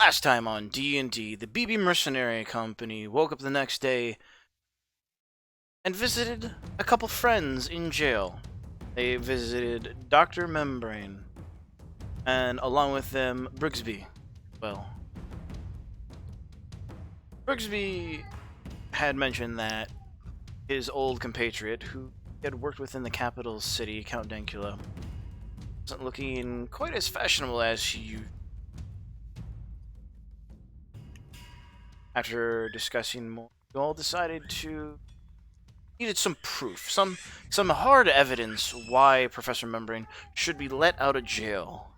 Last time on D&D, the BB Mercenary Company woke up the next day and visited a couple friends in jail. They visited Dr. Membrane, and along with them, Brigsby. Well, Brigsby had mentioned that his old compatriot, who had worked within the capital city, Count Dankula, wasn't looking quite as fashionable as he. After discussing more, you all decided to needed some proof, some hard evidence why Professor Membrane should be let out of jail.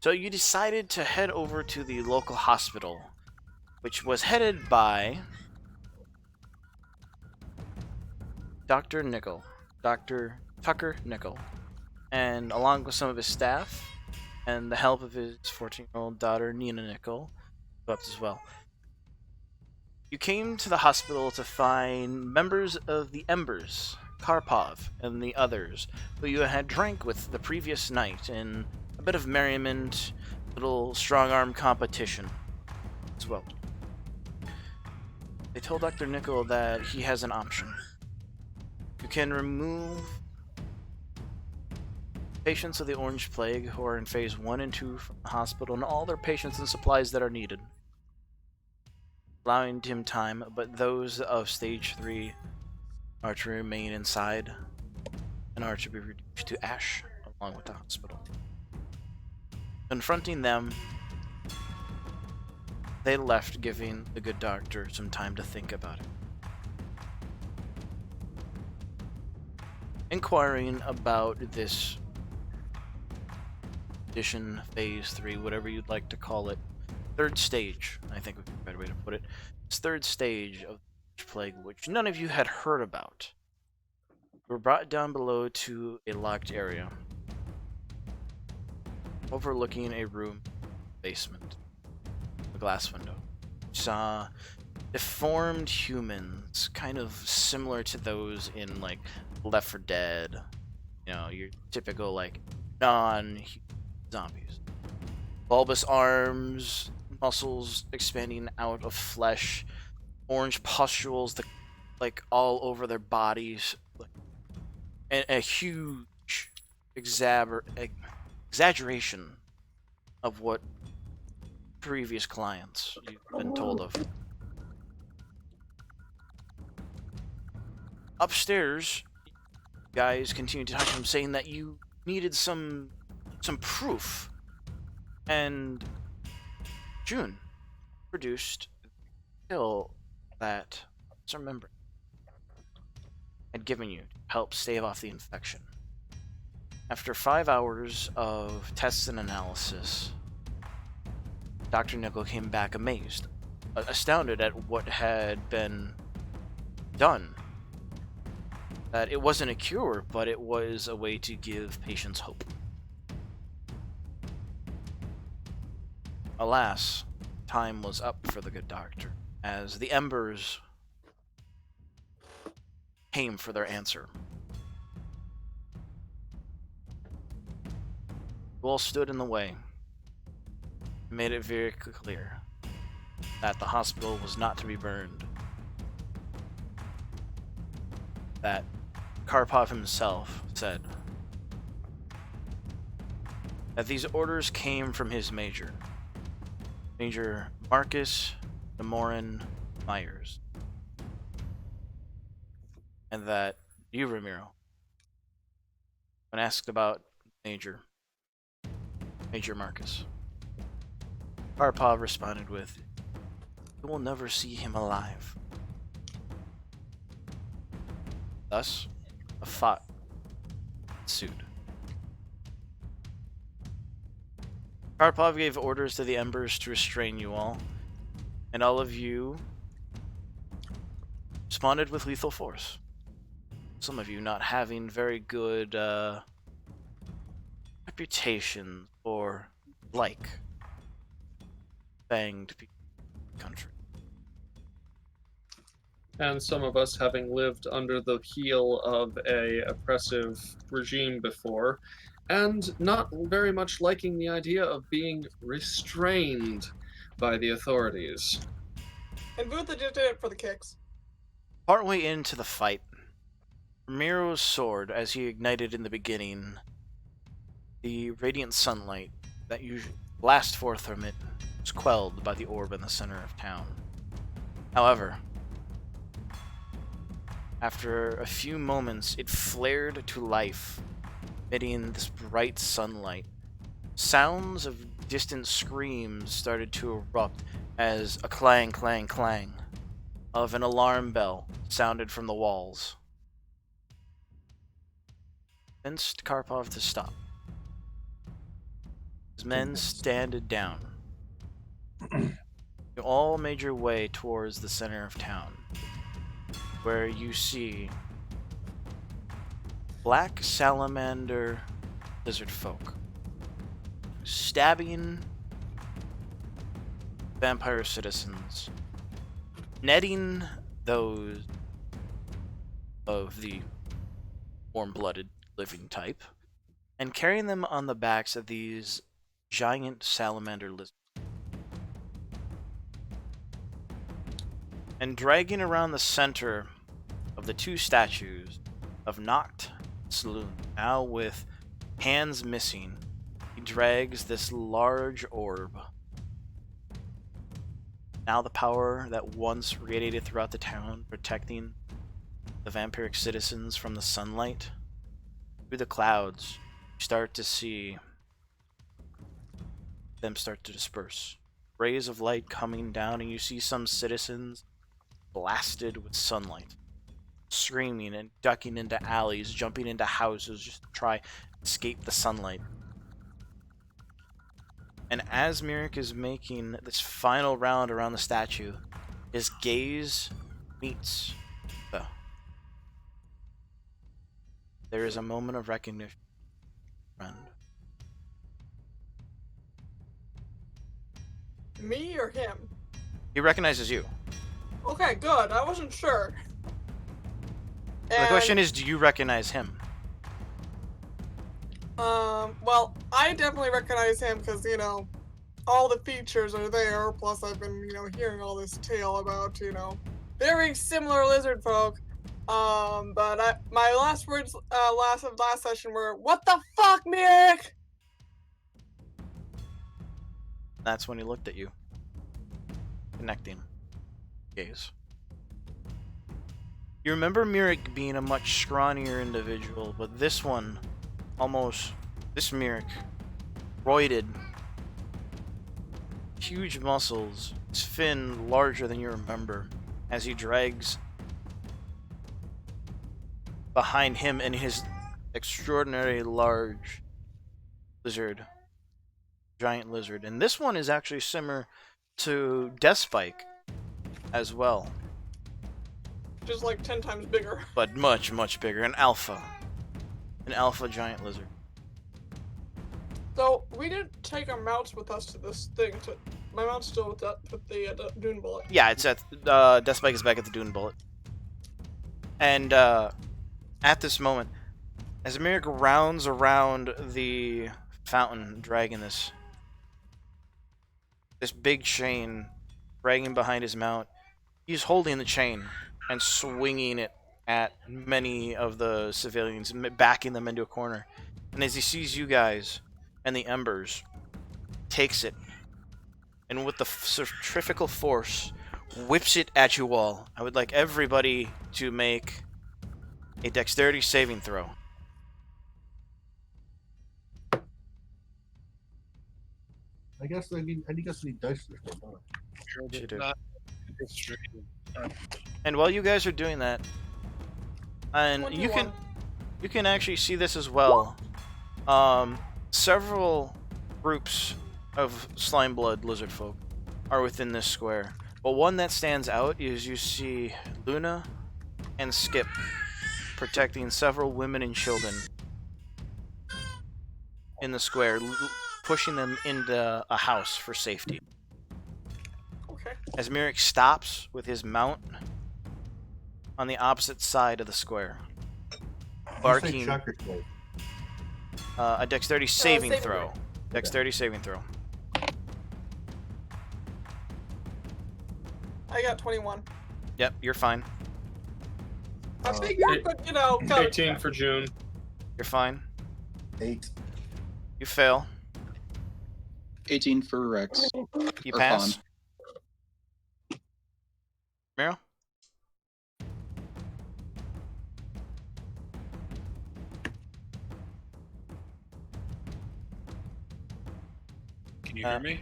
So you decided to head over to the local hospital, which was headed by Dr. Nickel, Dr. Tucker Nickel, and along with some of his staff and the help of his 14-year-old daughter Nina Nickel, who helped as well. You came to the hospital to find members of the Embers, Karpov, and the others who you had drank with the previous night in a bit of merriment, little strong arm competition as well. They told Dr. Nickel that he has an option. You can remove patients of the Orange Plague who are in phase 1 and 2 from the hospital and all their patients and supplies that are needed, allowing him time, but those of stage 3 are to remain inside and are to be reduced to ash along with the hospital. Confronting them, they left, giving the good doctor some time to think about it. Inquiring about this edition, phase 3, whatever you'd like to call it, third stage, I think would be a better way to put it. This third stage of the plague, which none of you had heard about, were brought down below to a locked area, overlooking a room basement, a glass window. You saw deformed humans, kind of similar to those in like Left 4 Dead. You know, your typical like non-zombies. Bulbous arms, muscles expanding out of flesh, orange pustules like all over their bodies, and a huge exaggeration of what previous clients you've been told of. Upstairs, guys continued to talk to him, saying that you needed some proof, and June produced the pill that Sir Membrane had given you to help stave off the infection. After 5 hours of tests and analysis, Dr. Nickel came back amazed, astounded at what had been done. That it wasn't a cure, but it was a way to give patients hope. Alas, time was up for the good doctor, as the Embers came for their answer. You all stood in the way, and made it very clear that the hospital was not to be burned. That Karpov himself said that these orders came from his Major Marcus Demorin Myers, and that you, Ramiro, when asked about Major Marcus, Karpov responded with, "You will never see him alive." Thus, a fight ensued. Karpov gave orders to the Embers to restrain you all, and all of you responded with lethal force. Some of you not having very good reputation or like banged people in the country. And some of us having lived under the heel of a oppressive regime before, and not very much liking the idea of being restrained by the authorities. And Vutha just did it for the kicks. Partway into the fight, Ramiro's sword, as he ignited in the beginning, the radiant sunlight that usually blasts forth from it was quelled by the orb in the center of town. However, after a few moments, it flared to life, emitting this bright sunlight. Sounds of distant screams started to erupt as a clang, clang, clang of an alarm bell sounded from the walls. Convinced Karpov to stop. His men standed down. You all made your way towards the center of town, where you see black salamander lizard folk stabbing vampire citizens, netting those of the warm-blooded living type, and carrying them on the backs of these giant salamander lizards, and dragging around the center of the two statues of Noct Saloon, now with hands missing. He drags this large orb. Now the power that once radiated throughout the town, protecting the vampiric citizens from the sunlight, through the clouds, you start to see them start to disperse. Rays of light coming down, and you see some citizens blasted with sunlight, screaming and ducking into alleys, jumping into houses just to try to escape the sunlight. And as Mirik is making this final round around the statue, his gaze meets the. There is a moment of recognition, friend. Me or him? He recognizes you. Okay, good. I wasn't sure. The question is, do you recognize him? Well, I definitely recognize him because, all the features are there, plus I've been, hearing all this tale about, very similar lizard folk. But my last words, last session were, "What the fuck, Mirik?" That's when he looked at you. Connecting. Gaze. You remember Mirik being a much scrawnier individual, but this one, this Mirik, roided, huge muscles, his fin larger than you remember, as he drags behind him and his extraordinarily large lizard, giant lizard. And this one is actually similar to Deathspike as well. Just like 10 times bigger. But much, much bigger. An alpha giant lizard. So, we didn't take our mounts with us to this thing. My mount's still with the Dune Bullet. Yeah, it's at Deathspike is back at the Dune Bullet. And at this moment, as Mirik rounds around the fountain, dragging this big chain, dragging behind his mount, he's holding the chain and swinging it at many of the civilians, backing them into a corner. And as he sees you guys and the embers, takes it, and with the centrifugal force, whips it at you all. I would like everybody to make a dexterity saving throw. I guess I need dice this one. You do. Not And while you guys are doing that, and 21. you can actually see this as well. Several groups of slime blood lizard folk are within this square, but one that stands out is you see Luna and Skip protecting several women and children in the square, pushing them into a house for safety. Okay. As Mirik stops with his mount on the opposite side of the square, barking a dexterity saving saving throw. throw. Dexterity saving throw. I got 21. Yep, you're fine. I Uh, figured, but you know, 18 for June. You're fine. 8. You fail. 18 for Rex. You Or pass. Meryl? Can you hear me?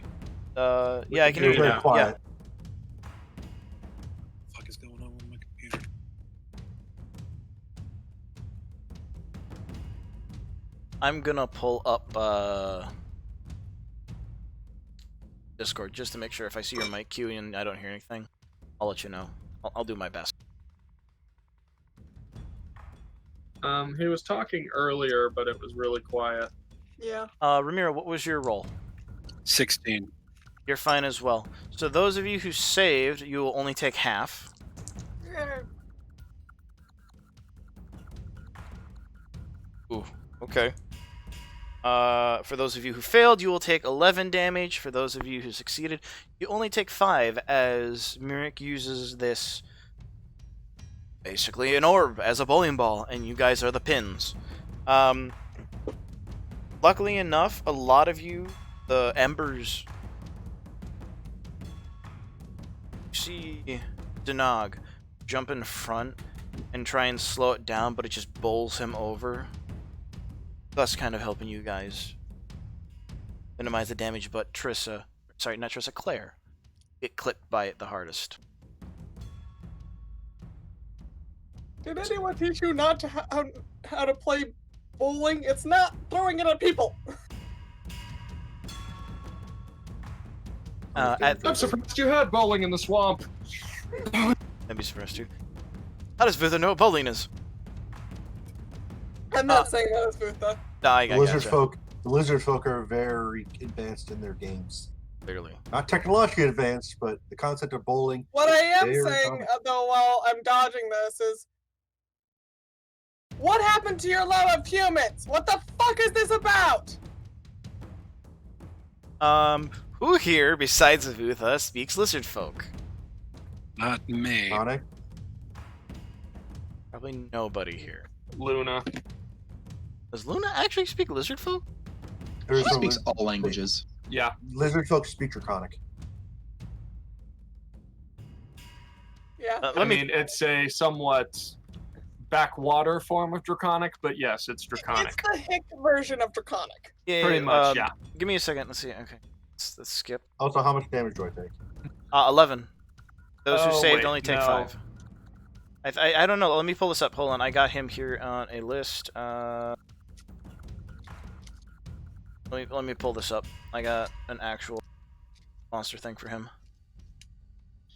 Yeah, I can You're hear you very now. quiet. Yeah. What the fuck is going on with my computer? I'm gonna pull up Discord just to make sure if I see your mic cue and I don't hear anything, I'll let you know. I'll do my best. He was talking earlier, but it was really quiet. yeah. Ramiro, what was your roll? 16. You're fine as well. So those of you who saved, you will only take half. Yeah. Ooh, okay. For those of you who failed, you will take 11 damage. For those of you who succeeded, you only take 5 as Mirik uses this basically an orb as a bowling ball, and you guys are the pins. Luckily enough, a lot of you, the embers, see Denog jump in front and try and slow it down, but it just bowls him over. Thus kind of helping you guys minimize the damage, but Claire, get clipped by it the hardest. Did anyone teach you not to how to play bowling? It's not throwing it at people. I'm I'm surprised you had bowling in the swamp. I'd be surprised too. How does Vither know what bowling is? I'm not saying that was Vutha. Nah, I The lizard gotcha. folk. The lizard folk are very advanced in their games. Clearly. Not technologically advanced, but the concept of bowling. What I am Very saying, common. though, while I'm dodging this, is what happened to your love of humans? What the fuck is this about? Who here, besides Vutha, speaks lizard folk? Not me. Sonic. Probably nobody here. Luna. Does Luna actually speak lizard folk? There's She no speaks all languages. Yeah. lizard folk speak Draconic. Yeah. Let I me. mean, it's a somewhat backwater form of Draconic, but yes, it's It's Draconic. the hick version of Draconic. Yeah, Pretty much, yeah. Give me a second. Let's see. Okay. Let's skip. Also, how much damage do I take? 11. Those who Oh, saved wait, only take no. 5. I don't know. Let me pull this up. Hold on. I got him here on a list. Let me pull this up. I got an actual monster thing for him.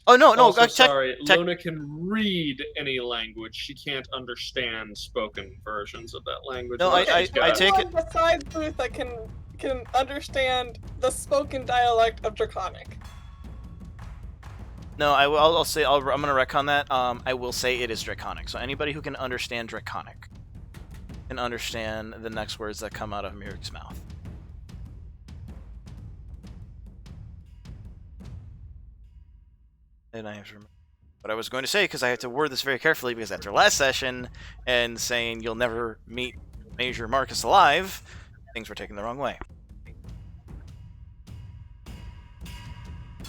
Oh no, Also, check. sorry, tech- Luna can read any language. She can't understand spoken versions of that language. No, like I she's got. take it- Anyone besides Vutha can understand the spoken dialect of Draconic. No, I'll say I'm gonna retcon that. I will say it is Draconic. So anybody who can understand Draconic can understand the next words that come out of Mirik's mouth. And I have to remember what I was going to say because I have to word this very carefully because after last session and saying you'll never meet Major Marcus alive, things were taken the wrong way.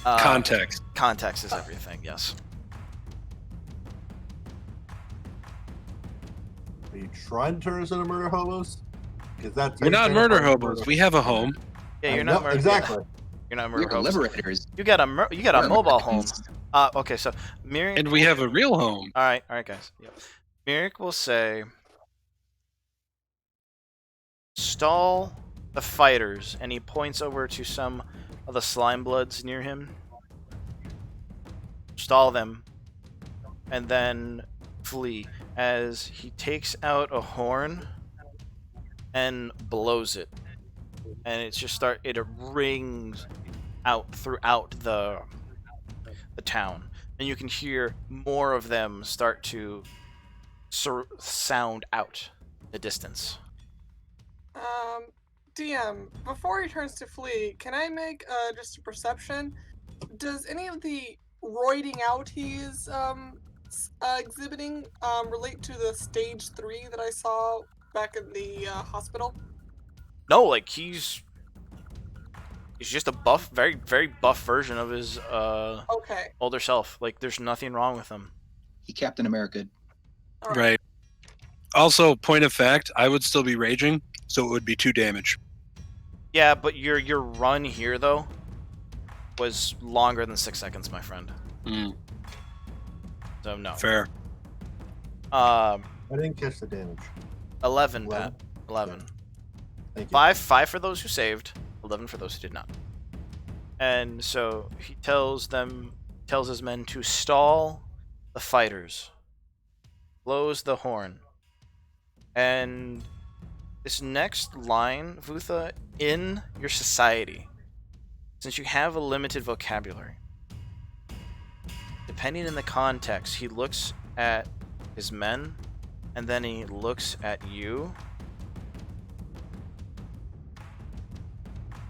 Context. Context is everything, yes. Are you trying to turn us into murder hobos? Because that's We're not murder hobos. We have a home. Yeah, you're I not know, murder. exactly. You're not We're murder hobos. liberators. You got a We're mobile home. Americans. Okay, so Mirik. And we have a real home. All right, guys. Yep. Mirik will say, "Stall the fighters," and he points over to some of the slime bloods near him. Stall them, and then flee as he takes out a horn and blows it, and it rings out throughout the town, and you can hear more of them start to sound out the distance. DM, before he turns to flee, can I make just a perception? Does any of the roiding out he's exhibiting relate to the stage 3 that I saw back in the hospital? No, like he's just a buff, very very buff version of his Okay. older self. Like there's nothing wrong with him. He Captain America. All right. Right. Also, point of fact, I would still be raging, so it would be 2 damage. Yeah, but your run here though was longer than 6 seconds, my friend. Mm, So no. fair. I didn't catch the damage. 11, 11? Pat. 11. Thank you. 5 for those who saved, 11 for those who did not. And so he tells his men to stall the fighters, blows the horn, and this next line, Vutha, in your society, since you have a limited vocabulary, depending in the context, he looks at his men, and then he looks at you,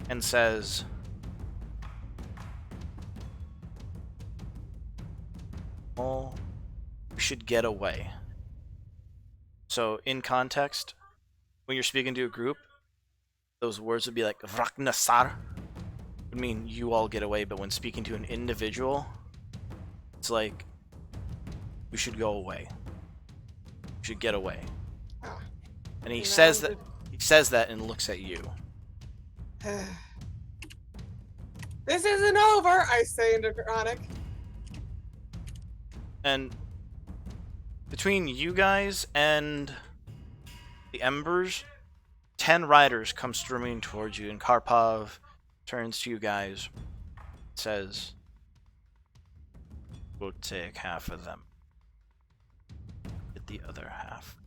and says, "Oh, we should get away." So, in context, when you're speaking to a group, those words would be like "Raknasar," would mean you all get away. But when speaking to an individual, it's like, "We should go away. We should get away." And he says that. He says that and looks at you. This isn't over, I say into Chronic. And between you guys and the Embers, 10 riders come streaming towards you, and Karpov turns to you guys, says, "We'll take half of them. Get the other half."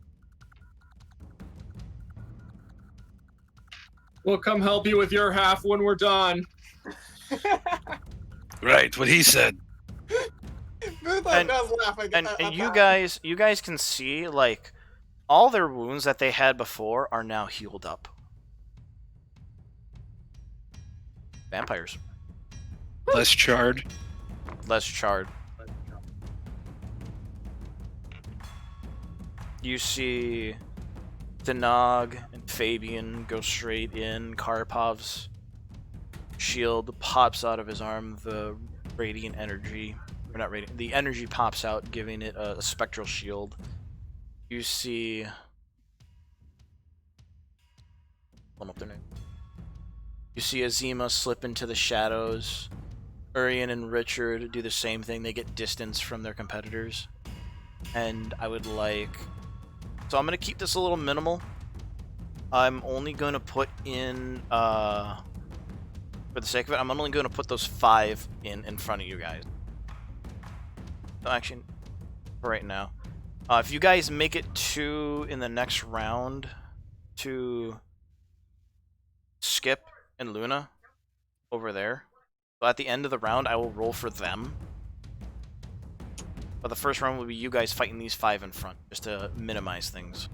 We'll come help you with your half when we're done. Right, what he said. Vutha And- does laugh again. And you guys can see, like, all their wounds that they had before are now healed up. Vampires. Less charred. Less charred. You see Danog and Fabian go straight in. Karpov's shield pops out of his arm. The radiant energy, or not radiant, the energy pops out, giving it a spectral shield. You see, pull up their name. You see Azima slip into the shadows. Urian and Richard do the same thing. They get distance from their competitors. And I would like... So I'm going to keep this a little minimal. I'm only going to put in... For the sake of it, I'm only going to put those 5 in front of you guys. No, actually, for right now. If you guys make it 2 in the next round to Skip and Luna over there, so at the end of the round, I will roll for them. But the first round will be you guys fighting these 5 in front, just to minimize things.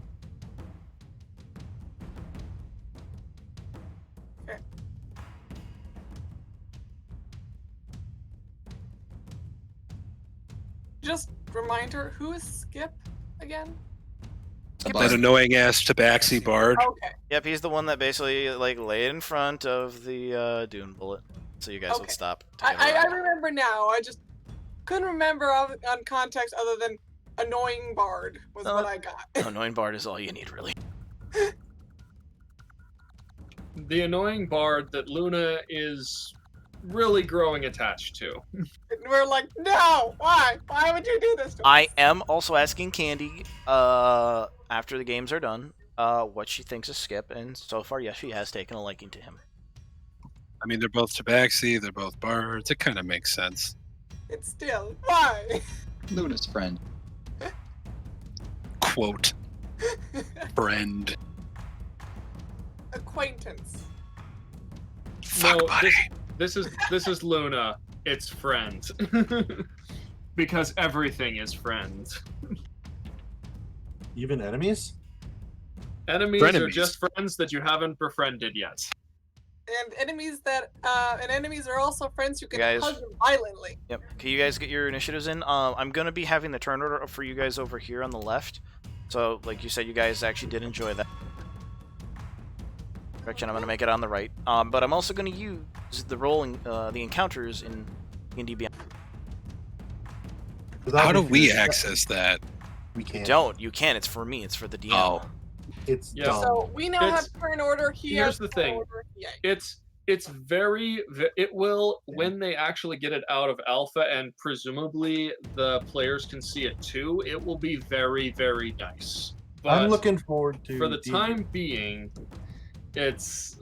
Just remind her, who is Skip again? Skip Above. That annoying ass tabaxi bard. Okay. Yep, he's the one that basically like laid in front of the Dune bullet, so you guys would Okay. stop. I remember now. I just couldn't remember on context other than annoying bard was what I got. Annoying bard is all you need, really. The annoying bard that Luna is really growing attached to. And we're like, no, why? Why would you do this to us? I am also asking Candy, after the games are done, what she thinks of Skip, and so far, yes, she has taken a liking to him. I mean, they're both tabaxi, they're both bards. It kind of makes sense. It's still, why? Luna's friend. Quote, friend. Acquaintance. Fuck No, buddy. This is Luna. It's friends. Because everything is friends. Even enemies? Enemies are Frenemies. just friends that you haven't befriended yet. and enemies are also friends who can Guys. hug them violently. Yep. Can you guys get your initiatives in? I'm gonna be having the turn order for you guys over here on the left. So, like you said, you guys actually did enjoy that. Correction, I'm gonna make it on the right. But I'm also gonna use the the encounters in D&D Beyond. How do we access that? We can't. You can. It's for me. It's for the DM. Oh. It's Yeah. dumb. So we now have turn order. Here's the thing. It's very. It will when they actually get it out of alpha, and presumably the players can see it too. It will be very, very nice. But I'm looking forward to. for the time being, it's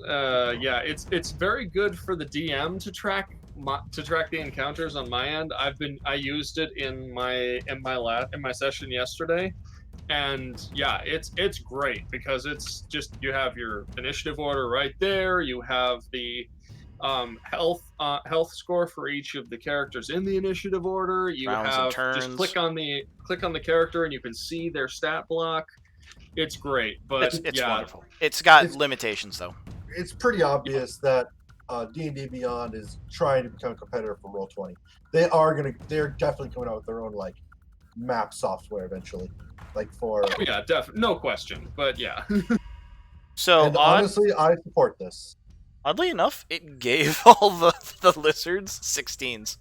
it's very good for the DM to track the encounters on my end. I used it in my session yesterday, and yeah, it's great because it's just you have your initiative order right there. You have the health score for each of the characters in the initiative order. You Rounds and have turns. just click on the character and you can see their stat block. It's great, but It's yeah, wonderful. It's got It's- limitations though. It's pretty obvious that D&D Beyond is trying to become a competitor for Roll20. They're definitely coming out with their own like map software eventually, like for. oh yeah, definitely, no question. But yeah, So And honestly, I support this. oddly enough, it gave all the lizards 16s.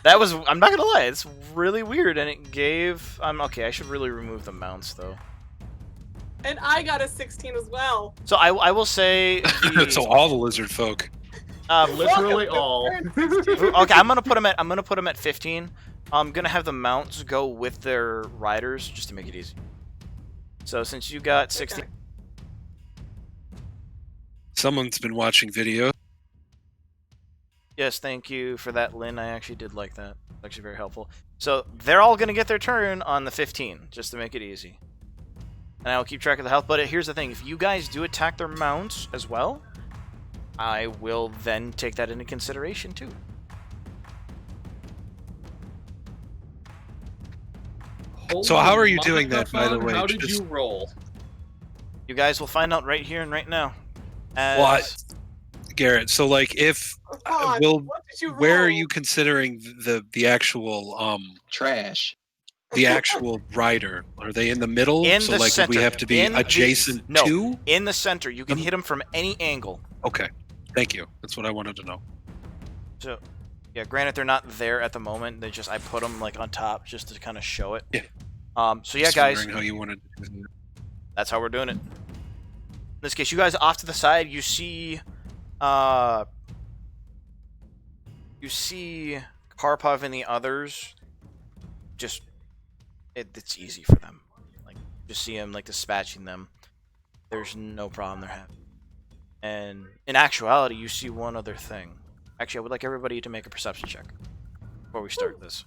That was, I'm not gonna lie, it's really weird, and it gave. Okay. I should really remove the mounts though. And I got a 16 as well. So I will say. So all the lizard folk. literally Welcome to all. turn 16. Okay, I'm gonna put them at 15. I'm gonna have the mounts go with their riders just to make it easy. So since you got 16, Okay. Someone's been watching video. yes, thank you for that, Lynn. I actually did like that. It's actually very helpful. So they're all gonna get their turn on the 15, just to make it easy. And I'll keep track of the health. But here's the thing: if you guys do attack their mounts as well, I will then take that into consideration too. So how are you Holy doing that, by the motherfucker, way? How did Just- you roll? You guys will find out right here and right now. What? Garrett, so like if Fun. will- What did you where are roll? you considering the actual Trash. the actual rider? Are they in the middle? In so the like center. we have to be In the- adjacent no. to? In the center, you can hit them from any angle. Okay. Thank you. That's what I wanted to know. So, yeah, granted they're not there at the moment. I put them like on top just to kind of show it. Yeah. So yeah, Just guys, wondering how you wanted to do that. that's how we're doing it. In this case, you guys off to the side, you see Karpov and the others. Just it's easy for them. Like just see them like dispatching them. There's no problem they're having. And in actuality, you see one other thing. Actually, I would like everybody to make a perception check before we start this.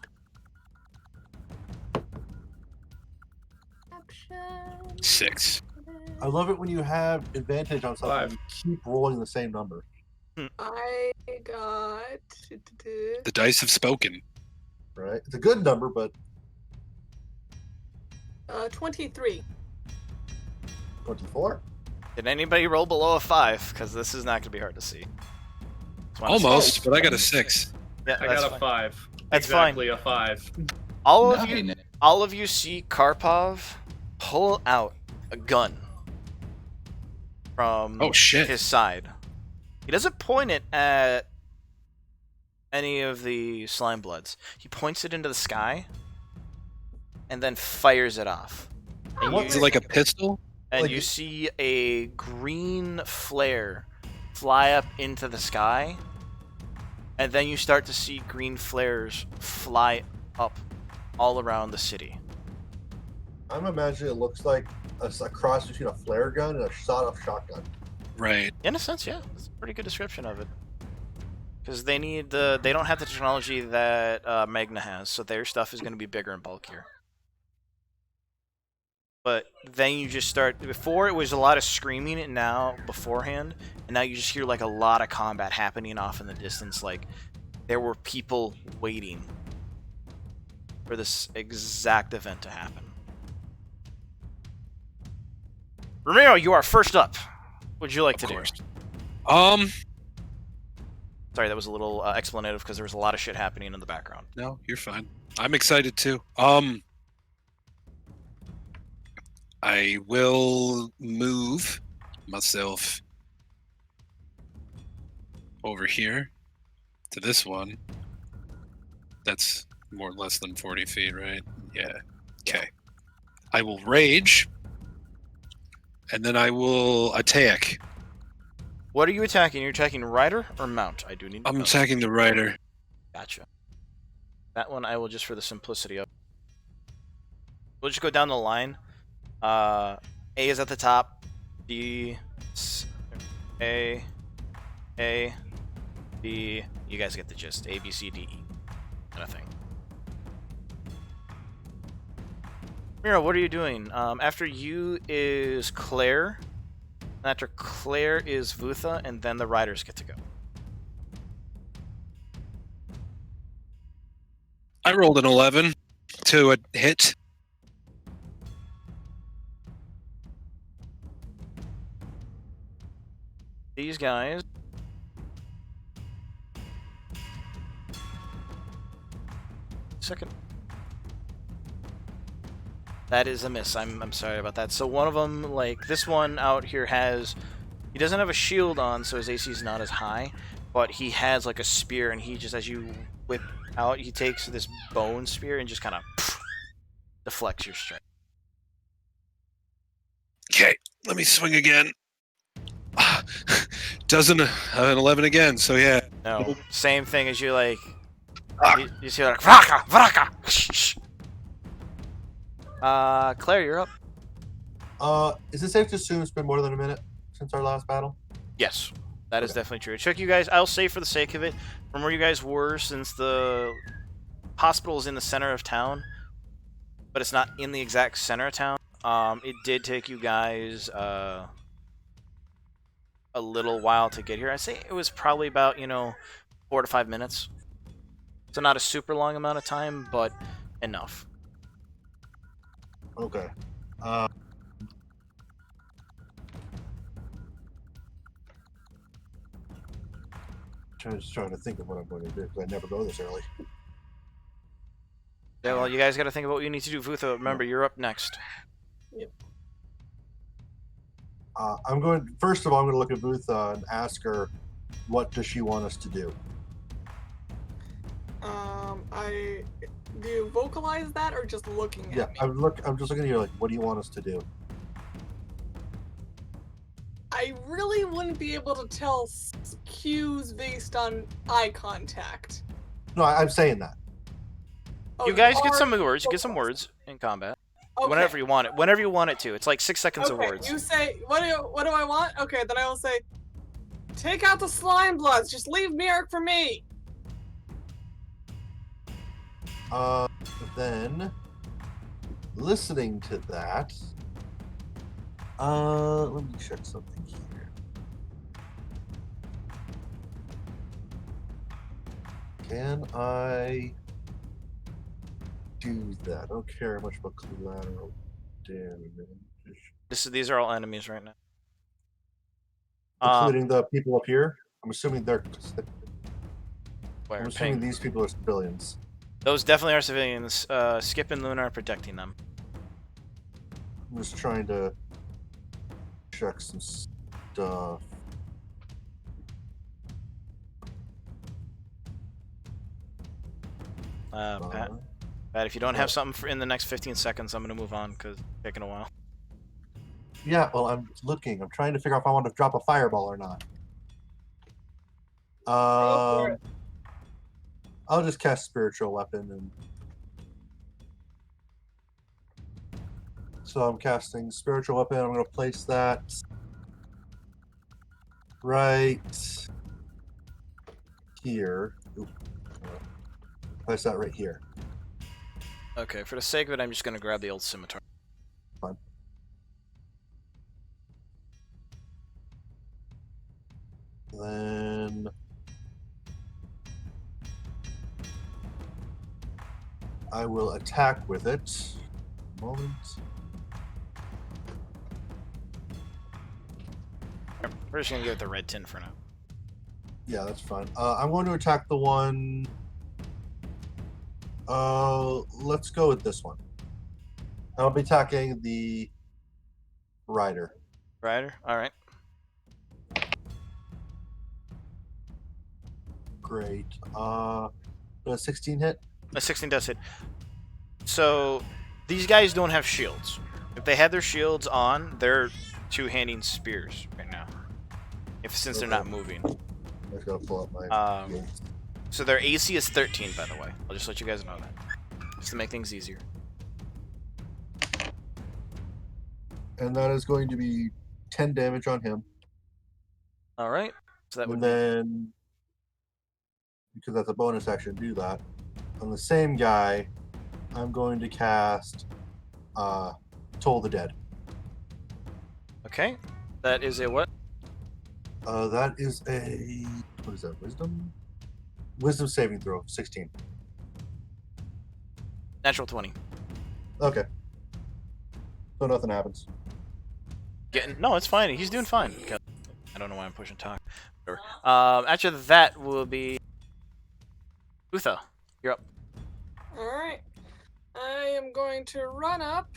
6. I love it when you have advantage on something. 5. You keep rolling the same number. I got The dice have spoken. Right? It's a good number, but 23. 24. Did anybody roll below a 5? Because this is not going to be hard to see. Just wanna say- Almost, but I got a 6. Yeah, I that's got a fine. 5. That's fine. Exactly a 5. Nine. All of you see Karpov pull out a gun from Oh, shit. his side. He doesn't point it at any of the slime bloods. He points it into the sky and then fires it off. And What? you- Is it like a pistol? and Like you it- see a green flare fly up into the sky, and then you start to see green flares fly up all around the city. I'm imagining it looks like a cross between a flare gun and a sawed-off shotgun. Right. In a sense, yeah, that's a pretty good description of it. Because they don't have the technology that Magna has, so their stuff is going to be bigger and bulkier. But then you just start. Before it was a lot of screaming, and now beforehand, and now you just hear like a lot of combat happening off in the distance. Like there were people waiting for this exact event to happen. Ramiro, you are first up. What would you like to Of course. Sorry, that was a little explanative because there was a lot of shit happening in the background. No, you're fine. I'm excited too. I will move myself over here to this one. That's more or less than 40 feet, right? Yeah. Okay. I will rage, and then I will attack. What are you attacking? You're attacking rider or mount? I do need to I'm know. attacking the rider. Gotcha. That one I will just for the simplicity of. We'll just go down the line. A is at the top. B, A, B. You guys get the gist. A, B, C, D, E. Kind of thing. Mira, what are you doing? After you is Claire. And after Claire is Vutha, and then the riders get to go. I rolled an 11 to a hit. These guys. Second. That is a miss. I'm sorry about that. So one of them, like this one out here, he doesn't have a shield on, so his AC is not as high, but he has like a spear, and he just, as you whip out, he takes this bone spear and just kind of deflects your strike. Okay, let me swing again. Doesn't an 11 again, so yeah. No, same thing as you like. You see like vraka, vraka. Claire, you're up. Is it safe to assume it's been more than a minute since our last battle? Yes, that is definitely true. Check you guys. I'll say for the sake of it, from where you guys were, since the hospital is in the center of town, but it's not in the exact center of town. It did take you guys a little while to get here. I say it was probably about 4 to 5 minutes. So not a super long amount of time, but enough. Okay. Just trying to think of what I'm going to do because I never go this early. Yeah, well, you guys got to think about what you need to do. Vutha, remember, you're up next. Yep. First of all, I'm going to look at Vutha and ask her, what does she want us to do? Do you vocalize that or just looking at me? I'm just looking at you like, what do you want us to do? I really wouldn't be able to tell cues based on eye contact. No, I'm saying that. You guys get some words. You get some words in combat. Okay. Whenever you want it. Whenever you want it to. It's like 6 seconds of words. You say, what do I want? Okay, then I will say, take out the slime bloods. Just leave Mirk for me. Then, listening to that, let me check something here. Can I do that? I don't care much about collateral damage. These are all enemies right now. Including the people up here? I'm assuming Where, these people are civilians. Those definitely are civilians. Skip and Luna are protecting them. I'm just trying to check some stuff. Pat, if you don't have something in the next 15 seconds, I'm going to move on because it's taking a while. Yeah, well, I'm looking. I'm trying to figure out if I want to drop a fireball or not. Go for it. I'll just cast Spiritual Weapon. And so I'm casting Spiritual Weapon. I'm going to place that right here. Place that right here. Okay, for the sake of it, I'm just going to grab the old scimitar. Fine. Then I will attack with it. Moment. We're just gonna give it the red tin for now. Yeah, that's fine. I'm going to attack the one. Let's go with this one. I'll be attacking the rider. Rider. All right. Great. A 16 hit. A 16 does hit. So these guys don't have shields. If they had their shields on, they're two-handing spears right now. Since they're not moving. I'm just gonna pull up my. Gates. So their AC is 13, by the way. I'll just let you guys know that, just to make things easier. And that is going to be 10 damage on him. All right. So that would And then, because that's a bonus action, do that. On the same guy, I'm going to cast Toll the Dead. okay. That is a what? That is a, what is that, Wisdom? Wisdom saving throw, 16. Natural 20. Okay. So nothing happens. No, it's fine. He's doing fine. I don't know why I'm pushing talk. After that will be Utha. You're up. Alright. I am going to run up.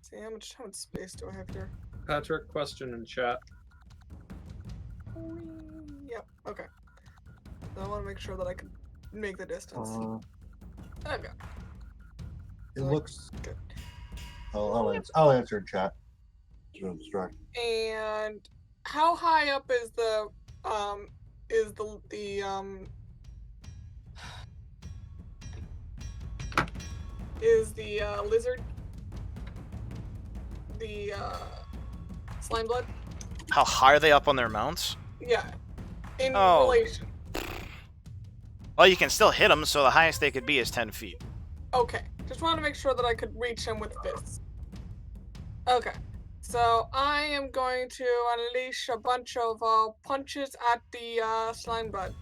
See how much space do I have here? Patrick, question in chat. Yep, okay. So I want to make sure that I can make the distance. Okay. It looks. Good. I'll answer in chat. Distract. And how high up is the lizard? The slime blood? How high are they up on their mounts? Yeah. In Oh. relation. Well, you can still hit them, so the highest they could be is 10 feet. Okay. Just wanted to make sure that I could reach him with fists. Okay. So I am going to unleash a bunch of punches at the slime blood.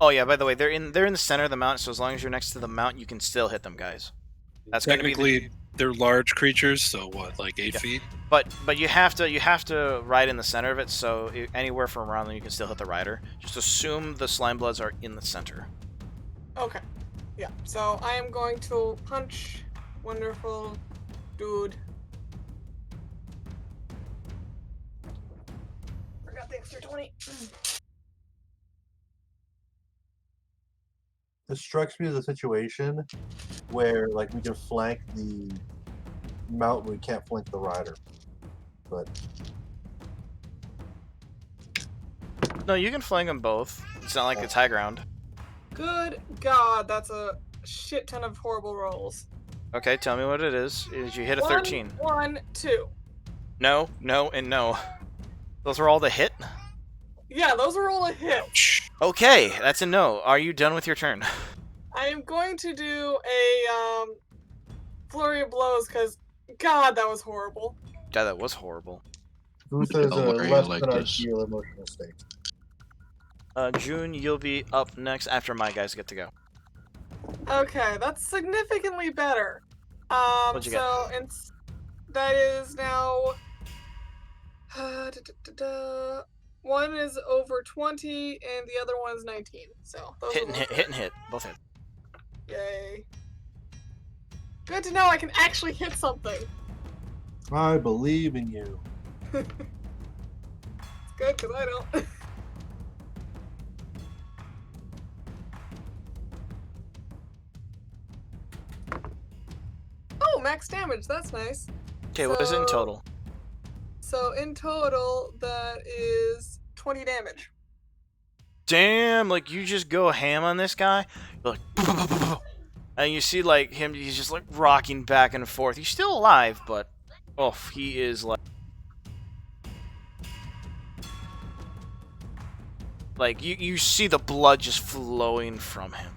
Oh yeah, by the way, they're in the center of the mount, so as long as you're next to the mount, you can still hit them, guys. That's going to be Technically, they're large creatures, so what, like 8 Yeah. feet? But you have to ride in the center of it, so anywhere from around them you can still hit the rider. Just assume the slime bloods are in the center. Okay. Yeah. So I am going to punch. Wonderful dude. Forgot the extra 20. This strikes me as a situation where, like, we can flank the mountain, we can't flank the rider. But No, you can flank them both. It's not like it's high ground. Good God, that's a shit ton of horrible rolls. Okay, tell me what it is. Is you hit a 13? 1, 2. No, no, and no. Those are all the hit? Yeah, those are all a hit. Okay, that's a no. Are you done with your turn? I am going to do a flurry of blows because God, that was horrible. Yeah, that was horrible. Utha is Oh, a very less like than this. ideal emotional state. June, you'll be up next after my guys get to go. Okay, that's significantly better. What'd you so that is now. One is over 20 and the other one is 19. So those Hit are and both hit, good. hit and hit. Both hit. Yay. Good to know I can actually hit something. I believe in you. It's good because I don't. Oh, max damage. That's nice. Okay, what is it in total? So in total, that is 20 damage. Damn, like you just go ham on this guy. You're like, and you see like him, he's just like rocking back and forth. He's still alive, but oh, he is like you see the blood just flowing from him.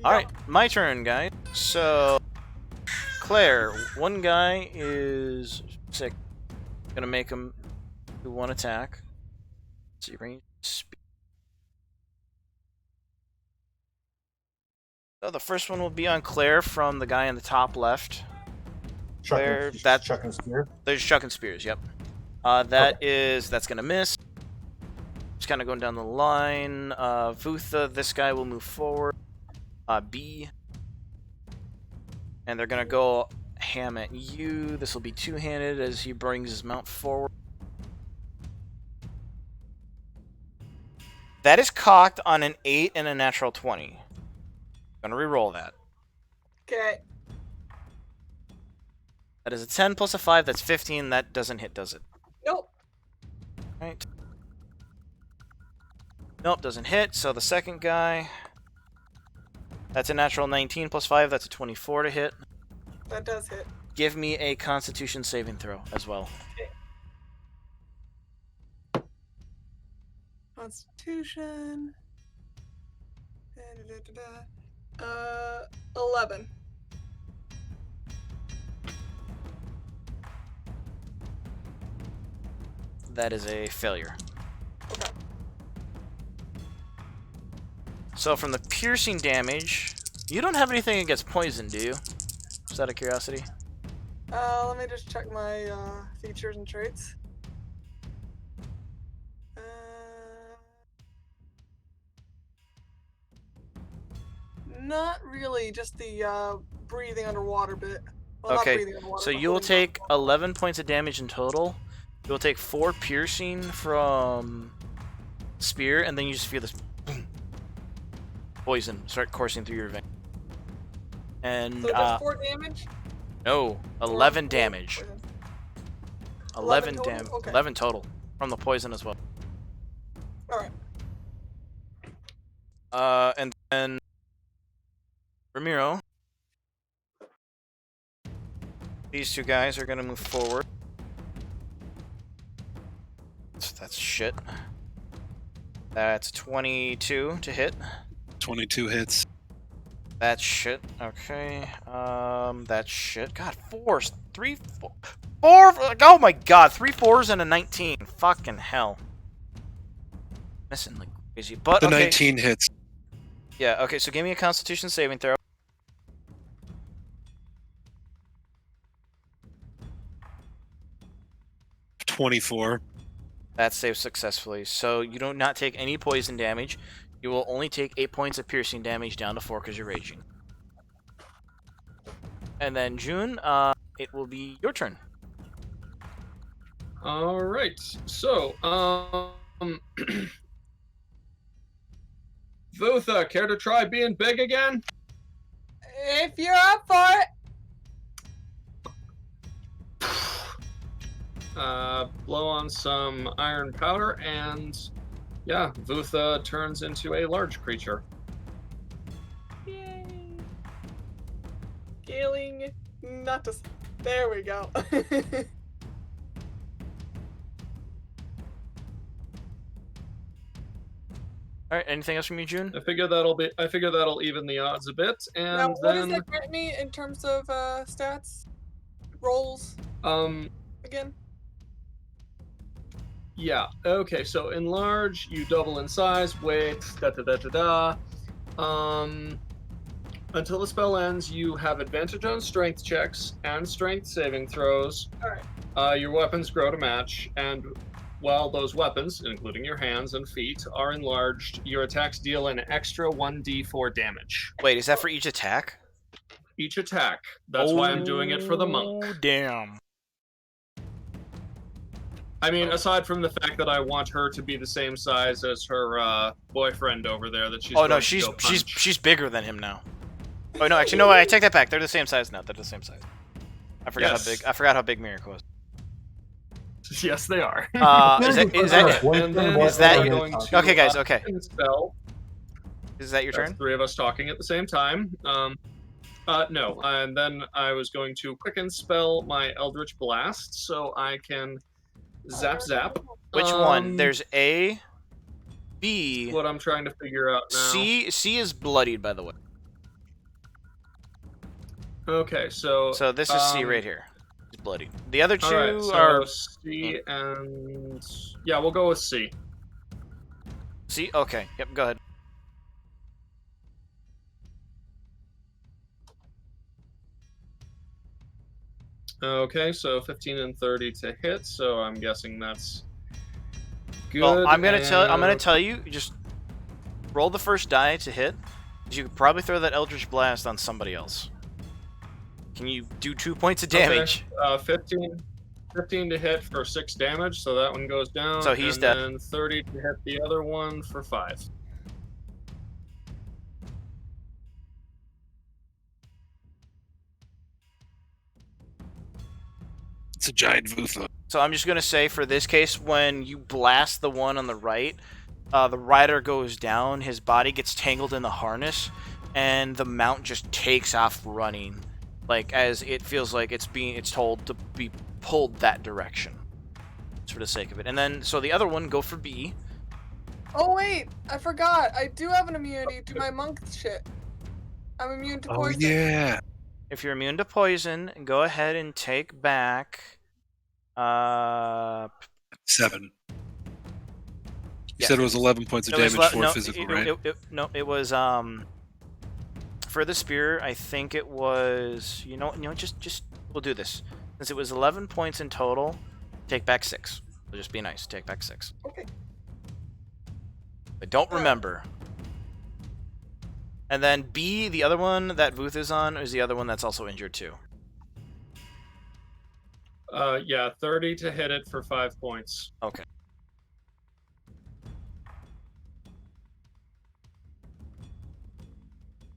All right, my turn, guys. So, Claire, one guy is sick. Gonna make him do one attack. Let's see, range, speed. So the first one will be on Claire from the guy in the top left. Where Chucking, that chucking spear. there's chucking spears. Yep. That's gonna miss. Just kind of going down the line. Vutha, this guy will move forward. B. And they're gonna go ham at you. This will be two-handed as he brings his mount forward. That is cocked on an 8 and a natural 20. Gonna re-roll that. Okay. That is a 10 plus a 5. That's 15. That doesn't hit, does it? Nope. Right. Nope, doesn't hit. So the second guy, that's a natural 19 plus 5. That's a 24 to hit. That does hit. Give me a Constitution saving throw as well. Constitution. 11. That is a failure. Okay. So from the piercing damage, you don't have anything against poison, do you? Just out of curiosity. Let me just check my features and traits. Not really, just the breathing underwater bit. Well, Okay, not breathing underwater, so but you'll holding take on. 11 points of damage in total. You'll take 4 piercing from spear, and then you just feel this boom, poison start coursing through your vein. And So just 4 damage? no, Or 11 4 damage. poison? 11 total? damage. Okay. 11 total from the poison as well. Alright. And then Ramiro. These two guys are gonna move forward. That's shit. That's 22 to hit. 22 hits. That's shit. Okay. That's shit. God, 4s. 3, 4. 4. Oh my god, 3 4s and a 19. Fucking hell. Missing like crazy. But The okay. 19 hits. Yeah, okay, so give me a Constitution saving throw. .24. That saves successfully. So you do not take any poison damage. You will only take 8 points of piercing damage down to 4 because you're raging. And then June, it will be your turn. All right. So, Vutha, care to try being big again? If you're up for it! Blow on some iron powder, and yeah, Vutha turns into a large creature. Yay! Scaling, not just. There we go. All right, anything else from you, June? I figure that'll even the odds a bit, and Now, what does then that grant me in terms of stats? Rolls again? yeah, okay, so enlarge, you double in size, weight, until the spell ends, you have advantage on strength checks and strength saving throws. Alright. Your weapons grow to match, and while those weapons, including your hands and feet, are enlarged, your attacks deal an extra 1d4 damage. Wait, is that for each attack? Each attack. That's why I'm doing it for the monk. Oh, damn. I mean, aside from the fact that I want her to be the same size as her boyfriend over there that she's Oh no, going to she's go punch. she's bigger than him now. Oh no, actually no, I take that back. They're the same size now. They're the same size. I forgot Yes. how big. I forgot how big Miracle was. Yes, they are. Is that And then is that I'm your- going to, okay, guys? Okay, spell. is that your That's turn? 3 of us talking at the same time. No, and then I was going to quicken spell my Eldritch Blast so I can zap. Which one? There's A, B, What I'm trying to figure out now. C. C is bloodied, by the way. Okay, so So this is C right here. It's bloodied. The other two All right, so are C and yeah, we'll go with C. C. Okay. Yep. Go ahead. Okay, so 15 and 30 to hit. So I'm guessing that's good. Well, I'm gonna and- tell you. Just roll the first die to hit. 'Cause you could probably throw that Eldritch Blast on somebody else. Can you do 2 points of damage? Okay, 15 to hit for 6 damage, so that one goes down. So he's and dead. then 30 to hit the other one for 5. It's a giant Vutha. So I'm just gonna say, for this case, when you blast the one on the right, the rider goes down, his body gets tangled in the harness, and the mount just takes off running, like as it feels like it's told to be pulled that direction, just for the sake of it. And then, so the other one, go for B. Oh wait, I forgot. I do have an immunity to my monk shit. I'm immune to Oh poison. yeah. If you're immune to poison, go ahead and take back 7. You Yeah. said it was 11 points of It was damage for no, physical, right? it was for the spear. I think it was just we'll do this, since it was 11 points in total. Take back 6. So just be nice. Take back 6. Okay. But don't remember. And then B, the other one that Vuth is on, is the other one that's also injured too. Yeah, 30 to hit it for 5 points. Okay.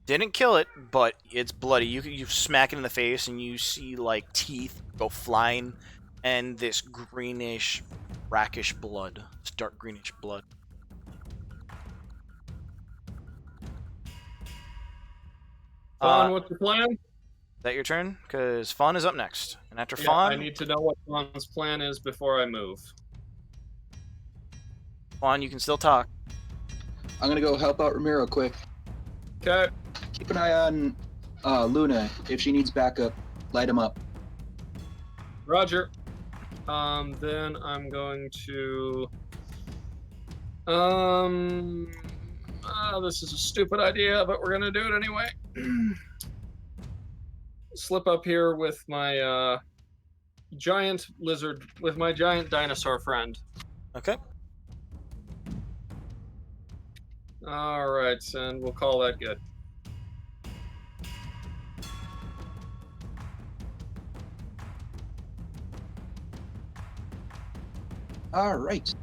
Didn't kill it, but it's bloody. You smack it in the face, and you see like teeth go flying, and this greenish, brackish blood. It's dark greenish blood. Fawn, what's the plan? Is that your turn? Because Fawn is up next, and after Yeah, Fawn, I need to know what Fawn's plan is before I move. Fawn, you can still talk. I'm gonna go help out Ramiro quick. Okay. Keep an eye on Luna. If she needs backup, light him up. Roger. Then I'm going to. This is a stupid idea, but we're gonna do it anyway. Slip up here with my giant lizard, with my giant dinosaur friend. Okay. All right, and we'll call that good. All right.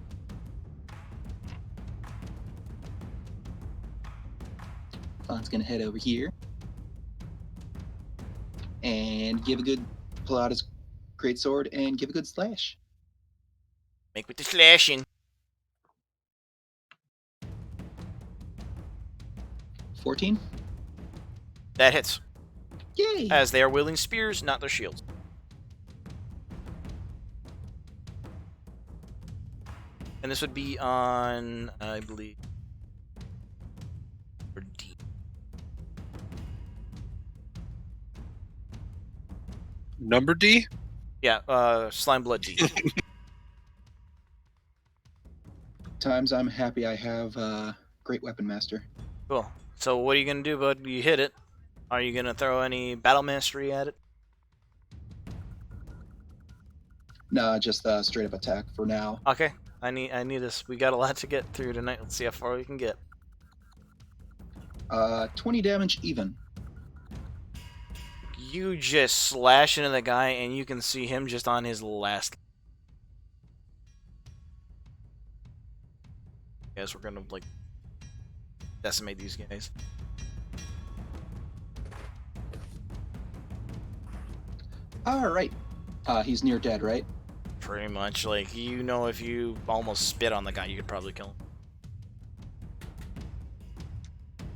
Fawn's gonna head over here and pull out his great sword and give a good slash. Make with the slashing. 14. That hits, Yay! as they are wielding spears, not their shields. And this would be on, I believe, or D. Number D? Yeah, Slime Blood D. Times I'm happy I have Great Weapon Master. Cool. So what are you gonna do, bud? You hit it. Are you gonna throw any battle mastery at it? Nah, just straight up attack for now. Okay. I need this. We got a lot to get through tonight. Let's see how far we can get. 20 damage even. You just slash into the guy, and you can see him just on his last. Guess we're gonna like decimate these guys. All right. He's near dead, right? Pretty much, like, you know, if you almost spit on the guy, you could probably kill him.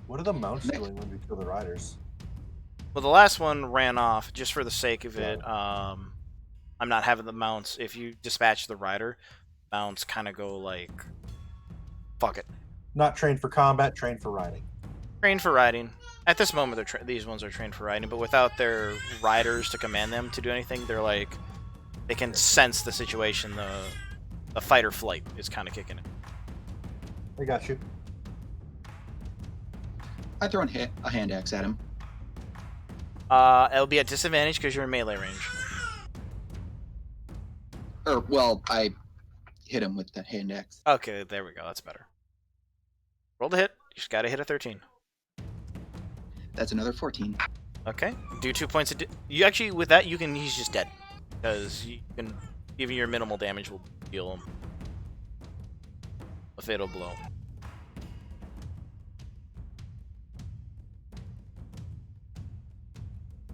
What are the mounts doing when we kill the riders? Well, the last one ran off just for the sake of it. I'm not having the mounts. If you dispatch the rider, mounts kind of go like, fuck it. Not trained for combat, trained for riding. Trained for riding. At this moment, these ones are trained for riding, but without their riders to command them to do anything, they're like, they can sense the situation. The fight or flight is kind of kicking it. I got you. I throw a hand axe at him. It'll be at disadvantage because you're in melee range. Or, well, I hit him with the hand axe. Okay, there we go. That's better. Roll the hit. You just gotta hit a 13. That's another 14. Okay. Do 2 points of... You actually, with that, you can... He's just dead. Because you can... Even your minimal damage will deal him a fatal blow.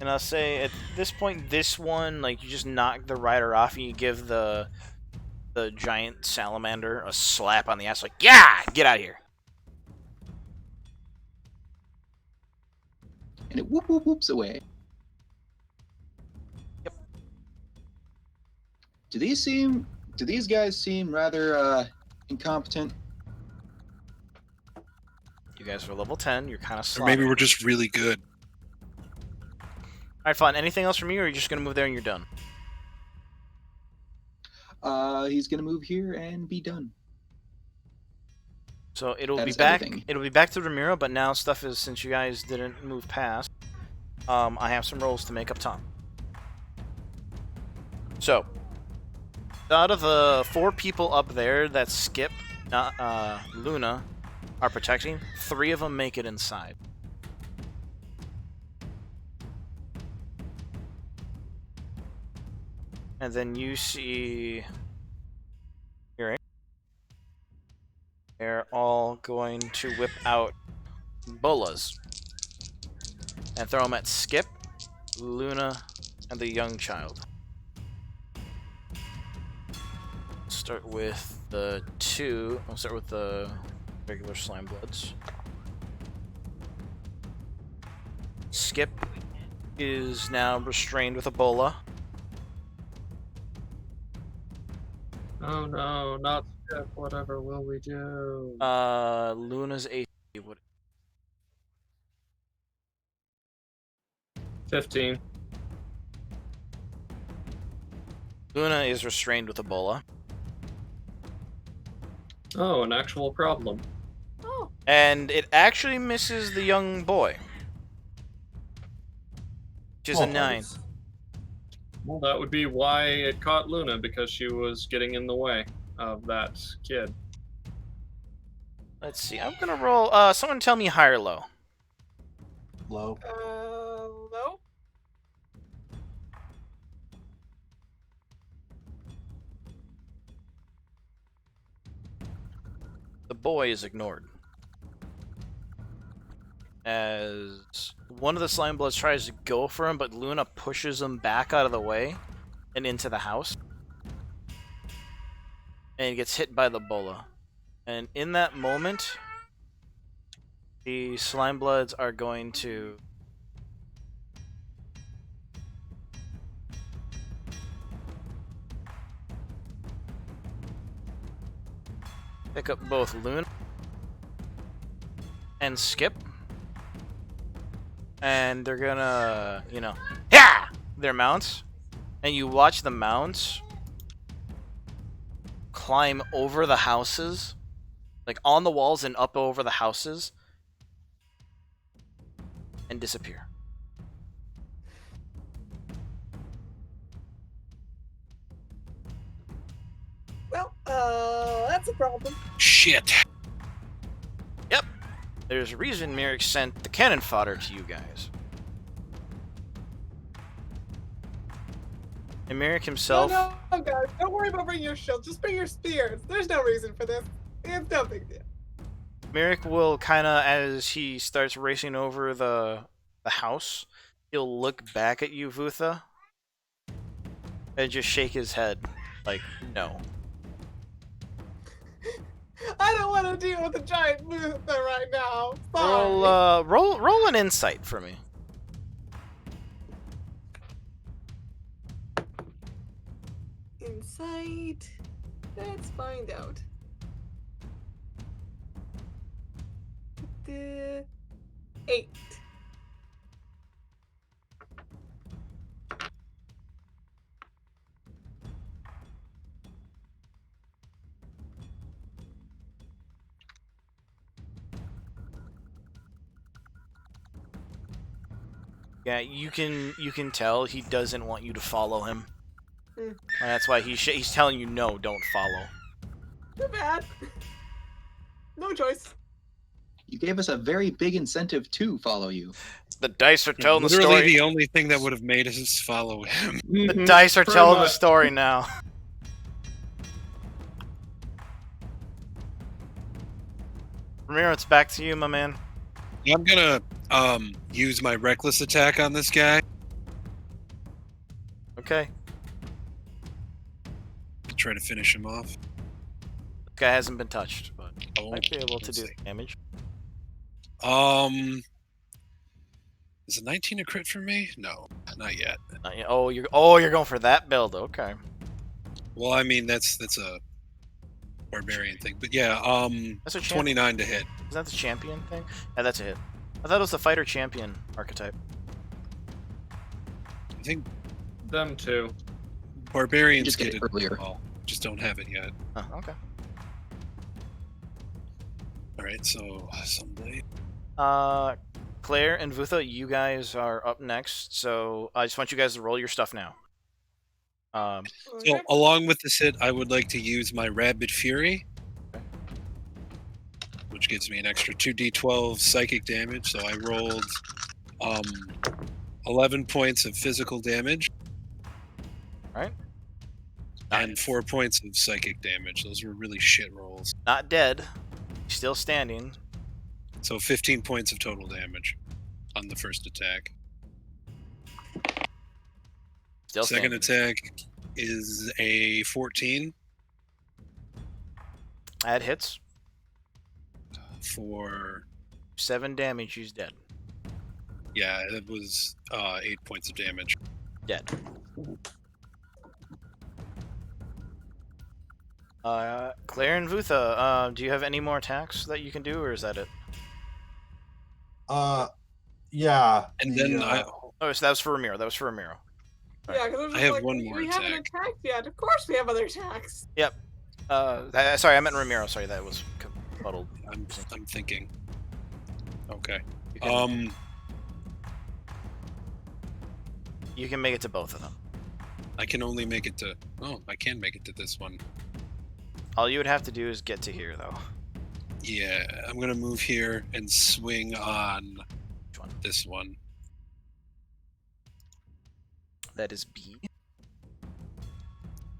And I'll say, at this point, this one, like, you just knock the rider off and you give the giant salamander a slap on the ass, like, yeah! Get out of here! And it whoops away. Yep. Do these guys seem rather incompetent? You guys are level 10, you're kind of Or slow. maybe we're just really good. Alright, fine. Anything else from you, or are you just gonna move there and you're done? He's gonna move here and be done. So it'll That be is back. everything. It'll be back to Ramiro, but now stuff is, since you guys didn't move past, I have some rolls to make up top. So, out of the 4 people up there that Skip, Luna, are protecting, 3 of them make it inside. And then you see... Here, they're all going to whip out bolas and throw them at Skip, Luna, and the young child. Start with the 2. I'll start with the regular slime bloods. Skip is now restrained with a bola. Oh no, not Skip. Whatever will we do? Luna's AC would 15. Luna is restrained with a bola. Oh, an actual problem. Oh, And it actually misses the young boy. Which is a 9. Well, that would be why it caught Luna, because she was getting in the way of that kid. Let's see. I'm gonna roll. Someone tell me high or low. Low. no. The boy is ignored. As one of the slime bloods tries to go for him, but Luna pushes him back out of the way and into the house. And he gets hit by the bola. And in that moment, the slime bloods are going to pick up both Luna and Skip. And they're gonna, yeah! Their mounts. And you watch the mounts climb over the houses, like on the walls and up over the houses, and disappear. Well, that's a problem. Shit. Yep. There's a reason Merrick sent the cannon fodder to you guys. And Merrick himself... No, guys, don't worry about bringing your shield. Just bring your spears. There's no reason for this. It's no big deal. Merrick will kind of, as he starts racing over the house, he'll look back at you, Vutha, and just shake his head, like, no. I don't want to deal with a giant Mutha right now. Sorry. Roll an insight for me. Insight. Let's find out. The 8. Yeah, you can tell he doesn't want you to follow him. And that's why he's telling you no, don't follow. Too bad. No choice. You gave us a very big incentive to follow you. The dice are telling the Literally story. the only thing that would have made us follow him. The dice are Pretty telling the much. story now. Ramiro, it's back to you, my man. I'm gonna use my reckless attack on this guy. Okay. Try to finish him off. This guy hasn't been touched, but Oh, might be able to let's do see. damage. Is a 19 a crit for me? No, not yet. Oh, you're going for that build. Okay. Well, I mean that's a barbarian thing, but yeah, That's a 29 to hit. Is that the champion thing? Yeah, that's a hit. I thought it was the fighter champion archetype. I think Them too. barbarians Just get get it earlier. Well, just don't have it yet. Oh, okay. All right, so someday. Claire and Vutha, you guys are up next, so I just want you guys to roll your stuff now. So Okay. along with this hit, I would like to use my Rabid Fury, which gives me an extra 2d12 psychic damage. So I rolled 11 points of physical damage. Alright. And 4 points of psychic damage. Those were really shit rolls. Not dead. Still standing. So 15 points of total damage on the first attack. Still Second standing. attack is a 14 That hits. for 7 damage. He's dead. yeah, it was 8 points of damage. Dead. Claire and Vutha, do you have any more attacks that you can do, or is that it? Yeah. And the, then Oh, so that was for Ramiro. That was for Ramiro. Yeah, because I have one more we haven't attack. attacked yet. Of course we have other attacks. Sorry, I meant Ramiro. Sorry, that was muddled. I'm thinking. Okay. You can, you can make it to both of them. I can only make it to. Oh, I can make it to this one. All you would have to do is get to here, though. Yeah, I'm gonna move here and swing on Which one? this one. That is B.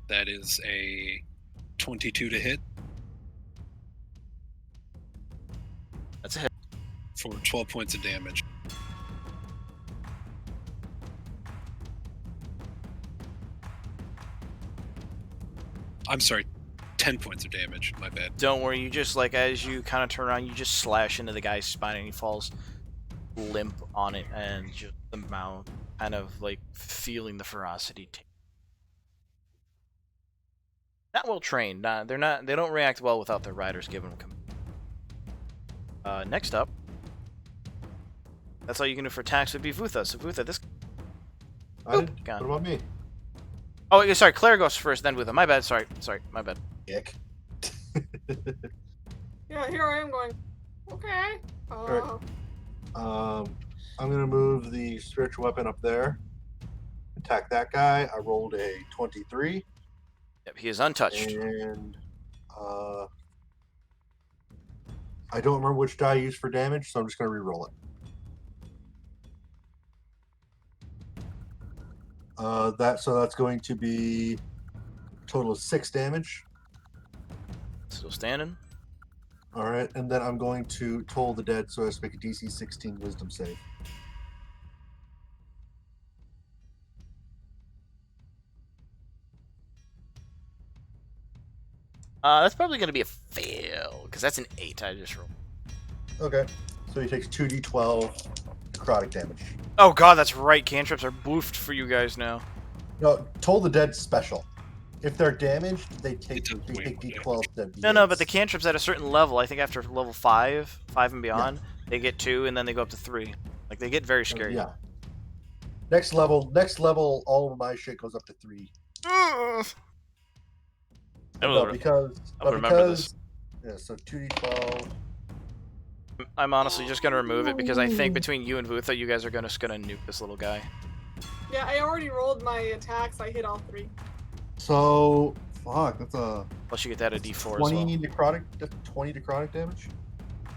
That is a 22 to hit That's a hit. for 12 points of damage. I'm sorry, 10 points of damage. My bad. Don't worry, you just, like, as you kind of turn around, you just slash into the guy's spine and he falls limp on it, and just the mouth kind of, like, feeling the ferocity. Not well trained. They don't react well without their riders giving them command. Next up, that's all you can do for attacks would be Vutha. So Vutha, this. I did, Gone. what about me? Oh, yeah, sorry. Claire goes first, then Vutha. My bad. Sorry, my bad. Ick. Yeah, here I am going. Okay. Alright. I'm gonna move the spiritual weapon up there. Attack that guy. I rolled a 23, Yep, he is untouched. and I don't remember which die I used for damage, so I'm just gonna re-roll it. That's going to be a total of 6 damage. Still standing. All right, and then I'm going to toll the dead, so as to make a DC 16 Wisdom save. That's probably going to be a fail, because that's an 8 I just rolled. Okay, so he takes 2d12 necrotic damage. Oh god, that's right. Cantrips are boofed for you guys now. No, toll the dead special. If they're damaged, they take does way more d12 dead. No, but the cantrips at a certain level, I think after level 5 and beyond, they get 2, and then they go up to 3. Like, they get very scary. Yeah. Next level, all of my shit goes up to 3. But because, I'll remember this. Yeah, so 2d12. I'm honestly just gonna remove it because I think between you and Vutha, you guys are gonna nuke this little guy. Yeah, I already rolled my attacks. I hit all 3. So fuck. That's a Plus you get that a D4 as 20 well. necrotic damage.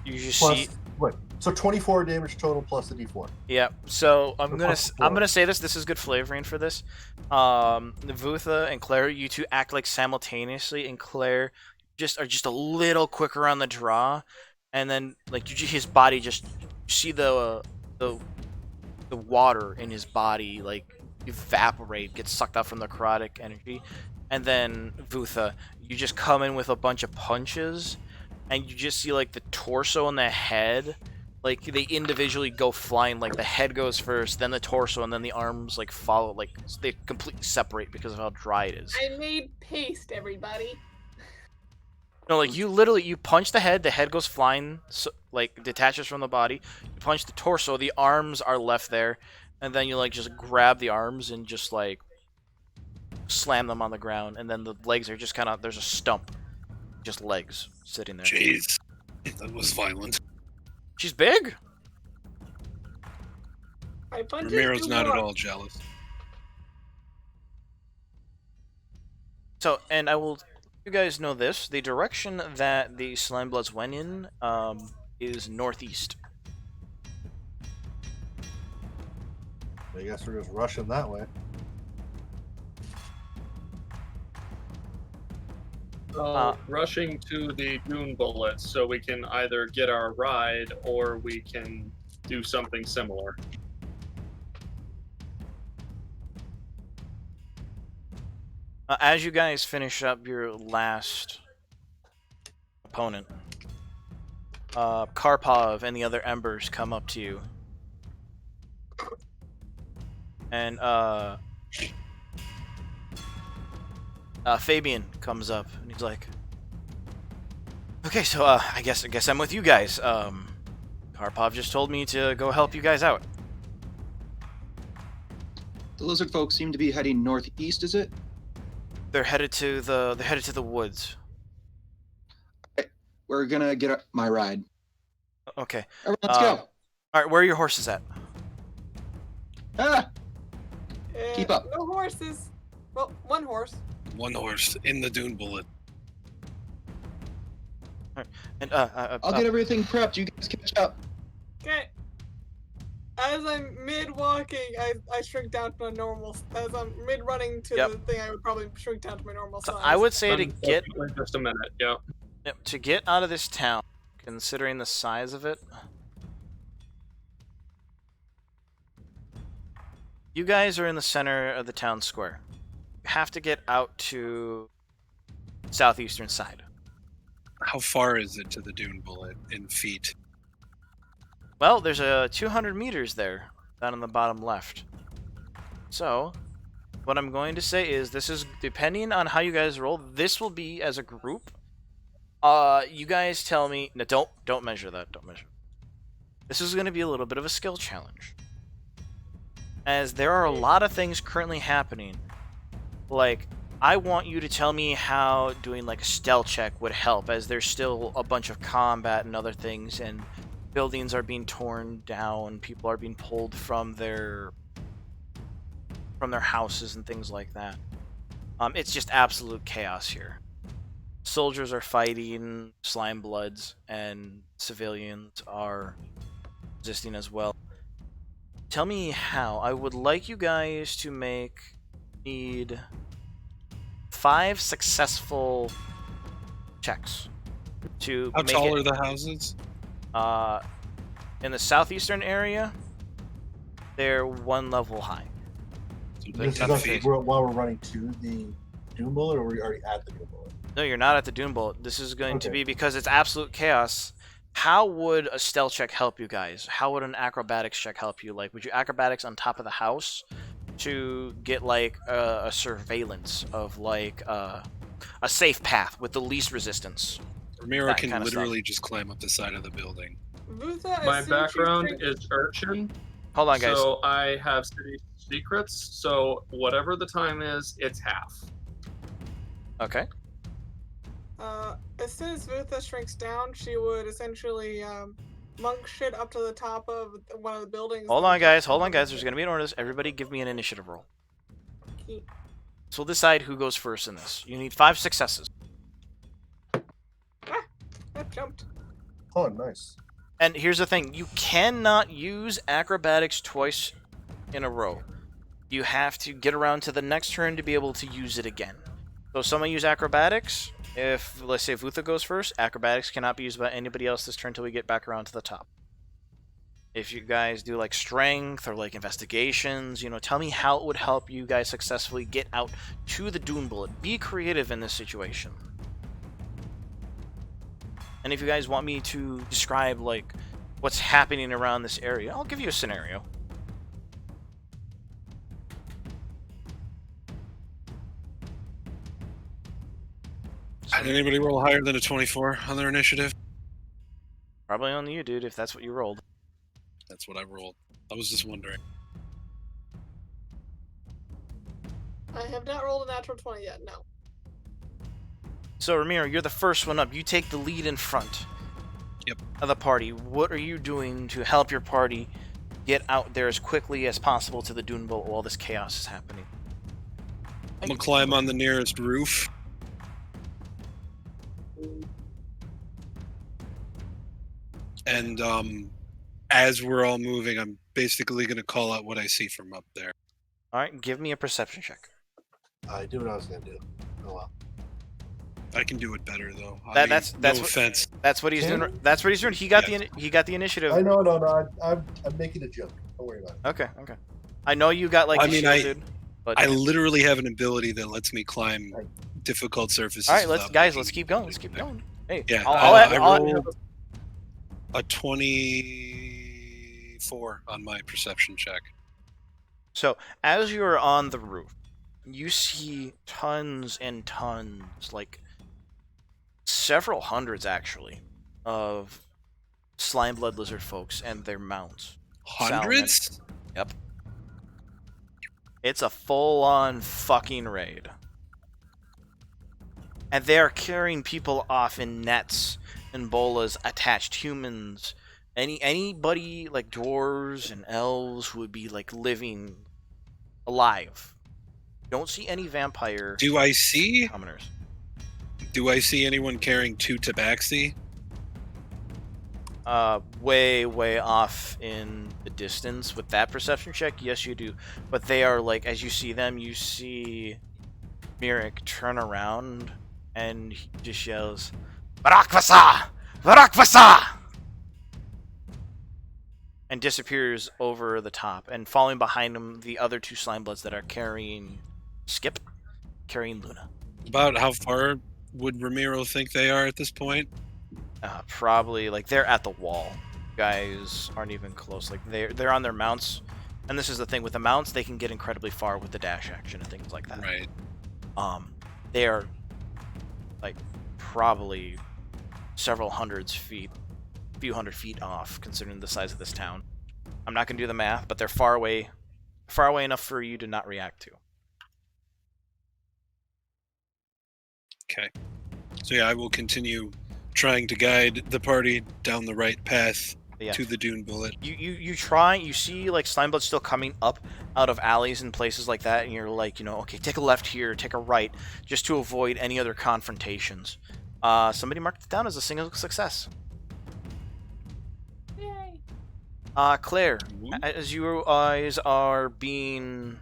You just Plus, see. wait. So 24 damage total plus the D4. Yeah. So I'm gonna plus I'm 4. gonna say this. This is good flavoring for this. Vutha and Claire, you two act like simultaneously, and Claire are just a little quicker on the draw, and then like his body just you see the water in his body like evaporate, get sucked out from the necrotic energy, and then Vutha, you just come in with a bunch of punches, and you just see like the torso and the head, like they individually go flying. Like the head goes first, then the torso, and then the arms like follow. Like they completely separate because of how dry it is. I made paste, everybody. No, like you punch the head goes flying, so, like detaches from the body. You punch the torso, the arms are left there, and then you like just grab the arms and just like slam them on the ground, and then the legs are just kind of there's a stump, just legs sitting there. Jeez, that was violent. She's big. My punches Ramiro's do not at more. all jealous. So, and I will you guys know this, the direction that the Slime Bloods went in is northeast. I guess we're just rushing that way. Rushing to the dune bullets so we can either get our ride or we can do something similar. As you guys finish up your last opponent, Karpov and the other Embers come up to you. And Fabian comes up and he's like, "Okay, so I guess I'm with you guys. Karpov just told me to go help you guys out." The lizard folk seem to be heading northeast, is it? They're headed to the woods. We're gonna get my ride. Okay. Everyone, let's go. All right, where are your horses at? Ah! Keep up. No horses. Well, one horse. One horse in the dune bullet. And I'll get everything prepped. You guys catch up. Okay. As I'm mid-walking, I shrink down to my normal. As I'm mid-running to Yep. the thing, I would probably shrink down to my normal so size. I would say to get Unfortunately, just a minute. Yeah. to get out of this town, considering the size of it, you guys are in the center of the town square. You have to get out to southeastern side. How far is it to the dune bullet in feet? Well, there's a 200 meters there, down in the bottom left. So, what I'm going to say is, this is depending on how you guys roll. This will be as a group. You guys tell me. No, don't measure that. Don't measure. This is going to be a little bit of a skill challenge, as there are a lot of things currently happening. Like, I want you to tell me how doing like a stealth check would help, as there's still a bunch of combat and other things, and buildings are being torn down, people are being pulled from their houses and things like that. It's just absolute chaos here. Soldiers are fighting slime bloods, and civilians are resisting as well. Tell me how. I would like you guys to need 5 successful checks to How make tall it. are the houses? In the southeastern area, they're 1 level high. So This is 10 us feet. while we're running to the dune bullet, or are we already at the dune bullet? No, you're not at the Dune Bullet. This is going to Okay. be, because it's absolute chaos. How would a stealth check help you guys? How would an acrobatics check help you? Like, would you acrobatics on top of the house to get like a surveillance of like a safe path with the least resistance? Ramiro that can kinda literally just climb up the side of the building. Vutha, My as soon as you background shrink- is urchin. Hold on, guys. So I have city secrets. So whatever the time is, it's half. Okay. As soon as Vutha shrinks down, she would essentially monk shit up to the top of one of the buildings. Hold on, guys. Hold on, guys. There's gonna be an order. Everybody, give me an initiative roll. So we'll decide who goes first in this. You need 5 successes. That jumped. Oh, nice. And here's the thing. You cannot use acrobatics twice in a row. You have to get around to the next turn to be able to use it again. So someone use acrobatics. If, let's say, Vutha goes first, acrobatics cannot be used by anybody else this turn until we get back around to the top. If you guys do like strength or like investigations, you know, tell me how it would help you guys successfully get out to the Dune Bullet. Be creative in this situation. And if you guys want me to describe like what's happening around this area, I'll give you a scenario. Did anybody roll higher than a 24 on their initiative? Probably on you, dude, if that's what you rolled. That's what I rolled. I was just wondering. I have not rolled a natural 20 yet, no. So, Ramiro, you're the first one up. You take the lead in front of the party. What are you doing to help your party get out there as quickly as possible to the Dune Bowl while this chaos is happening? I'm gonna climb on the nearest roof. And as we're all moving, I'm basically gonna call out what I see from up there. All right, give me a perception check. I do what I was gonna do. Oh well. I can do it better though. That's no what, offense. That's what he's doing. That's what he's doing. He got the initiative. I know, no. I'm making a joke. Don't worry about it. Okay. I know you got like. Shielded, but I literally have an ability that lets me climb difficult surfaces. All right, let's keep going. Let's keep going. Hey, yeah, I rolled a 24 on my perception check. So as you're on the roof, you see tons and tons, like several hundreds actually, of slime blood lizard folks and their mounts. Hundreds? Yep. It's a full-on fucking raid. And they are carrying people off in nets and bolas, attached humans, anybody like dwarves and elves who would be like living alive. Don't see any vampire commoners. Do I see anyone carrying 2 tabaxi? Way off in the distance with that perception check, yes you do. But they are like, as you see them, you see Mirik turn around and he just yells, Varakvasa! Varakvasa! And disappears over the top. And following behind him, the other 2 Slimebloods that are carrying Skip, carrying Luna. About how far would Ramiro think they are at this point? Probably, like, they're at the wall. You guys aren't even close. Like, they're on their mounts. And this is the thing, with the mounts, they can get incredibly far with the dash action and things like that. Right. They are, like, probably several few hundred feet off, considering the size of this town. I'm not gonna do the math, but they're far away enough for you to not react to. Okay. So yeah, I will continue trying to guide the party down the right path to the Dune Bullet. You try, you see like Slimeblood still coming up out of alleys and places like that, and you're like, okay, take a left here, take a right, just to avoid any other confrontations. Somebody marked it down as a single success. Yay. Claire, as you guys are being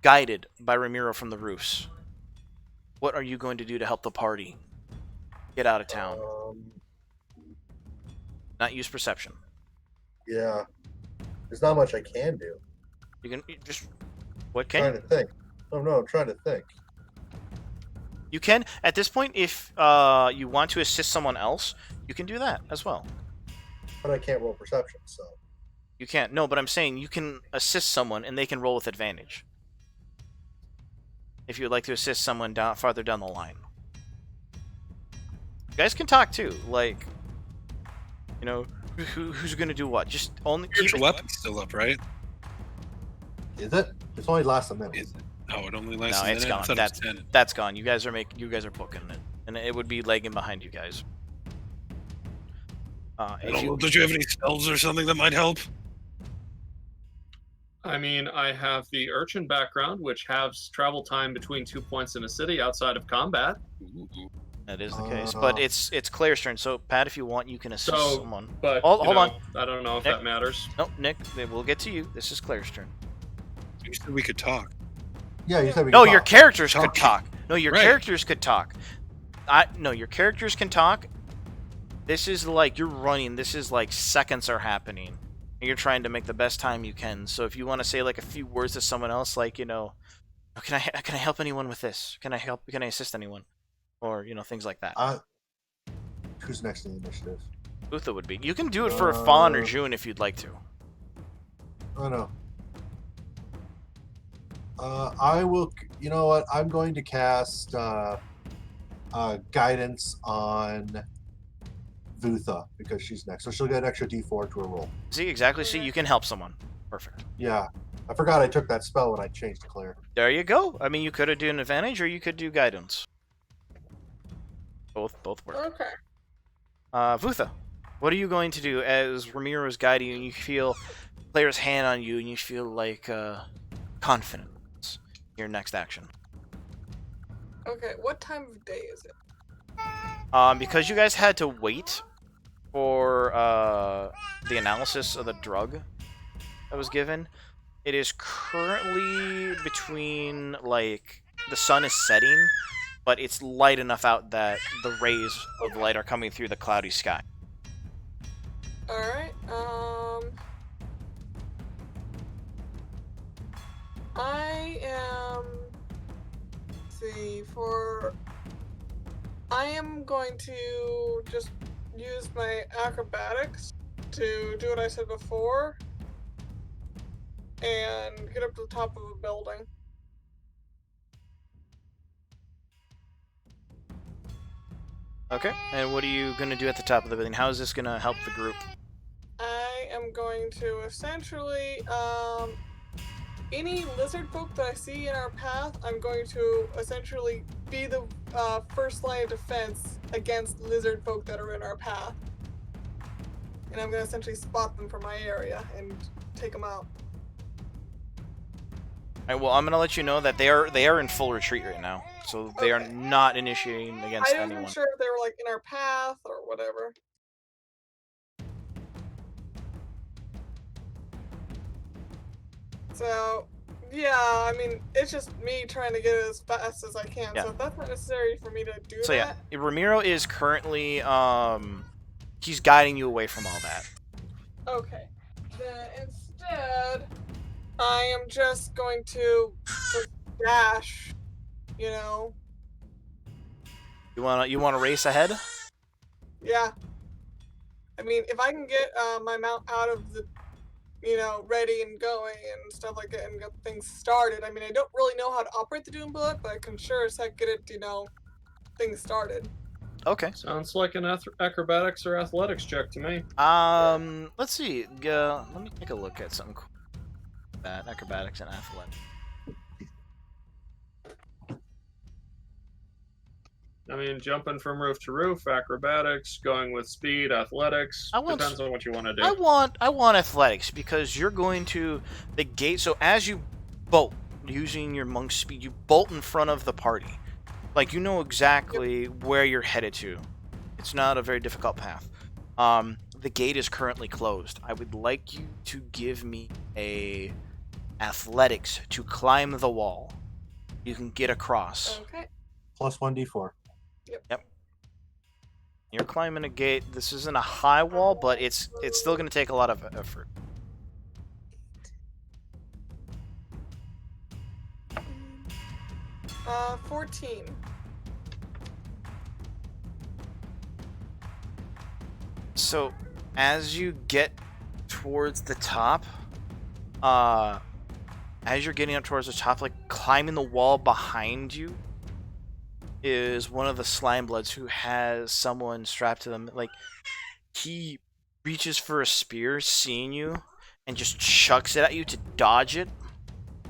guided by Ramiro from the roofs, what are you going to do to help the party get out of town? Not use perception. Yeah. There's not much I can do. You can just... What I'm can trying to think. Oh, no, I'm trying to think. you can, at this point, if you want to assist someone else, you can do that as well. But I can't roll perception, so... You can't. No, but I'm saying you can assist someone and they can roll with advantage. If you would like to assist someone farther down the line. You guys can talk too, like, who's gonna do what? Just only keep Your weapon's still up, right? Is it? It's only lasts a minute. Is it? Oh, it only lasts No, a it's minute? I gone. thought it was 10. That's gone. You guys are booking it, and it would be lagging behind you guys. Don't you have any spells or something that might help? I mean, I have the urchin background, which has travel time between 2 points in a city outside of combat. Ooh. That is the case, but Uh, it's Claire's turn. So Pat, if you want, you can assist So, someone. but Hold on. I don't know if Nick? that matters. Nope, Nick. We'll get to you. This is Claire's turn. You said we could talk. Yeah, you said we No, could your talk. characters could Talking. talk. No, your Right. characters could talk. No, your characters can talk. This is like you're running. This is like seconds are happening, and you're trying to make the best time you can. So if you want to say like a few words to someone else, like can I help anyone with this? Can I assist anyone, or things like that. Who's next in the initiative? Utha would be. You can do it for Fawn or Uh, June if you'd like to. Oh no. I will. You know what? I'm going to cast guidance on Vutha because she's next, so she'll get an extra D4 to her roll. See, exactly. See, you can help someone. Perfect. Yeah, I forgot I took that spell when I changed to Claire. There you go. I mean, you could have done advantage, or you could do guidance. Both work. Okay. Vutha, what are you going to do as Ramiro is guiding you and you feel Claire's hand on you and you feel like confidence? Your next action. Okay. What time of day is it? Because you guys had to wait for the analysis of the drug that was given, it is currently between, like, the sun is setting, but it's light enough out that the rays of light are coming through the cloudy sky. All right. I am. Let's see. I am going to just use my acrobatics to do what I said before and get up to the top of a building. Okay, and what are you going to do at the top of the building? How is this going to help the group? I am going to essentially, any lizard folk that I see in our path, I'm going to essentially be the first line of defense against lizard folk that are in our path. And I'm going to essentially spot them from my area and take them out. Alright, well, I'm going to let you know that they are in full retreat right now, so they are Okay. not initiating against I anyone. wasn't sure if they were like in our path or whatever. So, yeah, I mean, it's just me trying to get it as fast as I can. Yeah. So if that's not necessary for me to do So yeah, that. Ramiro is currently he's guiding you away from all that. Okay. Then instead, I am just going to just dash, you know. You wanna race ahead? Yeah. I mean, if I can get my mount out of the, ready and going and stuff like that and get things started. I mean, I don't really know how to operate the Doom Bullet, but I can sure as heck get it, things started. Okay. Sounds like an acrobatics or athletics check to me. Let's see. Let me take a look at something cool. That acrobatics and athletics. I mean, jumping from roof to roof, acrobatics, going with speed, athletics. Depends on what you want to do. I want athletics because you're going to the gate. So as you bolt using your monk speed, you bolt in front of the party. Like you know exactly where you're headed to. It's not a very difficult path. The gate is currently closed. I would like you to give me a athletics to climb the wall. You can get across. Okay. Plus 1d4. Yep. You're climbing a gate. This isn't a high wall, but it's still going to take a lot of effort. Uh, 14. So, as you get towards the top, as you're getting up towards the top, like climbing the wall behind you, is one of the slime bloods who has someone strapped to them. Like, he reaches for a spear, seeing you, and just chucks it at you to dodge it.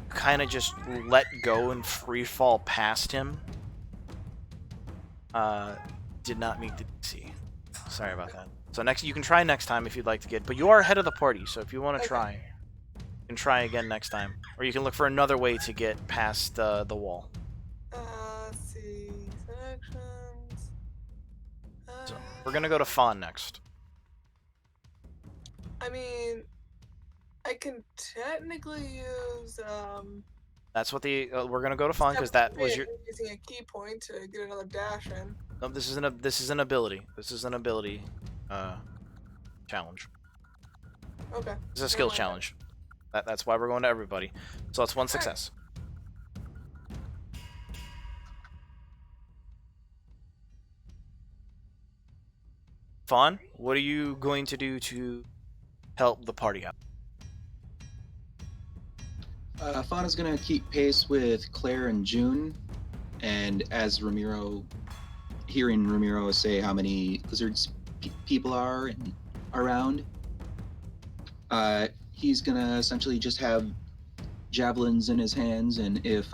Kind of just let go and free fall past him. Did not meet the DC. Sorry about that. So next, you can try next time if you'd like to get, but you are ahead of the party, so if you want to Okay. try. can try again next time, or you can look for another way to get past the wall. Let's see. Selections. So we're gonna go to Fawn next. I mean, I can technically use That's what the we're gonna go to Fawn because that was your. using a key point to get another dash in. No, this is an ability. This is an ability challenge. Okay. This is a skill challenge. That's why we're going to everybody. So that's one success. Fawn, what are you going to do to help the party out? Fauna's gonna keep pace with Claire and June, and as hearing Ramiro say how many lizards people are around, he's gonna essentially just have javelins in his hands, and if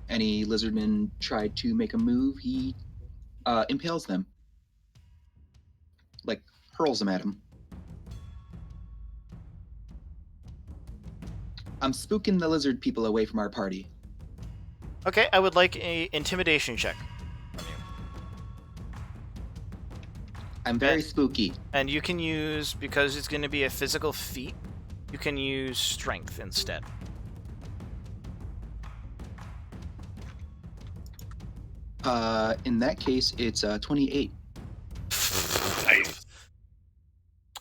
any lizardmen try to make a move, he impales them, like hurls them at him. I'm spooking the lizard people away from our party. Okay, I would like a intimidation check from you. I'm very spooky. And you can use, because it's going to be a physical feat, you can use strength instead. In that case, it's 28.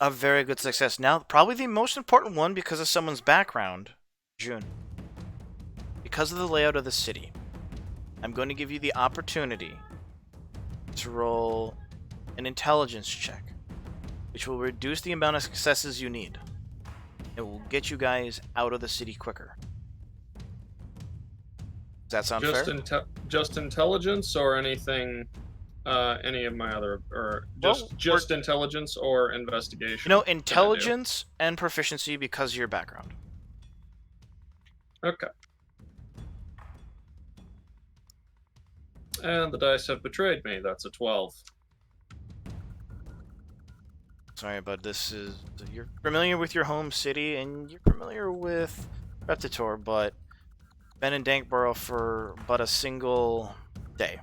A very good success. Now, probably the most important one because of someone's background, June. Because of the layout of the city, I'm going to give you the opportunity to roll an intelligence check, which will reduce the amount of successes you need. It will get you guys out of the city quicker. Does that sound fair? Just intelligence or anything? Any of my other, or just intelligence or investigation? No, intelligence and proficiency because of your background. Okay. And the dice have betrayed me. That's a 12. Sorry, but this is... You're familiar with your home city, and you're familiar with Reptitor, but been in Dankborough for but a single day.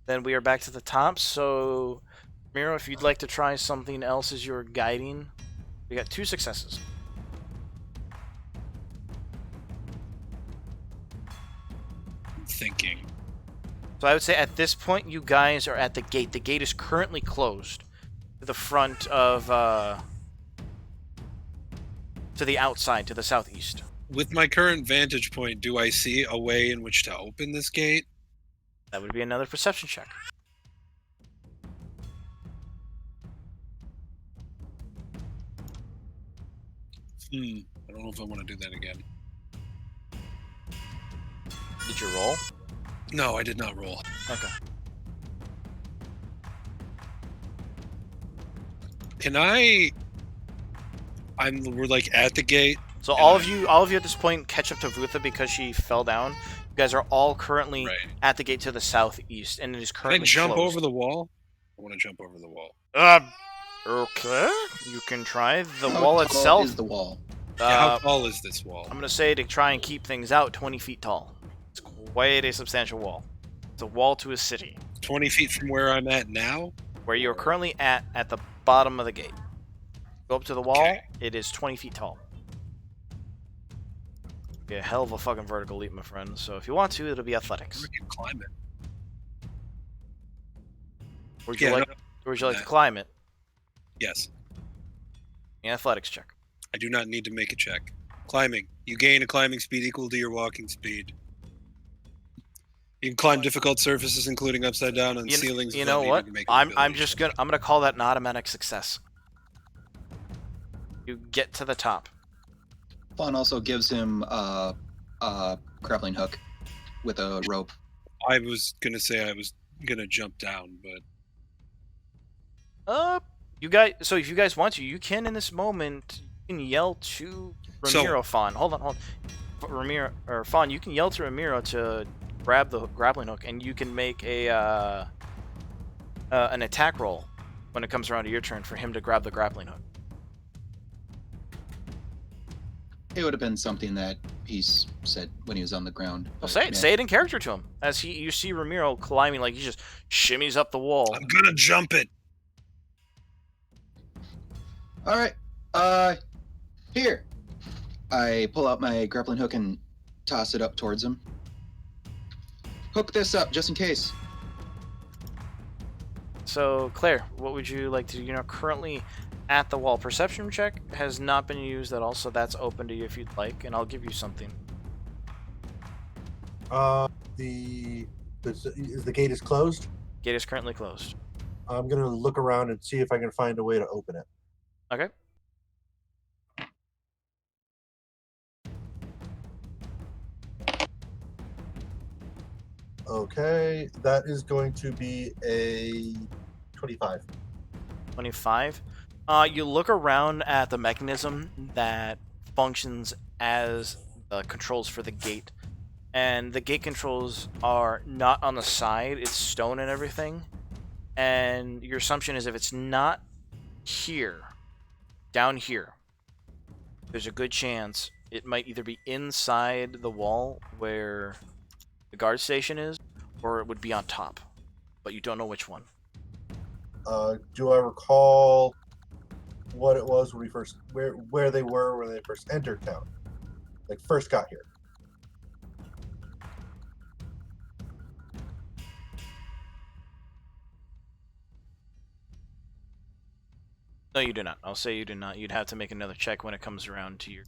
Then we are back to the top, so... Miro, if you'd like to try something else as your guiding, we got 2 successes. Thinking. So I would say at this point, you guys are at the gate. The gate is currently closed to the front of, to the outside, to the southeast. With my current vantage point, do I see a way in which to open this gate? That would be another perception check. I don't know if I want to do that again. Did you roll? No, I did not roll. Okay. Can we're like at the gate. So all of you at this point catch up to Vutha because she fell down. You guys are all currently at the gate to the southeast, and it is currently Can I jump closed. over the wall? I want to jump over the wall. Okay. You can try. The How wall tall itself. is the wall? How tall is this wall? I'm gonna say to try and keep things out, 20 feet tall. It's quite a substantial wall. It's a wall to a city. 20 feet from where I'm at now? Where you're currently at the bottom of the gate. Go up to the wall. Okay. It is 20 feet tall. Be a hell of a fucking vertical leap, my friend. So if you want to, it'll be athletics. We can climb it. Would you like to climb it? Yes. An athletics check. I do not need to make a check. Climbing. You gain a climbing speed equal to your walking speed. You can climb difficult surfaces, including upside down on ceilings. You know what? I'm gonna call that an automatic success. You get to the top. Fawn also gives him a grappling hook with a rope. I was gonna say I was gonna jump down, but you guys. So if you guys want to, you can in this moment. You can yell to Ramiro. Fawn. Hold on. Ramiro or Fawn. You can yell to Ramiro to grab the grappling hook, and you can make a an attack roll when it comes around to your turn for him to grab the grappling hook. It would have been something that he said when he was on the ground. Well, but, say it. yeah. Say it in character to him. As you see Ramiro climbing, like he just shimmies up the wall. I'm gonna jump it. All right. Here. I pull out my grappling hook and toss it up towards him. Hook this up just in case. So, Claire, what would you like to do? You're currently at the wall. Perception check has not been used at all, so that's open to you if you'd like, and I'll give you something. The gate is closed. Gate is currently closed. I'm gonna look around and see if I can find a way to open it. Okay. Okay, that is going to be a 25. 25. You look around at the mechanism that functions as the controls for the gate, and the gate controls are not on the side, it's stone and everything, and your assumption is if it's not here, down here, there's a good chance it might either be inside the wall where the guard station is, or it would be on top, but you don't know which one. Do I recall what it was when we first where they were when they first entered town, like first got here? No, you do not. I'll say you do not. You'd have to make another check when it comes around to your...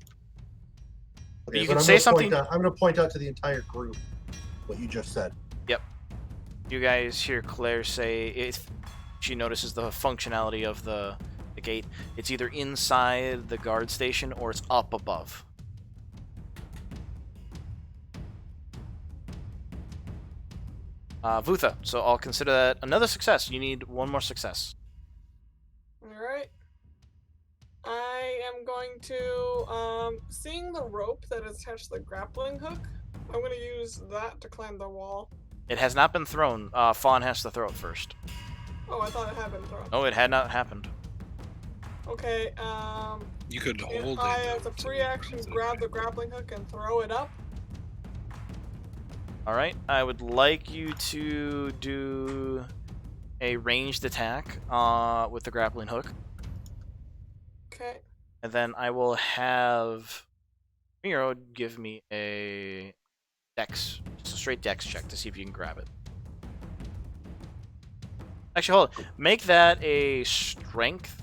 Okay, you but can I'm say gonna something... I'm going to point out to the entire group what you just said. Yep. You guys hear Claire say if she notices the functionality of the gate, it's either inside the guard station or it's up above. Vutha, so I'll consider that another success. You need one more success. Alright. I am going to, seeing the rope that is attached to the grappling hook, I'm going to use that to climb the wall. It has not been thrown. Fawn has to throw it first. Oh, I thought it had been thrown. No, it had not happened. Okay, You could if hold I, it. as a free action, grab the grappling hook and throw it up. Alright, I would like you to do a ranged attack with the grappling hook. Okay. And then I will have Miro give me a dex, just a straight dex check to see if you can grab it. Actually, hold on. Make that a strength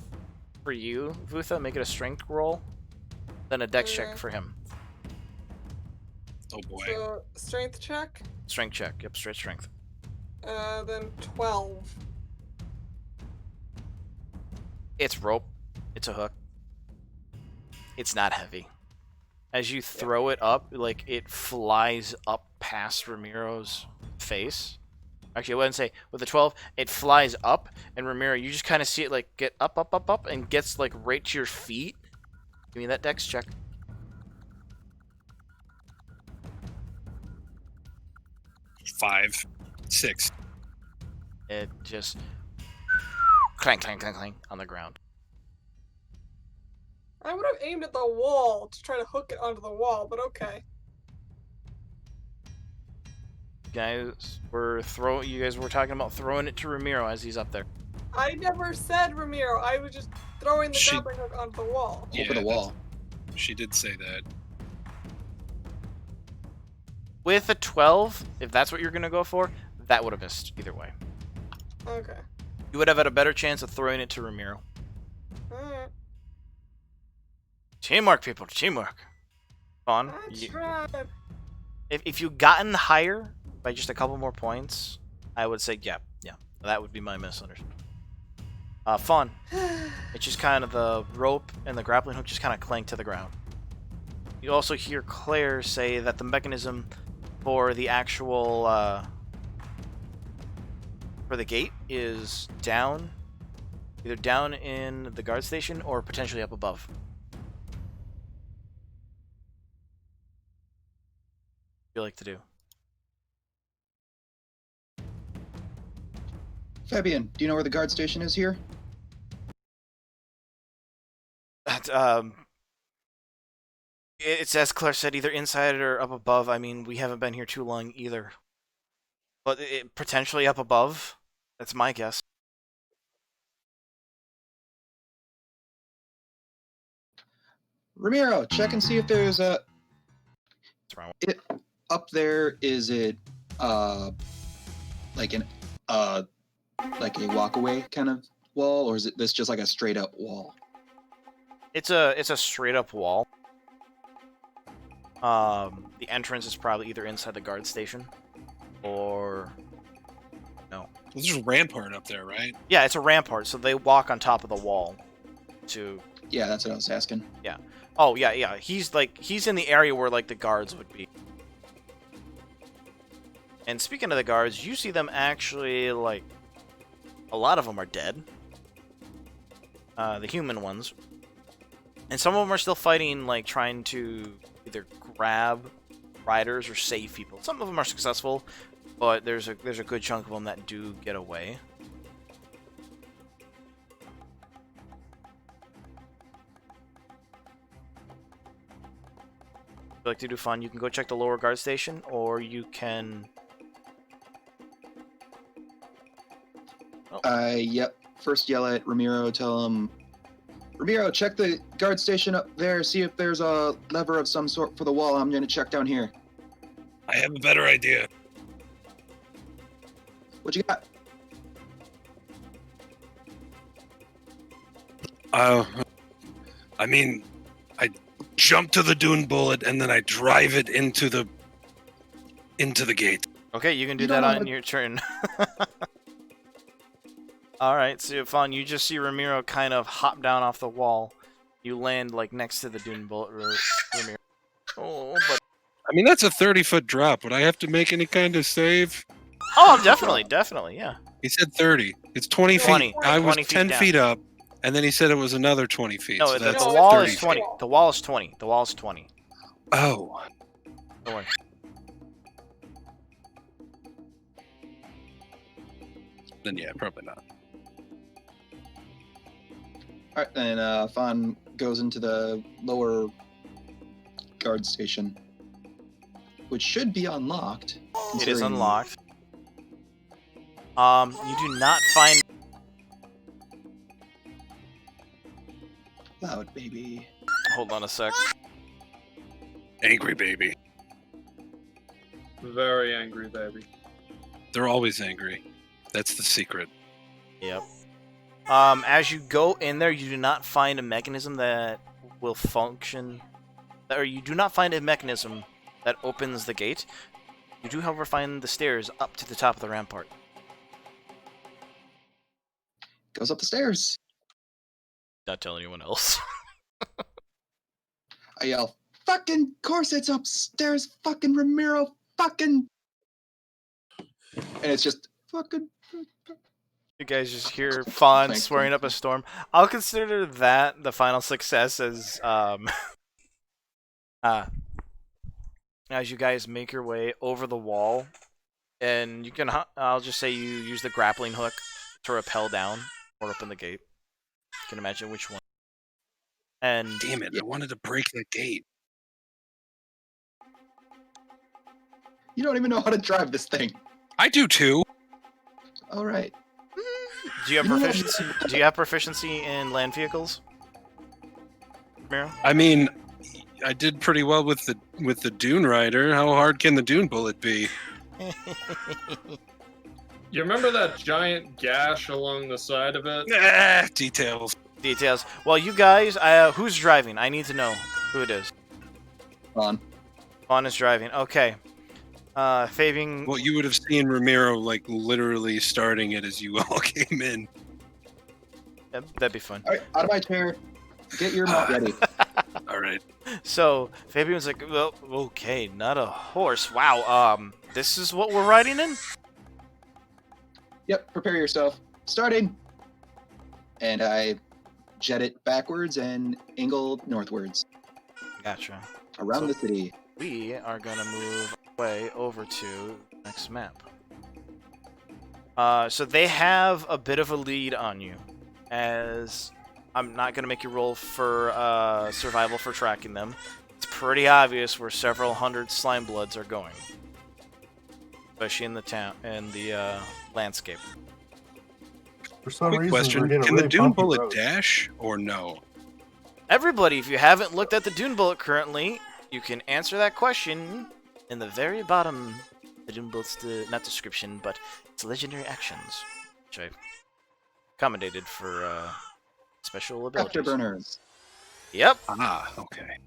for you, Vutha. Make it a strength roll. Then a dex check Okay. for him. Oh boy. So, strength check, Strength check. Yep, straight strength. then 12. It's rope. It's a hook. It's not heavy. As you throw it up, like it flies up past Ramiro's face. Actually, I wouldn't say with the 12, it flies up, and Ramiro, you just kind of see it like get up, up, up, up, and gets like right to your feet. Give me that dex check. Five, 6. It just clank, clank, clank, clank on the ground. I would have aimed at the wall to try to hook it onto the wall, but okay. You guys were talking about throwing it to Ramiro as he's up there. I never said Ramiro. I was just throwing the She- grappling hook onto the wall. Yeah, Over the wall. She did say that. With a 12, if that's what you're gonna go for, that would have missed either way. Okay. You would have had a better chance of throwing it to Ramiro. Alright. Teamwork, people, teamwork. Fawn, I tried. if you gotten higher by just a couple more points, I would say yeah. That would be my misunderstanding. Fawn, it's just kind of the rope and the grappling hook just kind of clank to the ground. You also hear Claire say that the mechanism for the actual for the gate is down, either down in the guard station or potentially up above. What do you like to do? Fabian, do you know where the guard station is here? It's as Claire said, either inside or up above. I mean, we haven't been here too long either. But potentially up above. That's my guess. Ramiro, check and see if there's a... What's wrong? Up there, is it, like like a walk-away kind of wall, or is this just like a straight-up wall? It's a straight up wall. The entrance is probably either inside the guard station, or no. There's a rampart up there, right? Yeah, it's a rampart, so they walk on top of the wall. To Yeah, that's what I was asking. oh yeah. He's in the area where like the guards would be. And speaking of the guards, you see them actually like a lot of them are dead. The human ones. And some of them are still fighting, like, trying to either grab riders or save people. Some of them are successful, but there's a good chunk of them that do get away. If you like to do fun, you can go check the lower guard station, or you can... Yep. First yell at Ramiro, tell him, Ramiro, check the guard station up there, see if there's a lever of some sort for the wall. I'm gonna check down here. I have a better idea. What you got? I mean, I jump to the dune bullet and then I drive it into the gate. Okay, you can do You that don't on your turn. Alright, so Fawn, you just see Ramiro kind of hop down off the wall. You land, like, next to the dune bullet, Ramiro. Oh, but... I mean, that's a 30-foot drop. Would I have to make any kind of save? Oh, definitely, yeah. He said 30. It's 20 feet. 20. I was 20 feet 10 down. feet up, and then he said it was another 20 feet. No, so the that's wall 30 is 20. feet. The wall is 20. The wall is 20. Oh. Don't worry. Then yeah, probably not. Alright, then Fawn goes into the lower guard station, which should be unlocked. It is considering- unlocked. You do not find... Loud baby. Hold on a sec. Angry baby. Very angry, baby. They're always angry. That's the secret. Yep. As you go in there, you do not find a mechanism that will function... Or you do not find a mechanism that opens the gate. You do, however, find the stairs up to the top of the rampart. Goes up the stairs. Not tell anyone else. I yell, fucking course it's upstairs, fucking Ramiro, fucking... And it's just, fucking... You guys just hear Fawn Thank swearing you. up a storm. I'll consider that the final success as as you guys make your way over the wall, and you can. I'll just say you use the grappling hook to rappel down or open the gate. You can imagine which one. And Damn it! I wanted to break that gate. You don't even know how to drive this thing. I do too. Alright. do you have You know what? proficiency? Do you have proficiency in land vehicles, Miro? I mean, I did pretty well with the Dune Rider. How hard can the Dune Bullet be? You remember that giant gash along the side of it? Ah, details. Details. Well, you guys, who's driving? I need to know who it is. On. Fawn is driving. Okay. Fabian. Well, you would have seen Ramiro like literally starting it as you all came in. That'd be fun. Alright, out of my chair. Get your mount ready. All right. So Fabian's like, well, okay, not a horse. Wow. This is what we're riding in. Yep, prepare yourself. Starting! And I jet it backwards and angle northwards. Gotcha. Around So- the city. We are gonna move way over to next map. So they have a bit of a lead on you, as I'm not gonna make you roll for survival for tracking them. It's pretty obvious where several hundred slime bloods are going, especially in the town and the landscape. For some Quick reason, we're question: hitting a can really the Dune bumpy Bullet road. dash or no? Everybody, if you haven't looked at the Dune Bullet currently, you can answer that question in the very bottom. The Dune Bullet's not description, but it's legendary actions, which I accommodated for special abilities. Afterburners. Yep. Ah, okay.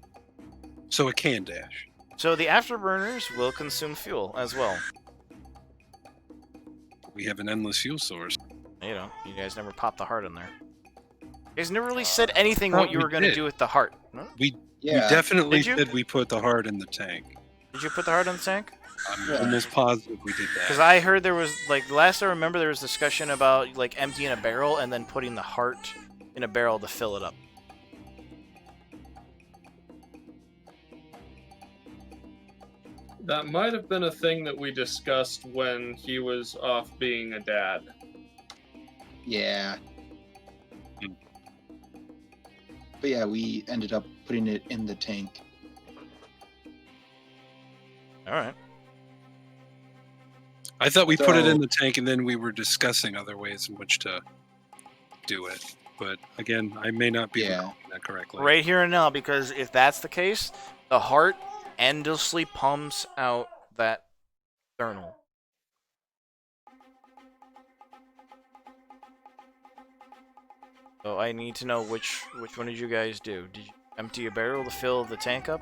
So it can dash. So the afterburners will consume fuel as well. We have an endless fuel source. You know, you guys never popped the heart in there. You guys never really said anything thought what you we were going to did. do with the heart. Huh? We Yeah. definitely Did you? said we put the heart in the tank. Did you put the heart in the tank? I'm Yeah. almost positive we did Because that. I heard there was, like, the last I remember there was discussion about, like, emptying a barrel and then putting the heart in a barrel to fill it up. That might have been a thing that we discussed when he was off being a dad. Yeah. Hmm. But yeah, we ended up putting it in the tank. Alright. I thought we put it So- in the tank and then we were discussing other ways in which to do it. But again, I may not be Yeah. recalling that correctly. Right here and now, because if that's the case, the heart endlessly pumps out that kernel. So I need to know which one did you guys do? Did you empty a barrel to fill the tank up?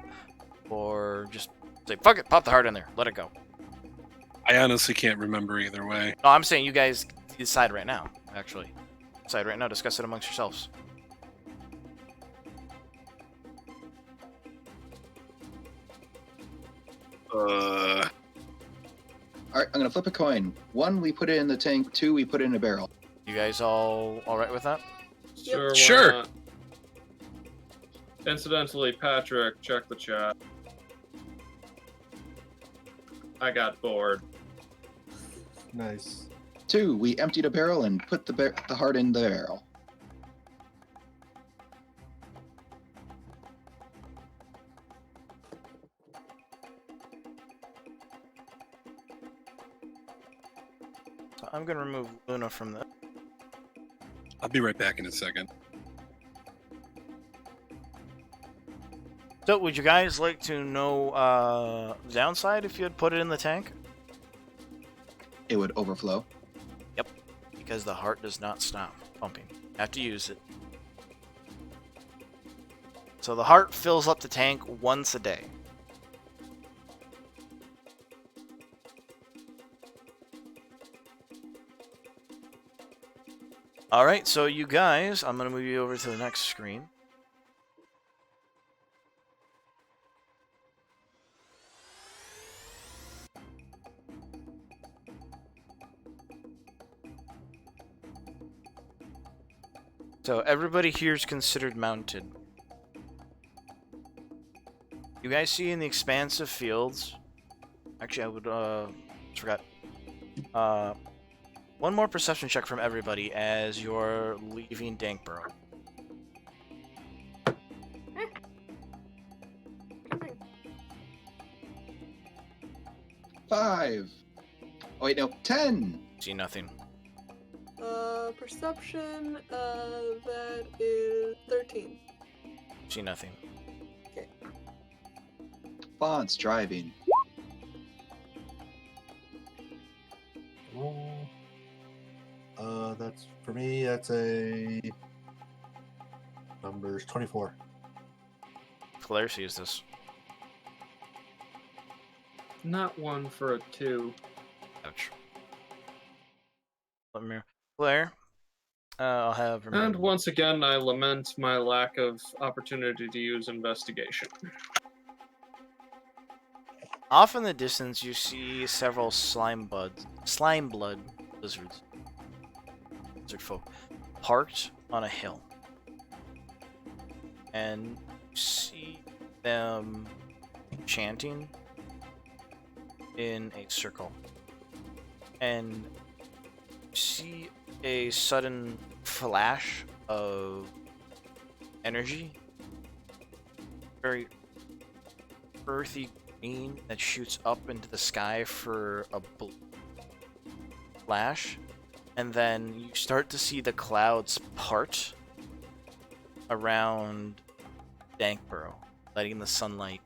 Or just say, fuck it, pop the heart in there, let it go? I honestly can't remember either way. No, I'm saying you guys decide right now, actually. Decide right now, discuss it amongst yourselves. All right, I'm gonna flip a coin. 1, we put it in the tank. 2, we put it in a barrel. You guys all right with that? Sure. Why Sure. not? Incidentally, Patrick, check the chat. I got bored. Nice. 2, we emptied a barrel and put the heart in the barrel. So I'm gonna remove Luna from the. I'll be right back in a second. So, would you guys like to know downside if you had put it in the tank? It would overflow. Because the heart does not stop pumping. You have to use it. So the heart fills up the tank once a day. Alright, so you guys, I'm going to move you over to the next screen. So everybody here is considered mounted. You guys see in the expansive fields. Actually, I would forgot. One more perception check from everybody as you're leaving Dankborough. Coming. 5. Oh wait, no, 10. See nothing. Perception, that is 13. See nothing. Fonts driving. That's for me. That's a numbers 24. Claire sees this. Not 1 for a 2. Ouch. Let me. Claire. I'll have. And once again, I lament my lack of opportunity to use investigation. Off in the distance, you see several slime blood lizards, lizard folk, parked on a hill, and you see them chanting in a circle. And see a sudden flash of energy, very earthy green that shoots up into the sky for a flash, and then you start to see the clouds part around Dankborough, letting the sunlight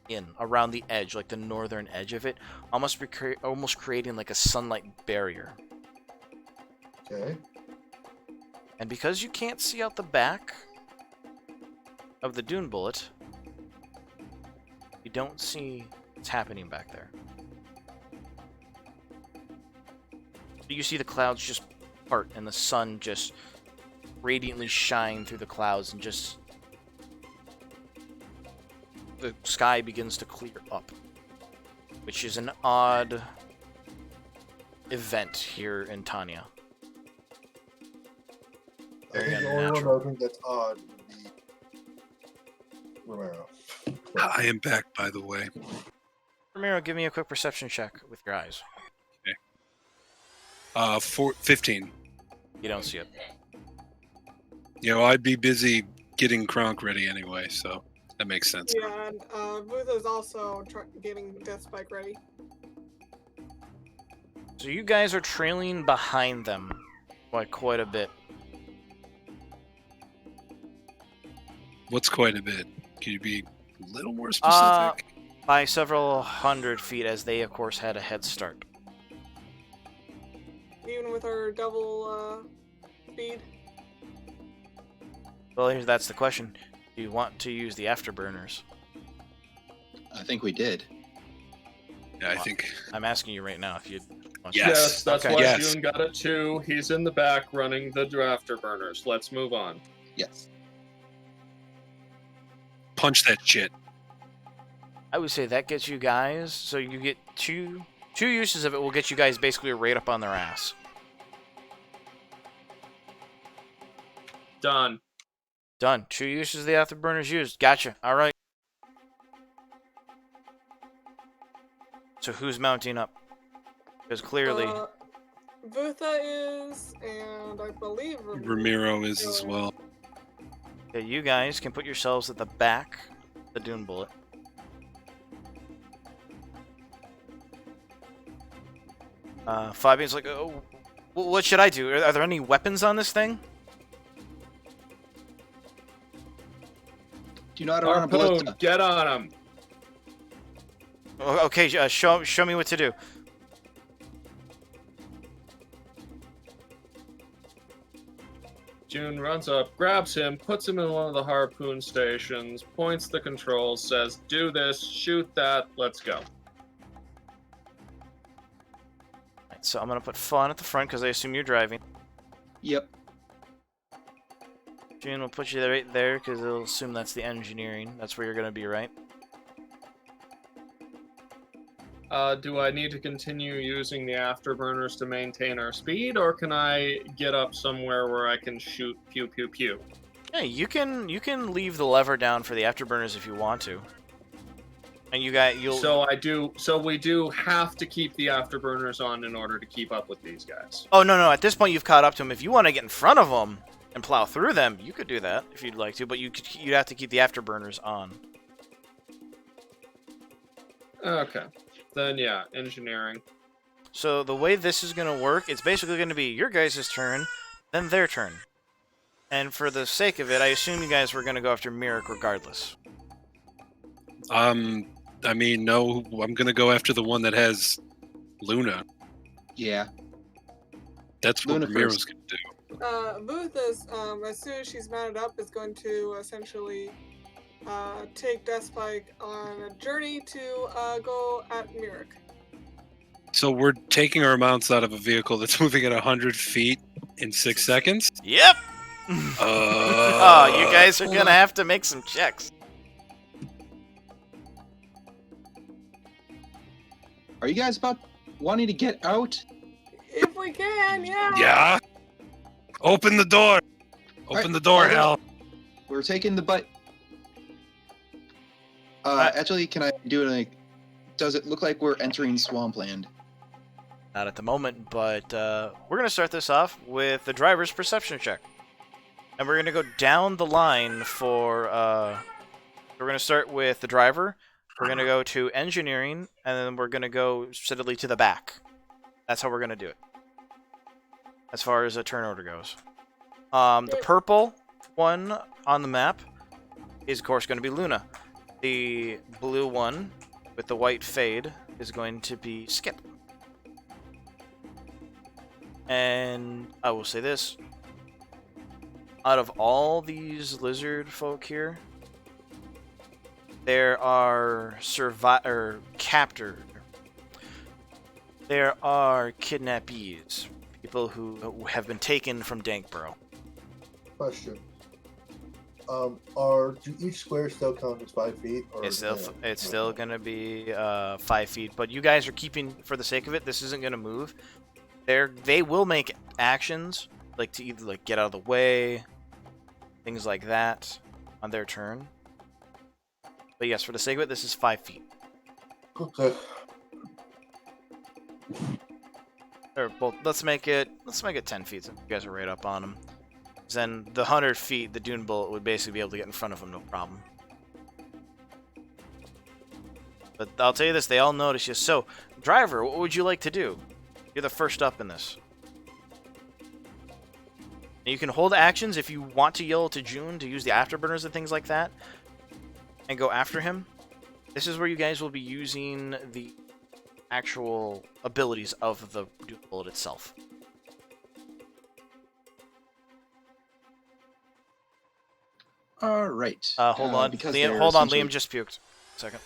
in around the edge, like the northern edge of it, almost creating like a sunlight barrier. Okay. And because you can't see out the back of the dune bullet, you don't see what's happening back there. You see the clouds just part and the sun just radiantly shine through the clouds, and just the sky begins to clear up, which is an odd event here in Tanya. I Very think the only one unnatural. I think that's odd would be Romero. I am back, by the way. Ramiro, give me a quick perception check with your eyes. 15. You don't see it. You know, I'd be busy getting Kronk ready anyway, so that makes sense. Yeah, and Vutha is also getting Death Spike ready. So you guys are trailing behind them by quite a bit. What's quite a bit? Can you be a little more specific? By several hundred feet, as they, of course, had a head start. Even with our double speed. Well, that's the question. Do you want to use the afterburners? I think we did. Yeah, I think. I'm asking you right now if you want Yes. Yes, that's Okay. why Yes. June got it too. He's in the back running the afterburners. Let's move on. Yes. Punch that shit. I would say that gets you guys, so you get two uses of it will get you guys basically right up on their ass. Done. Done. 2 uses of the afterburners used. Gotcha. All right. So who's mounting up? Because clearly, Vutha is, and I believe Ramiro is as well. okay, you guys can put yourselves at the back of the dune bullet. Fabian's like, oh, what should I do? Are there any weapons on this thing? Do you know how to run a bullet? Harpoon, get on him. Okay, show me what to do. June runs up, grabs him, puts him in one of the harpoon stations, points the controls, says, do this, shoot that, let's go. Alright, so I'm gonna put Fawn at the front because I assume you're driving. Yep. June will put you right there because they'll assume that's the engineering. That's where you're gonna be, right? Do I need to continue using the afterburners to maintain our speed, or can I get up somewhere where I can shoot pew pew pew? Yeah, you can leave the lever down for the afterburners if you want to. And you'll So we do have to keep the afterburners on in order to keep up with these guys. Oh no, at this point you've caught up to them. If you want to get in front of them and plow through them, you could do that if you'd like to, but you'd have to keep the afterburners on. Okay. Then yeah, engineering. So the way this is going to work, it's basically going to be your guys' turn, then their turn. And for the sake of it, I assume you guys were going to go after Mirik regardless. I mean, no, I'm gonna go after the one that has Luna. Yeah. That's what Luna Ramiro's first. gonna do. Vutha is, as soon as she's mounted up, is going to essentially take Death Spike on a journey to go at Mirik. So we're taking our mounts out of a vehicle that's moving at 100 feet in 6 seconds? Yep! Oh, you guys are going to have to make some checks. Are you guys about wanting to get out? If we can, yeah. Yeah? Open the door! Open the door, Alright. Hal! We're taking the butt. Actually, can I do it like? Does it look like we're entering swampland? Not at the moment, but we're going to start this off with the driver's perception check. And we're going to go down the line for... we're going to start with the driver. We're going to go to engineering, and then we're going to go steadily to the back. That's how we're going to do it. As far as a turn order goes. The purple one on the map is, of course, going to be Luna. The blue one with the white fade is going to be Skip. And I will say this. Out of all these lizard folk here, there are there are kidnappees. People who have been taken from Dankborough. Question. Do each square still count as 5 feet? Or It's still gonna be 5 feet, but you guys are keeping, for the sake of it, this isn't gonna move. They will make actions, like to either get out of the way, things like that, on their turn. But yes, for the sake of it, this is 5 feet. Okay. Or well, let's make it 10 feet. So you guys are right up on them. Then the 100 feet, the Dune Bullet would basically be able to get in front of them, no problem. But I'll tell you this, they all notice you. So, driver, what would you like to do? You're the first up in this. And you can hold actions if you want to yell to June to use the afterburners and things like that, and go after him. This is where you guys will be using the actual abilities of the Dune Bullet itself. All right. Hold on, because Liam. they're Hold on, essentially- Liam just puked. Second.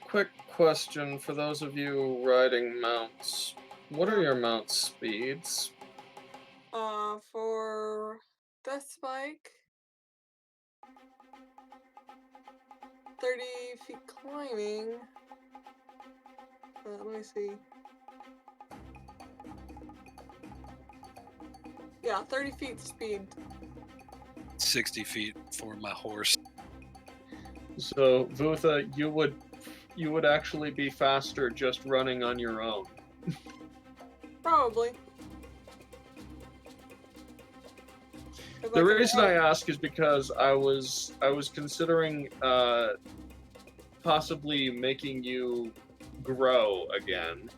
Quick question for those of you riding mounts. What are your mount speeds? For Death Spike, 30 feet climbing. Let me see. Yeah, 30 feet speed. 60 feet for my horse. So, Vutha, you would actually be faster just running on your own. Probably. The reason I ask is because I was considering possibly making you grow again.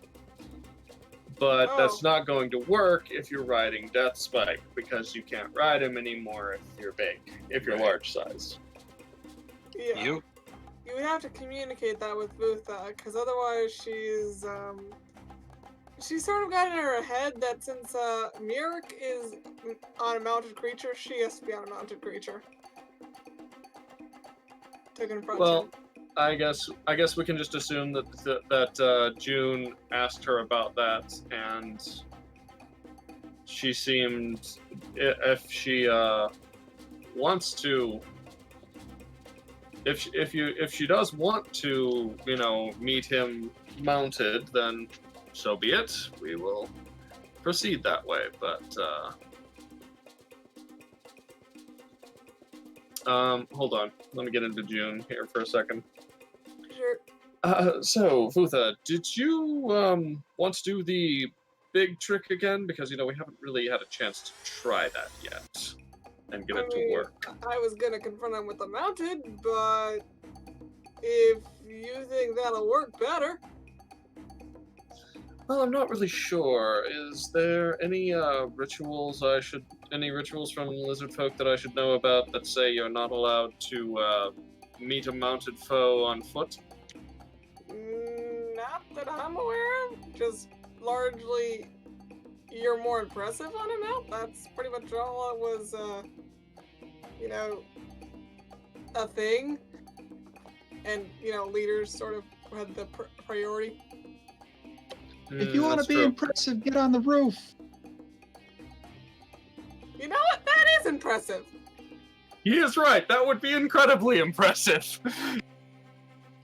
But that's not going to work if you're riding Death Spike, because you can't ride him anymore if you're big, if you're large size. Yeah. You? You would have to communicate that with Vutha, because otherwise she's sort of got in her head that since Mirik is on a mounted creature, she has to be on a mounted creature to confront him. I guess we can just assume that June asked her about that, and she seemed, if she wants to, if she does want to, meet him mounted, then so be it. We will proceed that way. But hold on, let me get into June here for a second. Sure. So, Vutha, did you want to do the big trick again? Because, we haven't really had a chance to try that yet and get it to work. I was gonna confront him with the mounted, but if you think that'll work better. Well, I'm not really sure. Is there any rituals any rituals from lizard folk that I should know about that say you're not allowed to meet a mounted foe on foot? Not that I'm aware of. Just largely, you're more impressive on a mount. That's pretty much all it was. A thing, and leaders sort of had the priority. If you want to That's be true. impressive, get on the roof. You know what? That is impressive. He is right. That would be incredibly impressive.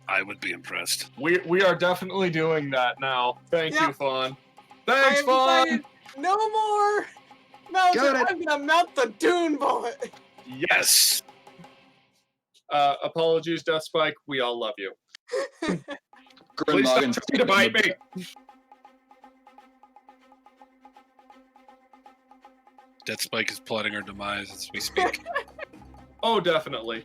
I would be impressed. We are definitely doing that now. Thank you, Yep. Fawn. I Thanks, have Fawn. decided no more mounted. Got it. I'm gonna mount the Dune Bullet. Yes. Apologies, Death Spike. We all love you. Please stop Grimlogan trying to bite me. Death Spike is plotting our demise as we speak. Oh, definitely.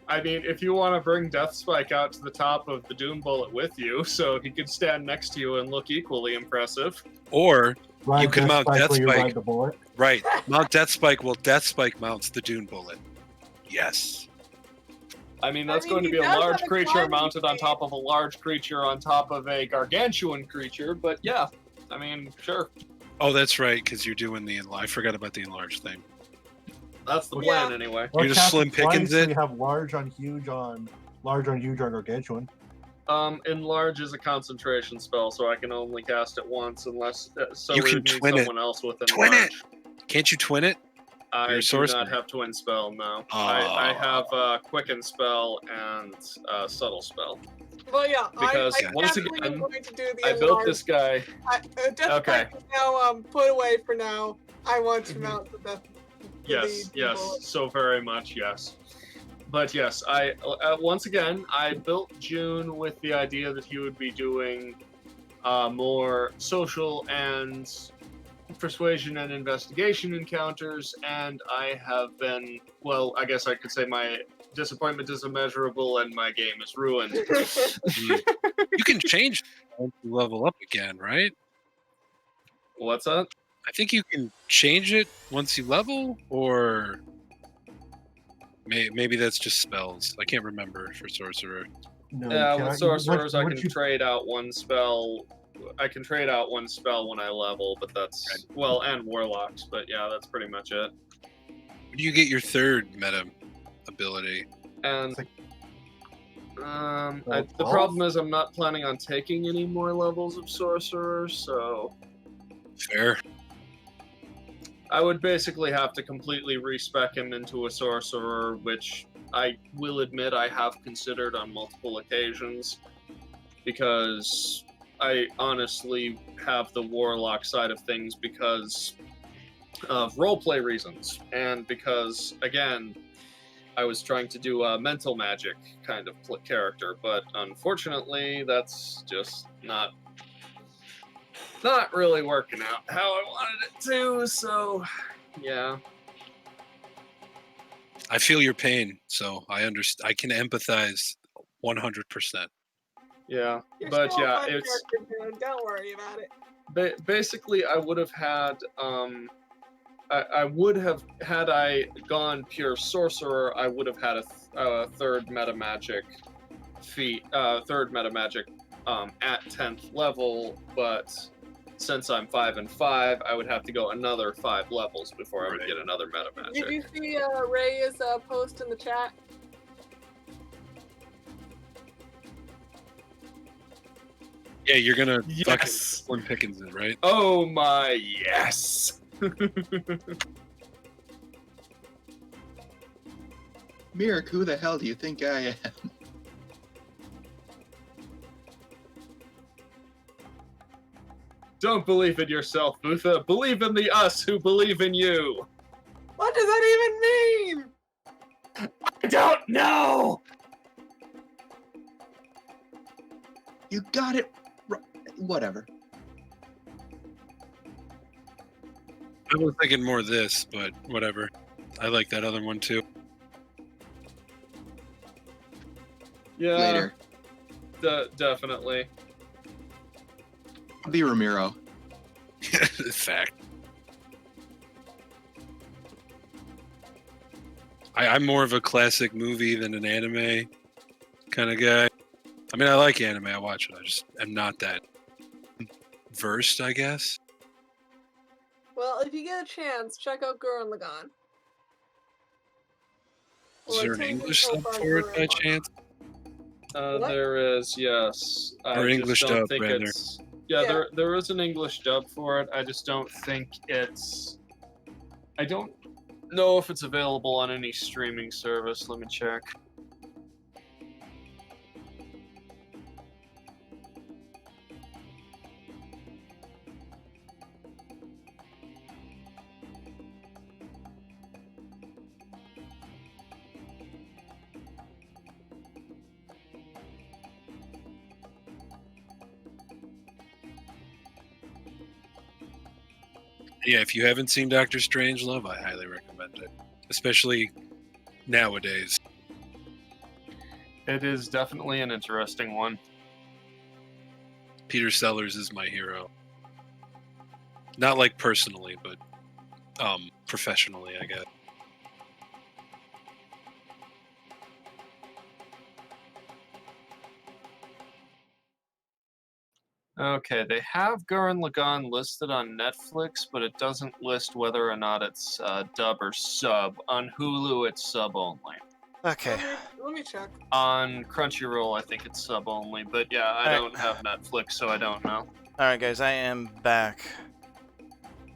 I mean, if you want to bring Death Spike out to the top of the Doom Bullet with you, so he could stand next to you and look equally impressive. Or Ride you can Death mount Spike Death while you Spike. ride the bullet. Right. Mount Death Spike while Death Spike mounts the Dune Bullet. Yes. I mean, that's I mean, going to he be a does large have a creature climbing mounted on speed. top of a large creature on top of a gargantuan creature, but yeah. I mean, sure. Oh, that's right, because you're doing the enlarge. I forgot about the enlarged thing. That's the Yeah. plan, anyway. Or You're just cast Slim it twice, Pickens so it? you have large on huge on gargantuan. Enlarge is a concentration spell, so I can only cast it once unless so You we can would need twin it. someone else with Twin it! enlarge. Can't you twin it? I You're a do sorcerer. not have twin spell, no. Oh. I have quicken spell and subtle spell. Well, yeah, Because, I once definitely again, am going to do the I built enlarged. this guy. Death Okay. Spike is now put away for now. I want to Mhm. mount the Death. Yes, Dune yes, Bullet. so very much, yes. But yes, I once again I built June with the idea that he would be doing more social and persuasion and investigation encounters, and I have been, well, I guess I could say my disappointment is immeasurable and my game is ruined. You can change once you level up again, right? What's that? I think you can change it once you level, or maybe that's just spells. I can't remember for sorcerer. No, Yeah, you with cannot- sorcerers I what can you- trade out one spell. I can trade out one spell when I level, but that's well, and warlocks, but yeah, that's pretty much it. When do you get your third meta ability? And It's like- the 12? problem is I'm not planning on taking any more levels of sorcerer, so Fair. I would basically have to completely respec him into a sorcerer, which I will admit I have considered on multiple occasions, because I honestly have the warlock side of things because of roleplay reasons, and because, again, I was trying to do a mental magic kind of character, but unfortunately that's just not really working out how I wanted it to, so yeah. I feel your pain, so I understand. I can empathize 100%. Yeah, You're but still a yeah, fun it's character, dude. Don't worry about it. basically I would have had I would have, had I gone pure sorcerer, I would have had a third meta magic feat, third meta magic at 10th level, but since I'm 5 and 5, I would have to go another 5 levels before I would Right. get another meta Did you magic. see Ray's post in the chat? Yeah, you're gonna fucking Yes. Slim Pickens it, right? Oh my yes. Mirk, who the hell do you think I am? Don't believe in yourself, Butha. Believe in the us who believe in you. What does that even mean? I don't know. You got it. Whatever. I was thinking more this, but whatever. I like that other one too. Yeah. later. Definitely. I'll be Ramiro. Fact. I'm more of a classic movie than an anime kind of guy. I mean, I like anime. I watch it. I just am not that versed, I guess. Well, if you get a chance, check out Gurren Lagann. Is there an Attack and English Hope sub by for it Gurren by Lagann. chance? What? There is, yes. I Or just English don't dub, think rather. it's. Yeah, Yeah. there is an English dub for it. I just don't think it's. I don't know if it's available on any streaming service. Let me check. Yeah, if you haven't seen Doctor Strangelove, I highly recommend it. Especially nowadays. It is definitely an interesting one. Peter Sellers is my hero. Not like personally, but professionally, I guess. Okay, they have Gurren Lagann listed on Netflix, but it doesn't list whether or not it's dub or sub. On Hulu, it's sub only. Okay. Let me check. On Crunchyroll, I think it's sub only, but yeah, I Alright. don't have Netflix, so I don't know. Alright, guys, I am back.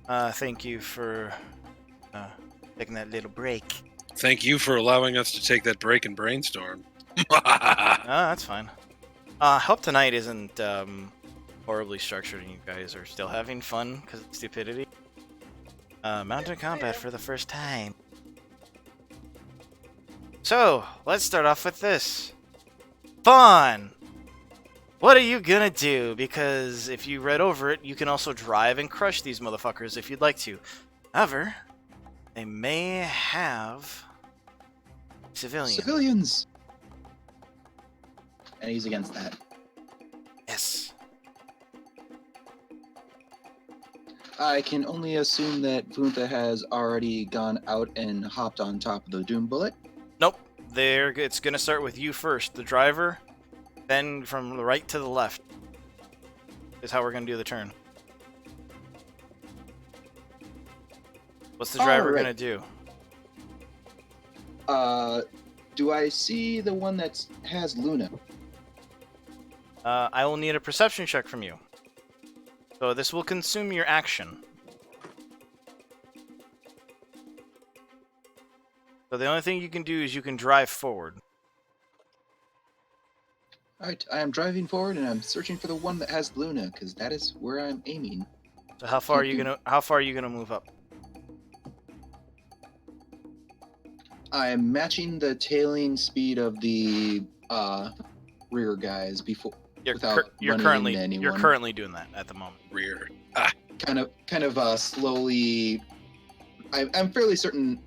Thank you for taking that little break. Thank you for allowing us to take that break and brainstorm. That's fine. Hope tonight isn't horribly structured and you guys are still having fun because of stupidity. Mountain combat for the first time. So, let's start off with this. Fun! What are you gonna do? Because if you read over it, you can also drive and crush these motherfuckers if you'd like to. However, they may have civilians. Civilians! And he's against that. Yes. I can only assume that Vuntha has already gone out and hopped on top of the Doom Bullet. Nope. It's gonna start with you first, the driver, then from the right to the left is how we're gonna do the turn. What's the driver Alright. gonna do? Do I see the one that has Luna? I will need a perception check from you. So this will consume your action. So the only thing you can do is you can drive forward. Alright, I am driving forward and I'm searching for the one that has Luna, because that is where I'm aiming. So how far are you gonna move up? I'm matching the tailing speed of the rear guys before You're without you're running into anyone. currently doing that at the moment. Rear. kind of slowly. I'm fairly certain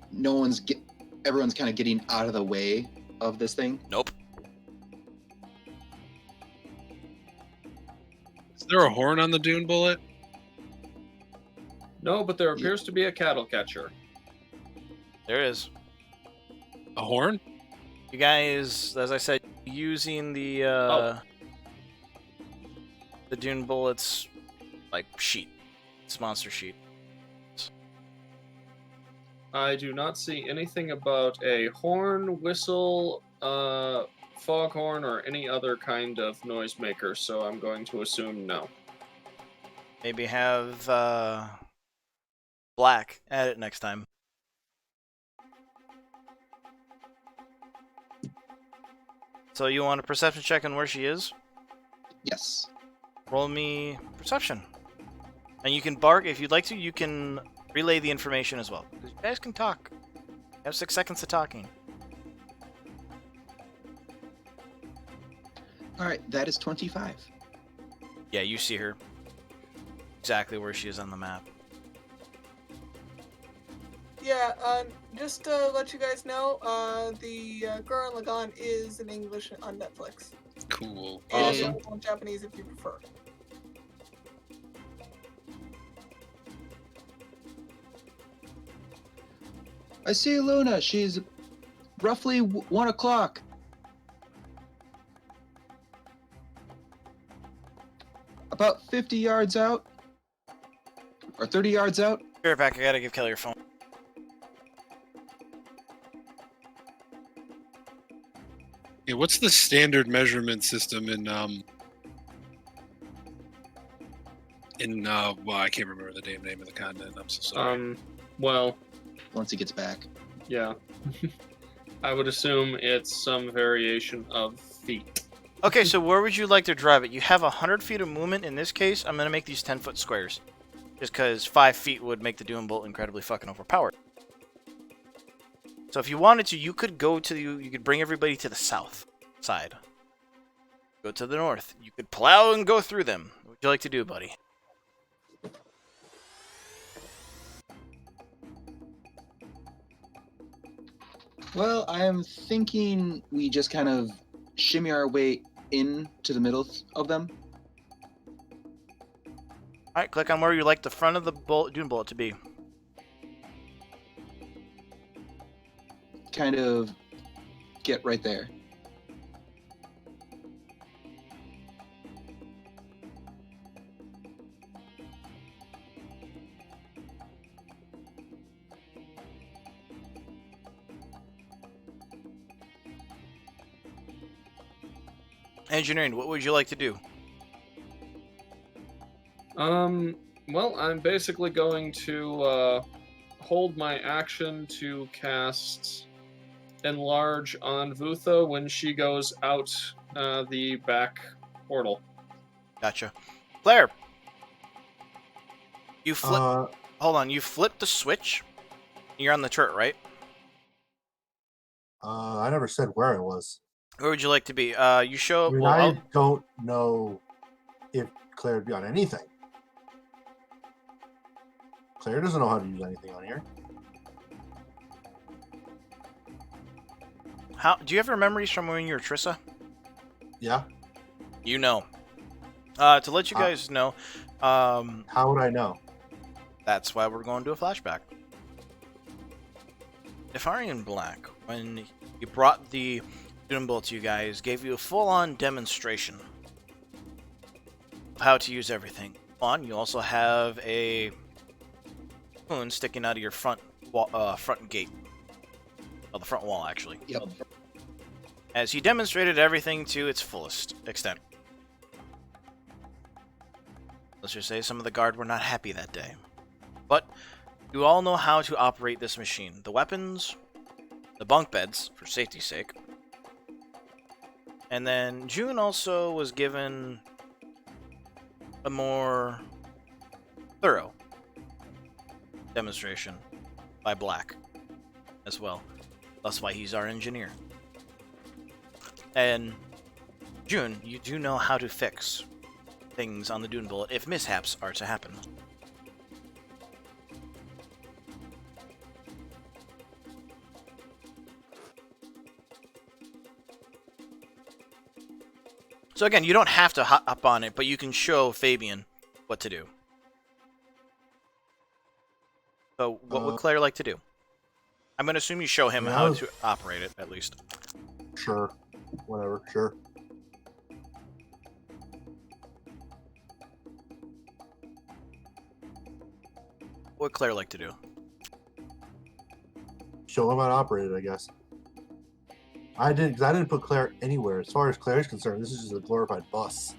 everyone's kind of getting out of the way of this thing. Nope. Is there a horn on the Dune Bullet? No, but there appears to be a cattle catcher. There is. A horn? You guys, as I said, using the Dune Bullets like sheet. It's monster sheet. I do not see anything about a horn, whistle, foghorn, or any other kind of noisemaker, so I'm going to assume no. Maybe have Black at it next time. So you want a perception check on where she is? Yes. Roll me perception. And you can bark if you'd like to. You can relay the information as well. Because you guys can talk. You have 6 seconds of talking. All right, that is 25. Yeah, you see her. Exactly where she is on the map. yeah, just to let you guys know, the Gurren Lagann is in English on Netflix. Cool. And Awesome. available in Japanese if you prefer. I see Luna. She's roughly 1 o'clock. About 50 yards out. Or 30 yards out. Be right back. I gotta give Kelly your phone. Yeah, what's the standard measurement system well, I can't remember the damn name of the continent. I'm so sorry. Well, Once he gets back. yeah. I would assume it's some variation of feet. Okay, so where would you like to drive it? You have 100 feet of movement. In this case, I'm gonna make these 10-foot squares, just because 5 feet would make the Doom Bolt incredibly fucking overpowered. So if you wanted to, you could go to you could bring everybody to the south side. Go to the north. You could plow and go through them. What would you like to do, buddy? Well, I am thinking we just kind of shimmy our way in to the middle of them. All right, click on where you like the front of the Doom Bolt to be. Kind of get right there. Engineering, what would you like to do? Well, I'm basically going to hold my action to cast Enlarge on Vutha when she goes out the back portal. Gotcha. Claire, you flip. Uh, Hold on, you flip the switch. You're on the turret, right? I never said where I was. Where would you like to be? You show. I mean, Well, I don't know if Claire would be on anything. Claire doesn't know how to use anything on here. how do you have your memories from when you were Trissa? Yeah. You know. To let you guys know, How would I know? that's why we're going to do a flashback. Ifarian Black, when he brought the Doom Bolt to you guys, gave you a full-on demonstration of how to use everything. You also have a spoon sticking out of your front gate. Oh, the front wall, actually. Yep. As he demonstrated everything to its fullest extent. Let's just say some of the guard were not happy that day. But you all know how to operate this machine. The weapons, the bunk beds, for safety's sake. And then June also was given a more thorough demonstration by Black as well. That's why he's our engineer. And June, you do know how to fix things on the Doom Bolt if mishaps are to happen. So again, you don't have to hop up on it, but you can show Fabian what to do. So what would Claire like to do? I'm going to assume you show him how to operate it, at least. Sure. Whatever. Sure. What would Claire like to do? Show him how to operate it, I guess. I didn't put Claire anywhere. As far as Claire is concerned, this is just a glorified bus.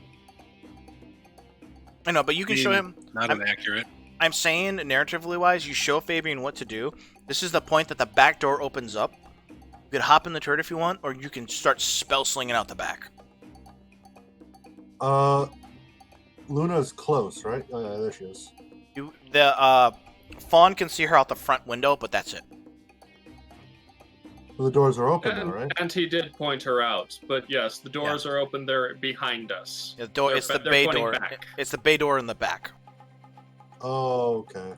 I know, but you can show him. Not inaccurate. I'm saying, narratively wise, you show Fabian what to do. This is the point that the back door opens up. You could hop in the turret if you want, or you can start spell slinging out the back. Luna's close, right? Oh, yeah, there she is. The Fawn can see her out the front window, but that's it. Well, the doors are open, though, right? And he did point her out, but yes, the doors are open. They're behind us. The door, it's the They're bay pointing door. back. It's the bay door in the back. Oh, okay.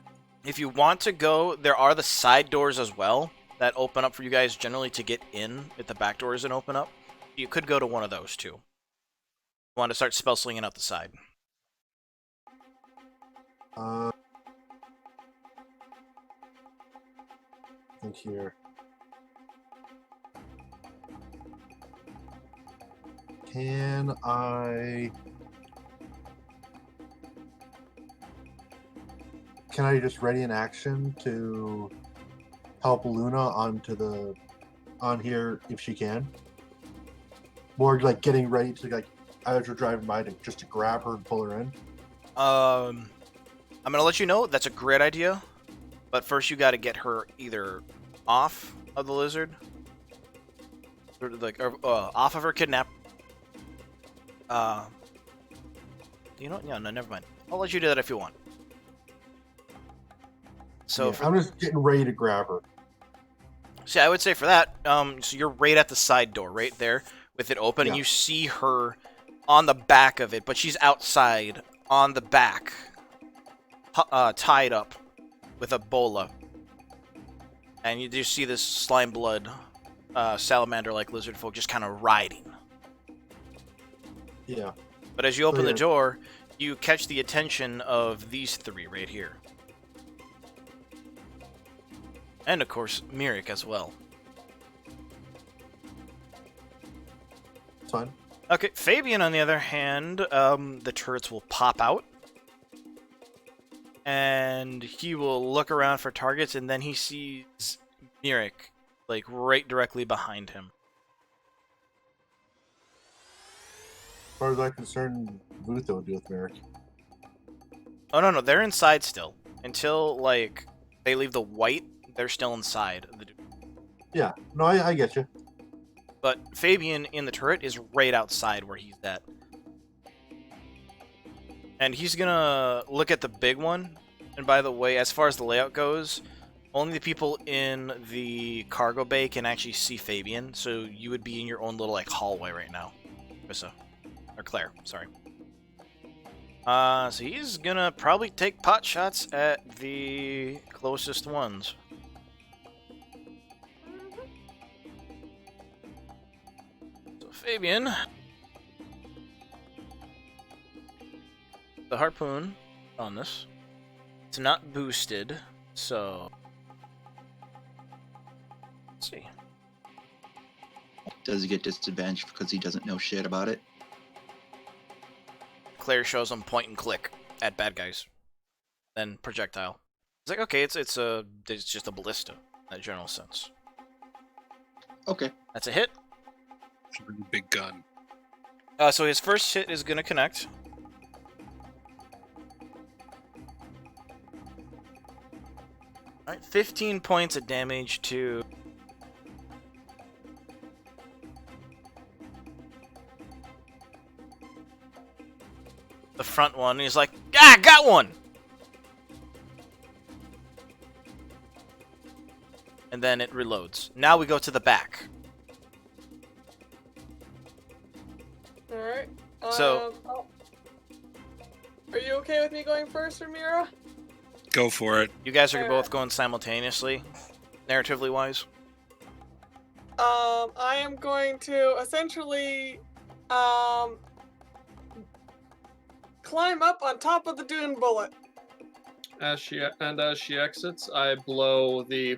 If you want to go, there are the side doors as well that open up for you guys generally to get in if the back door isn't open up. You could go to one of those too. You want to start spell slinging out the side. I think here. Can I just ready an action to help Luna on here if she can? More like getting ready to, like, as you're driving by, just to grab her and pull her in. I'm gonna let you know that's a great idea, but first you got to get her either off of the lizard, or off of her kidnap. You know what? No, never mind. I'll let you do that if you want. So Yeah, I'm just getting ready to grab her. See, I would say for that, so you're right at the side door, right there, with it open, and Yeah. you see her on the back of it, but she's outside on the back, tied up with a bola. And you just see this slime blood, salamander-like lizard folk just kind of riding. Yeah. But as you open the yeah. door, you catch the attention of these three right here. And, of course, Mirik as well. It's fine. Okay, Fabian, on the other hand, the turrets will pop out. And he will look around for targets, and then he sees Mirik, like, right directly behind him. As far as I'm concerned, Vutha would deal with Merrick. Oh, no, they're inside still. Until, like, they leave the white, they're still inside. Yeah, no, I get you. But Fabian in the turret is right outside where he's at. And he's gonna look at the big one. And by the way, as far as the layout goes, only the people in the cargo bay can actually see Fabian. So you would be in your own little, like, hallway right now. Krissa. Or Claire, sorry. So he's gonna probably take pot shots at the closest ones. So Fabian, the harpoon on this. It's not boosted, so let's see. Does he get disadvantaged because he doesn't know shit about it? Claire shows him point and click at bad guys, then projectile. It's like, okay, it's just a ballista in a general sense. Okay. That's a hit. Really big gun. So his first hit is gonna connect. Alright, 15 points of damage to the front one. He's like, ah, got one! And then it reloads. Now we go to the back. Alright. So- Are you okay with me going first, Ramiro? Go for it. You guys are both going simultaneously, narratively wise. I am going to essentially, climb up on top of the dune bullet. As she exits, I blow the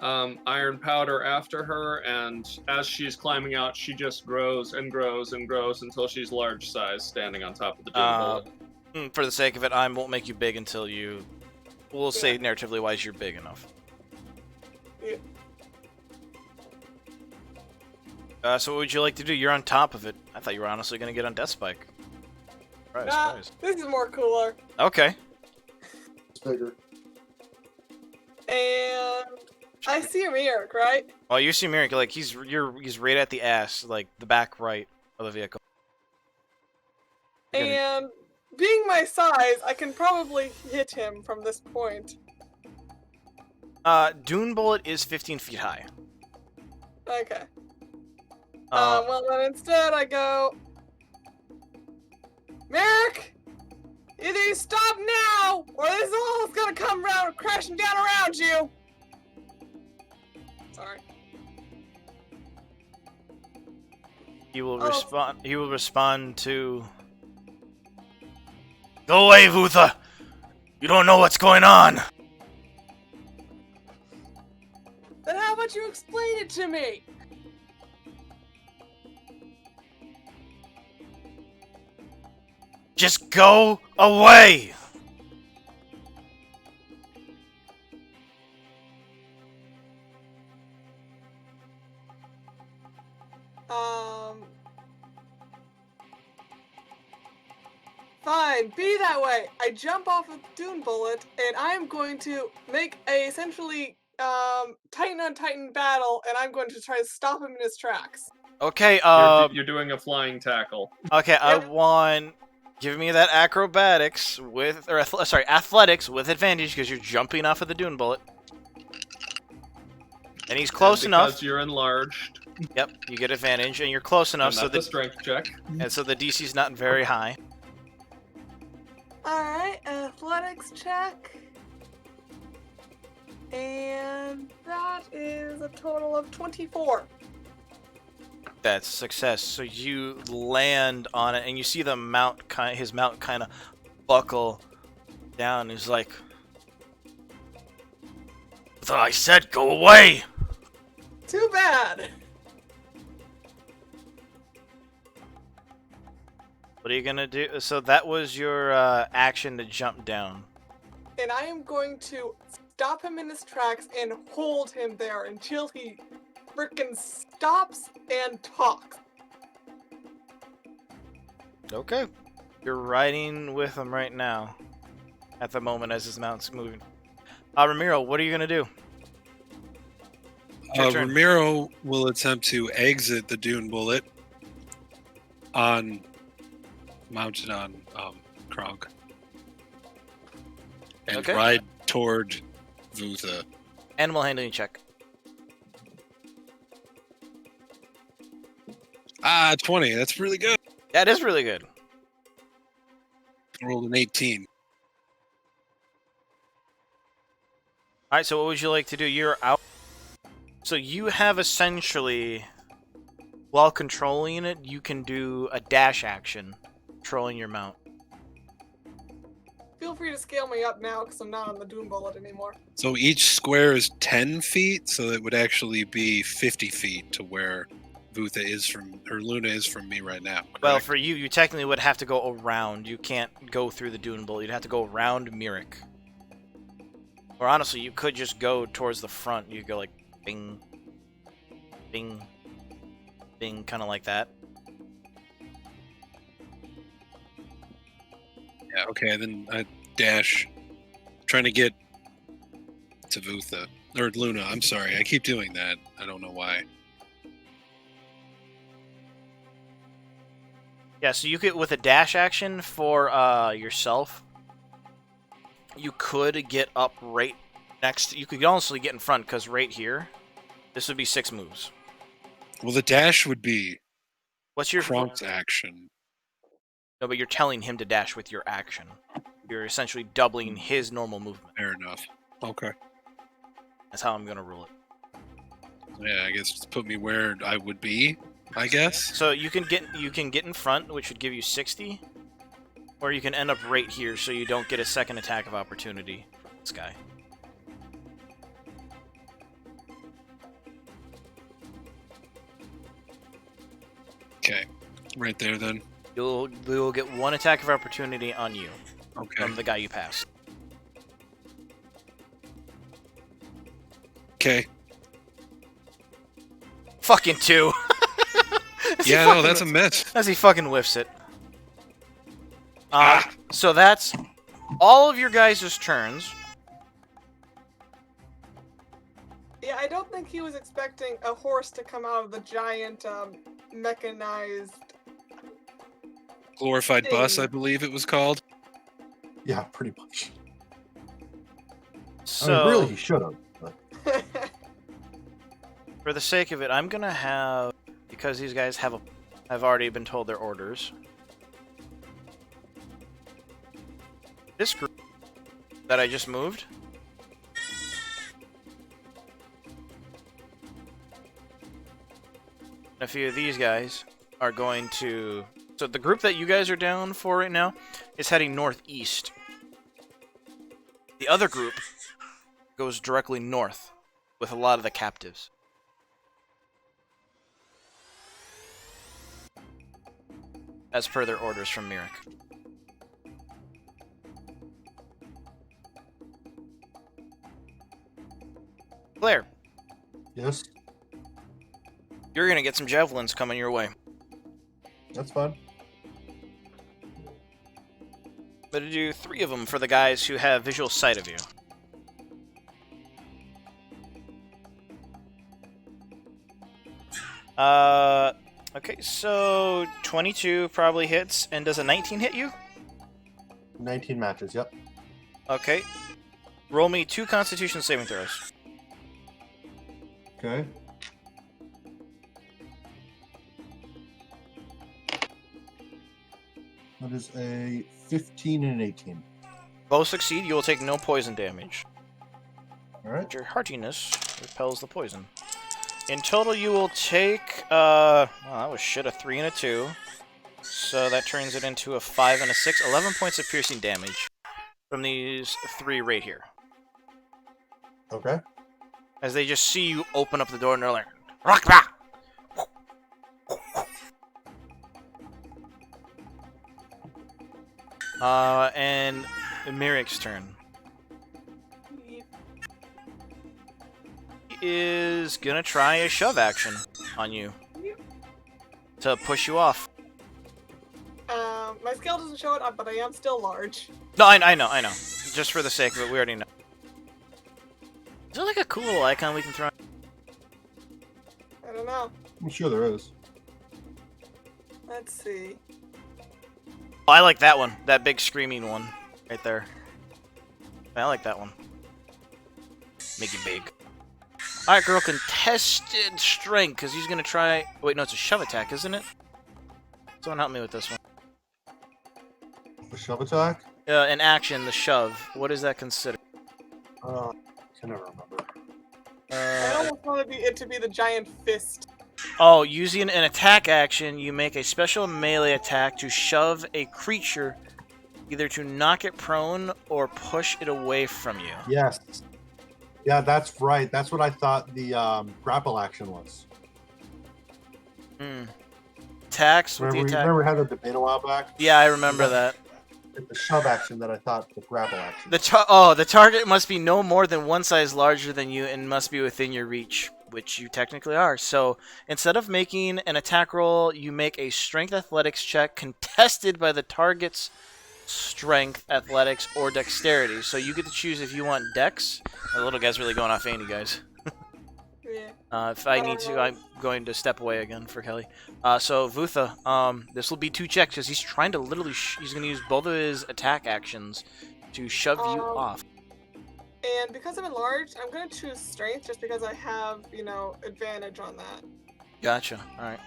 iron powder after her, and as she's climbing out, she just grows and grows and grows until she's large size, standing on top of the dune bullet. For the sake of it, I won't make you big until you... We'll say narratively wise you're big enough. Yeah. So what would you like to do? You're on top of it. I thought you were honestly going to get on Death Spike. Surprise. This is more cooler. Okay. It's bigger. And I see Mirik, right? Well, you see Mirik, like, he's right at the ass, like, the back right of the vehicle. And being my size, I can probably hit him from this point. Dune Bullet is 15 feet high. Okay. Well, then instead I go... Merrick! Either Please stop now, or this all is gonna come round crashing down around you. Sorry. He will Oh. respond. He will respond to. Go away, Vutha. You don't know what's going on. Then how about you explain it to me? Just go away. Fine, be that way. I jump off of the dune bullet, and I'm going to make a essentially Titan on Titan battle, and I'm going to try to stop him in his tracks. Okay. You're doing a flying tackle. Okay. I Yep. want. Give me that acrobatics with, or athletics with advantage because you're jumping off of the dune bullet. And he's close And enough. Because you're enlarged. Yep, you get advantage, and you're close enough, And so that's a the strength check. DC's not very high. Alright, athletics check. And that is a total of 24. That's success. So you land on it, and you see the his mount kind of buckle down. He's like, "I said, go away." Too bad. What are you gonna do? So that was your action to jump down. And I am going to stop him in his tracks and hold him there until he frickin' stops and talks. Okay. You're riding with him right now. At the moment, as his mount's moving. Ramiro, what are you gonna do? Your turn. Ramiro will attempt to exit the dune bullet mounted on Kronk, and Okay. ride toward Vutha. Animal handling check. 20. That's really good. That is really good. I rolled an 18. All right. So what would you like to do? You're out. So you have essentially, while controlling it, you can do a dash action, controlling your mount. Feel free to scale me up now because I'm not on the dune bullet anymore. So each square is 10 feet, so it would actually be 50 feet to where Vutha is from, or Luna is from me right now. Well, correct? for you, you technically would have to go around. You can't go through the dune bullet. You'd have to go around Mirik. Or honestly, you could just go towards the front. You go like bing, bing, bing, kind of like that. Yeah, okay, then I dash, trying to get to Vutha. Or Luna, I'm sorry. I keep doing that. I don't know why. Yeah, so you could, with a dash action for yourself, you could get up right next. You could honestly get in front, because right here, this would be 6 moves. Well, the dash would be What's your... Kronk's action. No, but you're telling him to dash with your action. You're essentially doubling his normal movement. Fair enough. Okay. That's how I'm going to rule it. Yeah, I guess just put me where I would be, I guess. So you can get in front, which would give you 60, or you can end up right here, so you don't get a second attack of opportunity from this guy. Okay. Right there, then. You'll get 1 attack of opportunity on you Okay. from the guy you passed. Okay. Fucking 2. As he Yeah, no, fucking that's a whiffs- miss. As he fucking whiffs it. Ah. So that's all of your guys' turns. Yeah, I don't think he was expecting a horse to come out of the giant mechanized. Glorified bus, I believe it was called. Yeah, pretty much. So I mean, really, he should have. But for the sake of it, I'm gonna have, because these guys have already been told their orders. this group that I just moved. A few of these guys are going to... So the group that you guys are down for right now is heading northeast. The other group goes directly north with a lot of the captives. As per their orders from Mirik. Claire, Yes, you're gonna get some javelins coming your way. that's fine. I'm gonna do 3 of them for the guys who have visual sight of you. Okay, so 22 probably hits, and does a 19 hit you? 19 matches. Yep. Okay. Roll me 2 Constitution saving throws. Okay. That is a 15 and an 18. Both succeed, you will take no poison damage. Alright. But your heartiness repels the poison. In total, you will take, well, that was shit, a 3 and a 2. So that turns it into a 5 and a 6. 11 points of piercing damage from these 3 right here. Okay. As they just see you open up the door and they're like, rock back! And Mirik's turn. He is gonna try a shove action on you to push you off. My skill doesn't show it, but I am still large. No, I know. Just for the sake of it, we already know. Is there like a cool icon we can throw? I don't know. I'm sure there is. Let's see. Oh, I like that one. That big screaming one. Right there. I like that one. Make it big. Alright, girl. Contested strength, because he's going to try... Wait, no, it's a shove attack, isn't it? Someone help me with this one. The shove attack? An action, the shove. What is that considered? I can never remember. I almost wanted it to be the giant fist. Oh, using an attack action, you make a special melee attack to shove a creature, either to knock it prone or push it away from you. Yes. Yeah, that's right. That's what I thought the grapple action was. Hmm. Attacks with Remember, the attack. remember we had a debate a while back? Yeah, I remember that. It's the shove action that I thought the grapple action. The target must be no more than 1 size larger than you and must be within your reach, which you technically are. So instead of making an attack roll, you make a strength athletics check contested by the target's strength, athletics, or dexterity. So you get to choose if you want dex. The little guy's really going off Andy, guys. Yeah. If I need to, I'm going to step away again for Kelly. So Vutha, this will be 2 checks because he's trying to literally. He's going to use both of his attack actions to shove you off. And because I'm enlarged, I'm gonna choose strength just because I have, advantage on that. Gotcha. All right.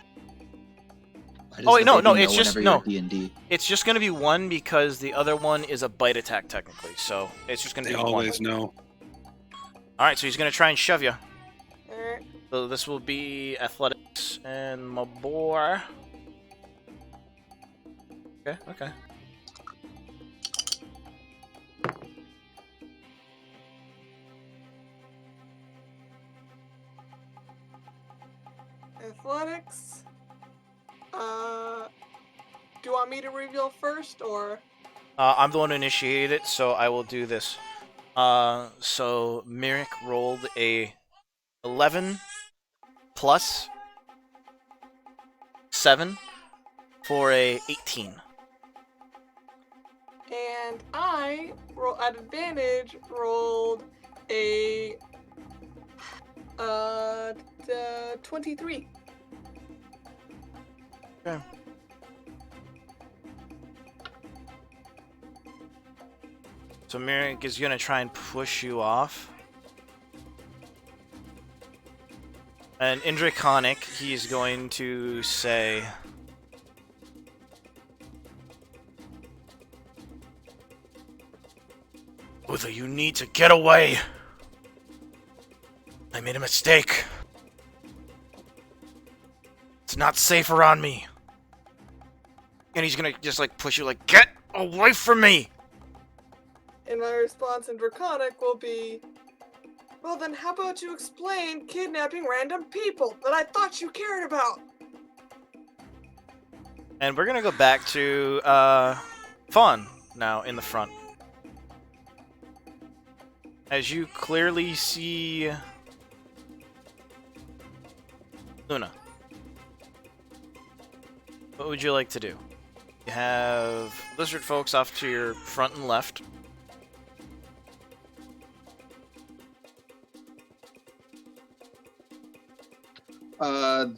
Why does Oh, wait, no, the baby it's know just- whenever no. you're at D&D? It's just going to be 1 because the other one is a bite attack technically. So it's just going to They be 1. always know. All right. So he's going to try and shove you. Alright. So this will be athletics and my boy. Okay. Okay. Athletics. Do you want me to reveal first, or? I'm the one who initiated it, so I will do this. So Mirik rolled a 11 plus 7 for a 18. And I, at advantage, rolled a 23. Okay. So Mirik is gonna try and push you off. And in Draconic, he's going to say... Luther, you need to get away. I made a mistake. It's not safe around me. And he's gonna just like push you like, get away from me! And my response in Draconic will be, well then how about you explain kidnapping random people that I thought you cared about? And we're gonna go back to Fawn now in the front. As you clearly see Luna. What would you like to do? You have lizard folks off to your front and left.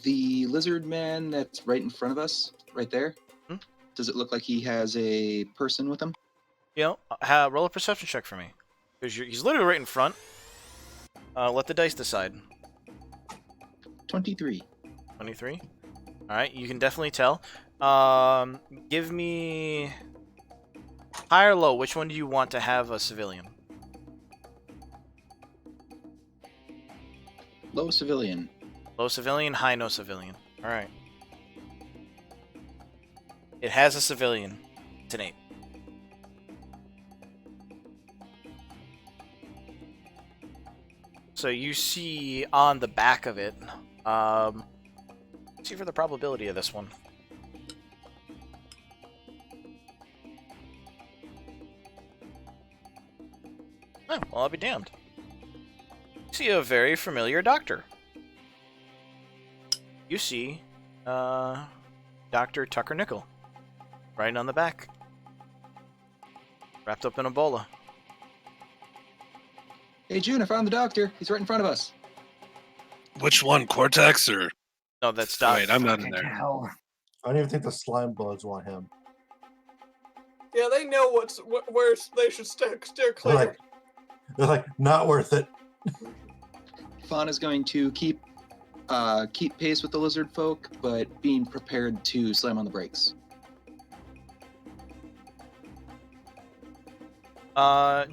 The lizard man that's right in front of us, right there. Hmm? Does it look like he has a person with him? You know, roll a perception check for me. Because he's literally right in front. Let the dice decide. 23. 23. Alright, you can definitely tell. Give me... High or low, which one do you want to have a civilian? Low civilian. Low civilian, high no civilian. Alright. It has a civilian. It's an 8. So you see on the back of it, see for the probability of this one. Oh, well, I'll be damned. See a very familiar doctor. You see, Dr. Tucker Nickel, right on the back, wrapped up in a bola. Hey, June, I found the doctor. He's right in front of us. Which one, Cortex or? No, that's Doc. Wait, I'm not in there. I don't even think the slime bugs want him. Yeah, they know where they should steer clear. They're like, not worth it. Fawn is going to keep pace with the lizard folk, but being prepared to slam on the brakes.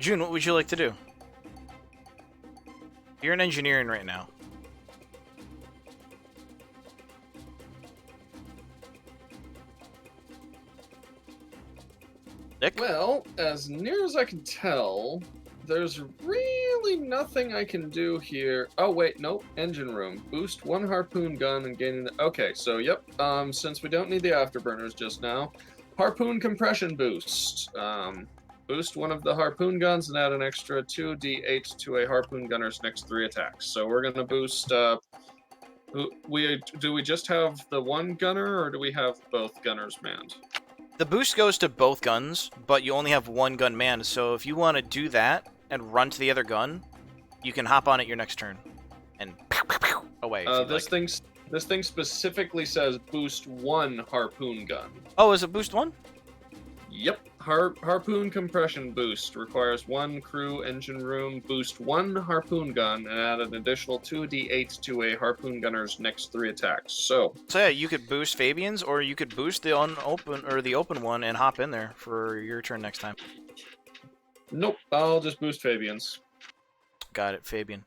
June, what would you like to do? You're in engineering right now. Nick? Well, as near as I can tell, there's really nothing I can do here. Oh wait, nope. Engine room. Boost 1 harpoon gun and gaining the... Okay, so yep. Since we don't need the afterburners just now, harpoon compression boost. Boost 1 of the harpoon guns and add an extra 2d8 to a harpoon gunner's next 3 attacks. So we're gonna boost. Do we just have the 1 gunner, or do we have both gunners manned? The boost goes to both guns, but you only have 1 gun manned, so if you want to do that and run to the other gun, you can hop on it your next turn and pew, pew, pew, away. This thing specifically says boost 1 harpoon gun. Oh, is it boost 1? Yep. Harpoon compression boost requires 1 crew engine room, boost 1 harpoon gun, and add an additional 2d8 to a harpoon gunner's next 3 attacks. So yeah, you could boost Fabian's, or you could boost the open one and hop in there for your turn next time. nope, I'll just boost Fabian's. Got it, Fabian.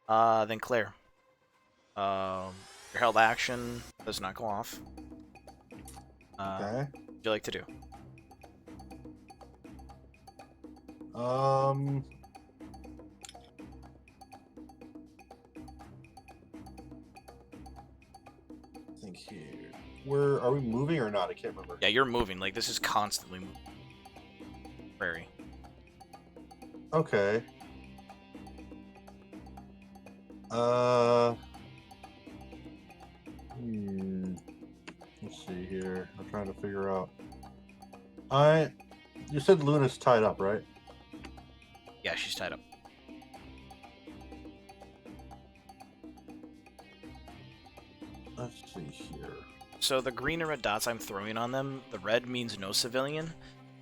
Then Claire. Your held action does not go off. Okay. What would you like to do? Think here. Where are we moving or not? I can't remember. Yeah, you're moving. Like, this is constantly moving. Prairie. Okay. Let's see here. I'm trying to figure out. You said Luna's tied up, right? Yeah, she's tied up. Let's see here. So the green and red dots I'm throwing on them, the red means no civilian,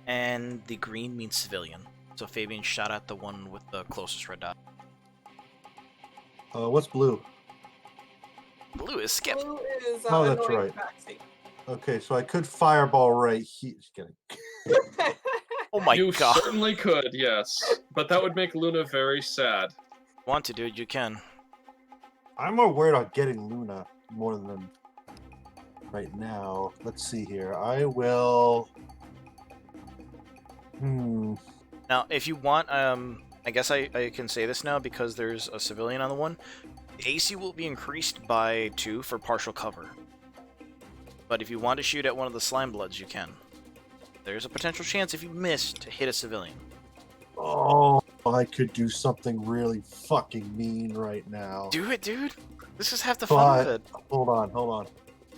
and the green means civilian. So Fabian shot at the one with the closest red dot. What's blue? Blue is Skip. Blue is Oh, that's annoying right. backseat. Okay, so I could fireball right here. Just kidding. Oh my You god. certainly could, yes. But that would make Luna very sad. Want to, dude? You can. I'm more worried about getting Luna more than right now. Let's see here. I will. Now, if you want, I guess I can say this now because there's a civilian on the one. The AC will be increased by 2 for partial cover. But if you want to shoot at one of the slime bloods, you can. There's a potential chance if you miss to hit a civilian. Oh, I could do something really fucking mean right now. Do it, dude. This is half the fun of But it. hold on.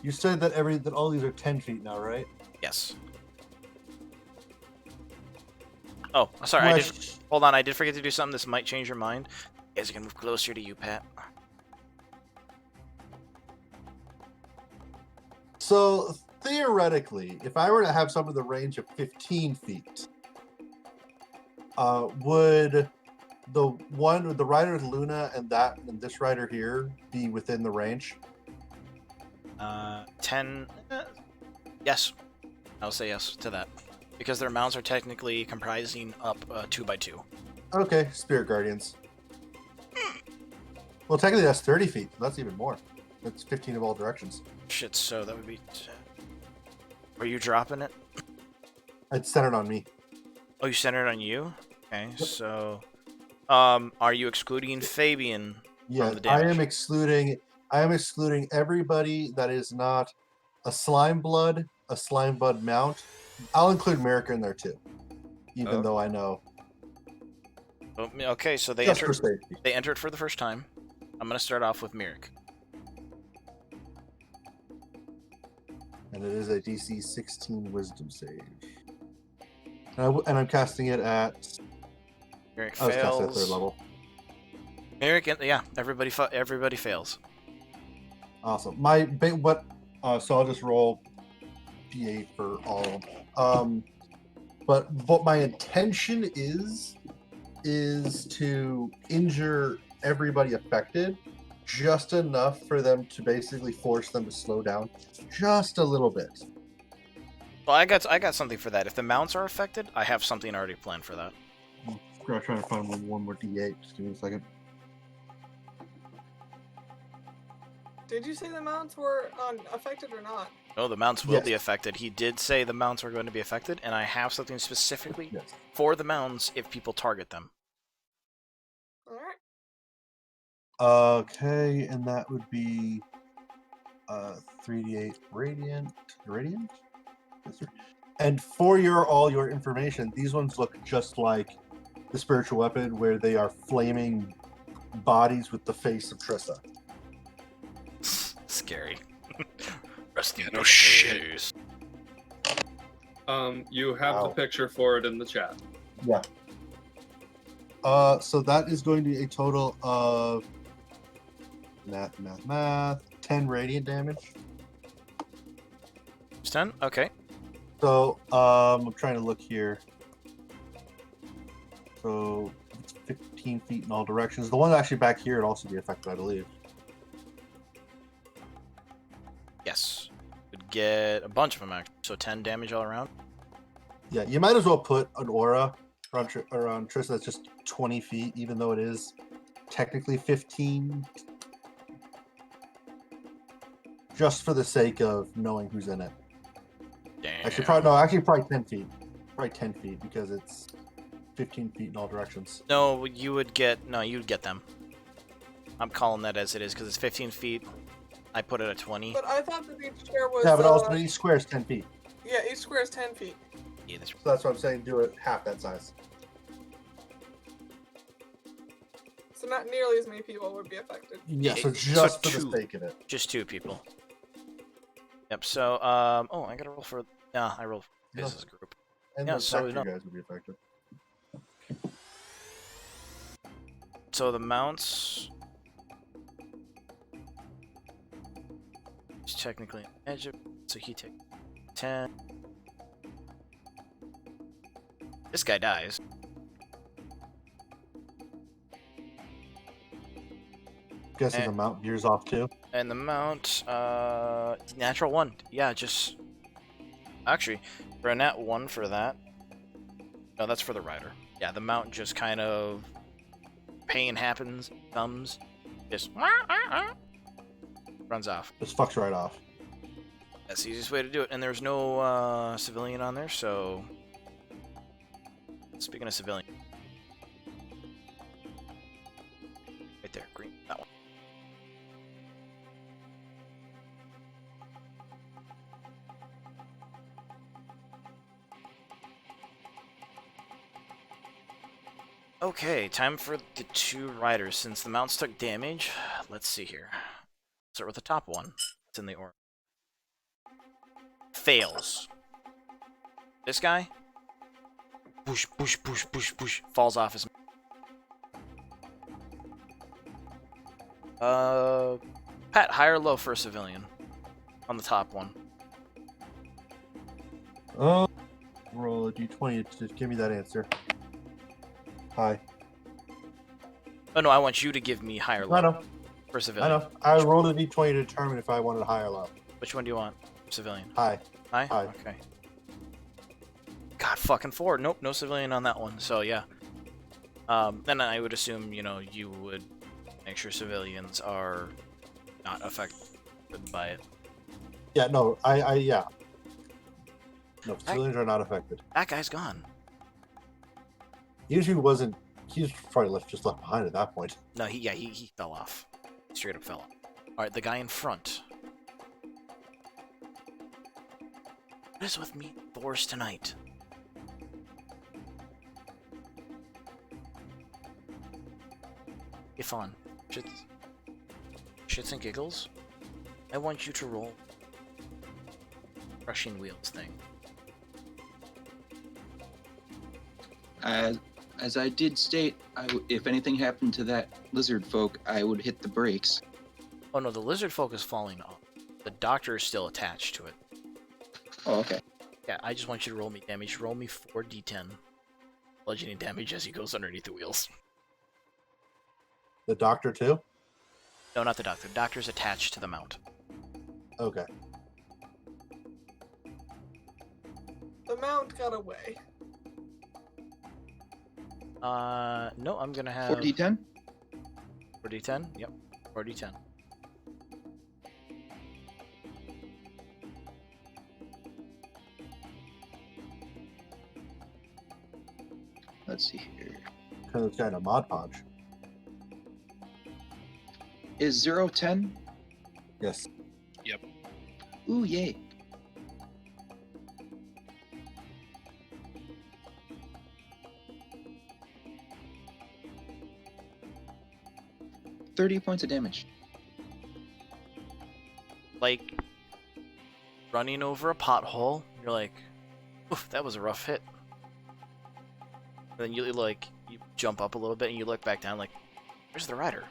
You said that that all these are 10 feet now, right? Yes. Oh, sorry. Hold on. I did forget to do something. This might change your mind. You guys are gonna move closer to you, Pat. So theoretically, if I were to have some of the range of 15 feet, would the rider with Luna and this rider here be within the range? 10. Yes. I'll say yes to that. Because their mounts are technically comprising up 2x2. Okay, Spirit Guardians. Well, technically that's 30 feet. So that's even more. That's 15 of all directions. Shit, so that would be... Are you dropping it? It's centered on me. Oh, you centered on you? Okay, so... are you excluding Fabian Yeah, from the damage? I am excluding everybody that is not a slime blood mount. I'll include America in there too, even though I know. Oh, okay, so they Just for entered. safety. They entered for the first time. I'm gonna start off with Mirik. And it is a DC 16 Wisdom save. And I'm casting it at. Mirik I was casting at fails. 3rd level. Mirik, yeah, everybody fails. Awesome. So I'll just roll D8 for all. But what my intention is to injure everybody affected, just enough for them to basically force them to slow down, just a little bit. Well, I got something for that. If the mounts are affected, I have something already planned for that. I'm trying to find one more D8. Just give me a second. Did you say the mounts were affected or not? No, the mounts will Yes. be affected. He did say the mounts are going to be affected, and I have something specifically Yes. for the mounts if people target them. Alright. Okay, and that would be 3d8 radiant. Yes, sir. And for all your information, these ones look just like the spiritual weapon, where they are flaming bodies with the face of Trissa. Scary. Rusty Yeah, no shit. pictures. You have the Wow. picture for it in the chat. Yeah. So that is going to be a total of math 10 radiant damage. It's 10? Okay. So I'm trying to look here. So it's 15 feet in all directions. The one actually back here would also be affected, I believe. Yes. Would get a bunch of them, actually. So 10 damage all around. Yeah, you might as well put an aura around Trissa that's just 20 feet, even though it is technically 15. Just for the sake of knowing who's in it. Damn. Actually, probably 10 feet. Probably 10 feet because it's 15 feet in all directions. No, you'd get them. I'm calling that as it is because it's 15 feet. I put it at 20. But I thought that each square was. Yeah, but also each square is 10 feet. Yeah, each square is 10 feet. Yeah, that's So that's what I'm saying. Do it half that size. So not nearly as many people would be affected. Yeah, so So just for two. the sake of it. just 2 people. Yep. So oh, I gotta roll for. Yeah, I rolled for this as a group. And Yeah, the so sector no. guys would be affected. So the mounts. He's technically an edge of, so he takes 10. This guy dies. Guessing the mount veers off too. And the mount, natural 1. Yeah, just... Actually, for a nat 1 for that, No, that's for the rider. Yeah, the mount just kind of pain happens, comes, just runs off. Just fucks right off. That's the easiest way to do it. And there's no civilian on there, so speaking of civilian, right there, green, that one. Okay, time for the 2 riders. Since the mounts took damage, let's see here. Start with the top one. It's in the order. Fails. This guy, boosh, boosh, boosh, boosh, boosh, falls off his. Pat, high or low for a civilian on the top one? Oh, roll a d20 to give me that answer. Hi. Oh no, I want you to give me high or low I know. for I civilian. know. I rolled a d20 to determine if I wanted high or low. Which one do you want? Civilian. High. High? High. Okay. God, fucking 4. Nope, no civilian on that one. So yeah. Then I would assume, you know, you would make sure civilians are not affected by it. Yeah, no, yeah. No, civilians are not affected. That guy's gone. Usually wasn't. He's probably just left behind at that point. No, he fell off. Straight up fell off. Alright, the guy in front. What is with me Thors tonight? If on shits and giggles, I want you to roll crushing wheels thing. As I did state, if anything happened to that lizard folk, I would hit the brakes. Oh no, the lizard folk is falling off. The doctor is still attached to it. Oh, okay. Yeah, I just want you to roll me damage. Roll me 4d10 bludgeoning damage as he goes underneath the wheels. The doctor too? No, not the doctor. The doctor's attached to the mount. Okay. The mount got away. No, I'm gonna have 4d10? 4d10? Yep, 4d10. Let's see here. Because it's got a Mod Podge. Is 0 10? Yes. Ooh, yay. $30 points of damage. Like running over a pothole, you're like, oof, that was a rough hit. And then you jump up a little bit and you look back down like, where's the rider?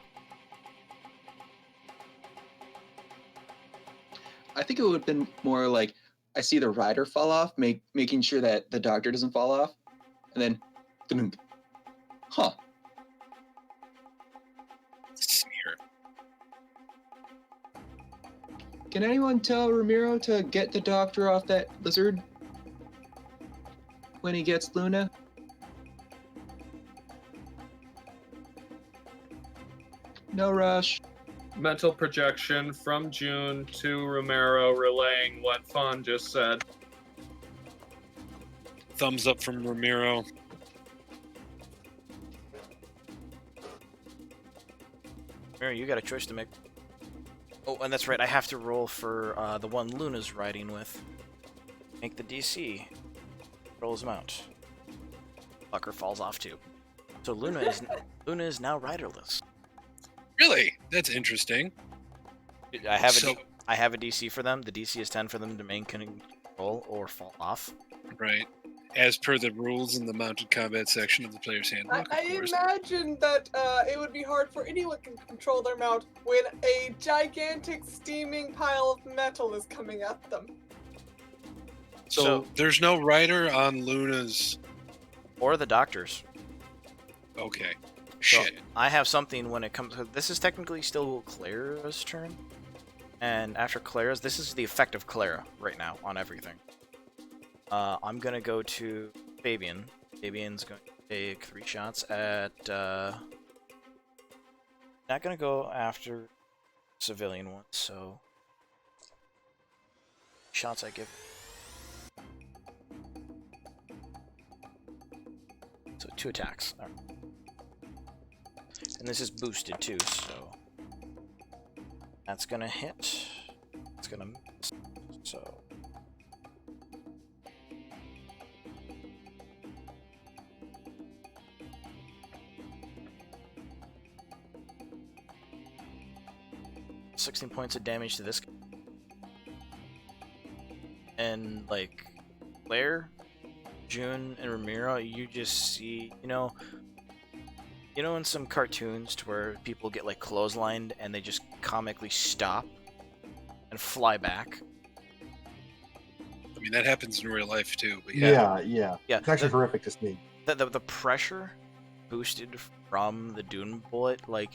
I think it would have been more like I see the rider fall off, making sure that the doctor doesn't fall off, and then, dun-dun. Huh? Smear. Can anyone tell Ramiro to get the doctor off that lizard when he gets Luna? No rush. Mental projection from June to Romero relaying what Fawn just said. Thumbs up from Ramiro. Mary, you got a choice to make. Oh, and that's right, I have to roll for the one Luna's riding with. Make the DC. Rolls him out. Fucker falls off too. So Luna is now riderless. Really? That's interesting. I have So- I have a DC for them. The DC is 10 for them to maintain control or fall off. Right. As per the rules in the mounted combat section of the player's handbook, I of course. imagine that it would be hard for anyone to control their mount when a gigantic steaming pile of metal is coming at them. So there's no rider on Luna's. Or the doctors. Okay. So Shit. I have something when it comes. This is technically still Clara's turn, and after Clara's, this is the effect of Clara right now on everything. I'm gonna go to Fabian, Fabian's going to take 3 shots at. Not going to go after civilian ones, so. Shots I give. So 2 attacks. All right. And this is boosted too, so. That's going to hit. It's going to miss. So. $16 points of damage to this guy. And like Claire, June, and Ramiro, you just see, you know in some cartoons to where people get like clotheslined and they just comically stop and fly back. I mean, that happens in real life too. But Yeah. Yeah, It's actually horrific to see. the pressure boosted from the Dune bullet, like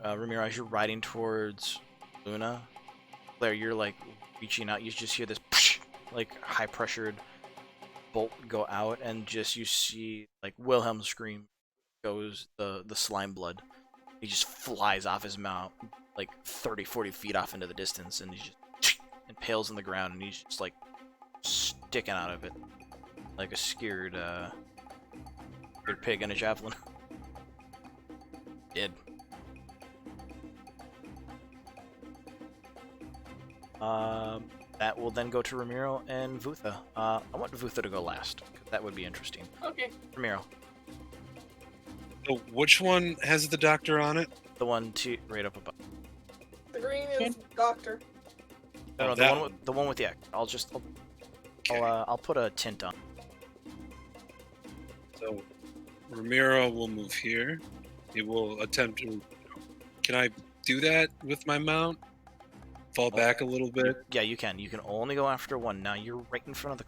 Ramiro, as you're riding towards Luna, Claire, you're like reaching out, you just hear this like high pressured bolt go out, and just you see like Wilhelm scream, goes the slime blood. He just flies off his mount like 30-40 feet off into the distance, and he just impales in the ground, and he's just like sticking out of it like a scared pig in a javelin. Dead. That will then go to Ramiro and Vutha. I want Vutha to go last. That would be interesting. Okay. Ramiro, So which one has the doctor on it? the one right up above. The green is Doctor. No, Oh, the that one with the one with the X. Okay. I'll put a tint on. So Ramiro will move here. He will attempt to. Can I do that with my mount? Fall back a little bit. Yeah, you can. You can only go after one. Now you're right in front of the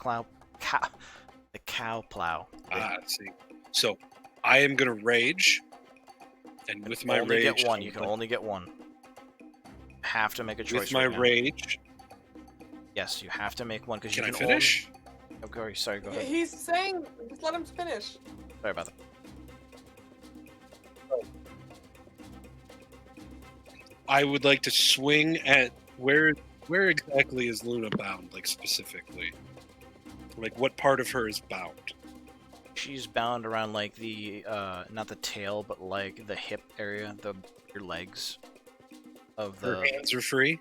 cow plow. I see. So I am gonna rage, and with my only rage, get one. You can only get one. Have to make a choice. with my right now. rage. Yes, you have to make one because you Can can I finish? Only... Okay, sorry. Go ahead. He's saying, just let him finish. Sorry about that. I would like to swing at where exactly is Luna bound, like specifically? Like what part of her is bound? She's bound around like the not the tail, but like the hip area, your legs of the. Her hands are free.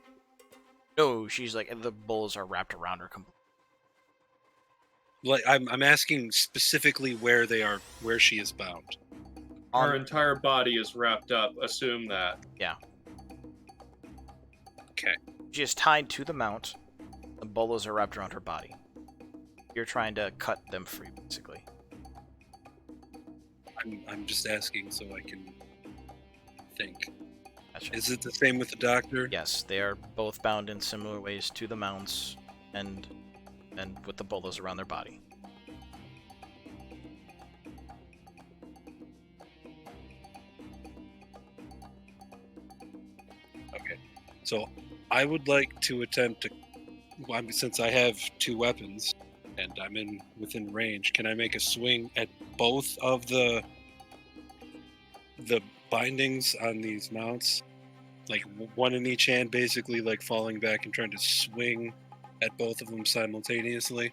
No, she's like the bulls are wrapped around her completely. Like I'm asking specifically where they are, where she is bound. Our entire body is wrapped up. Assume that. Okay. She is tied to the mount. The bolas are wrapped around her body. You're trying to cut them free, basically. I'm just asking so I can think. Gotcha. Is it the same with the doctor? Yes, they are both bound in similar ways to the mounts, and with the bolas around their body. Okay. So I would like to attempt to, since I have 2 weapons and I'm within range, can I make a swing at both of the bindings on these mounts? Like one in each hand, basically like falling back and trying to swing at both of them simultaneously?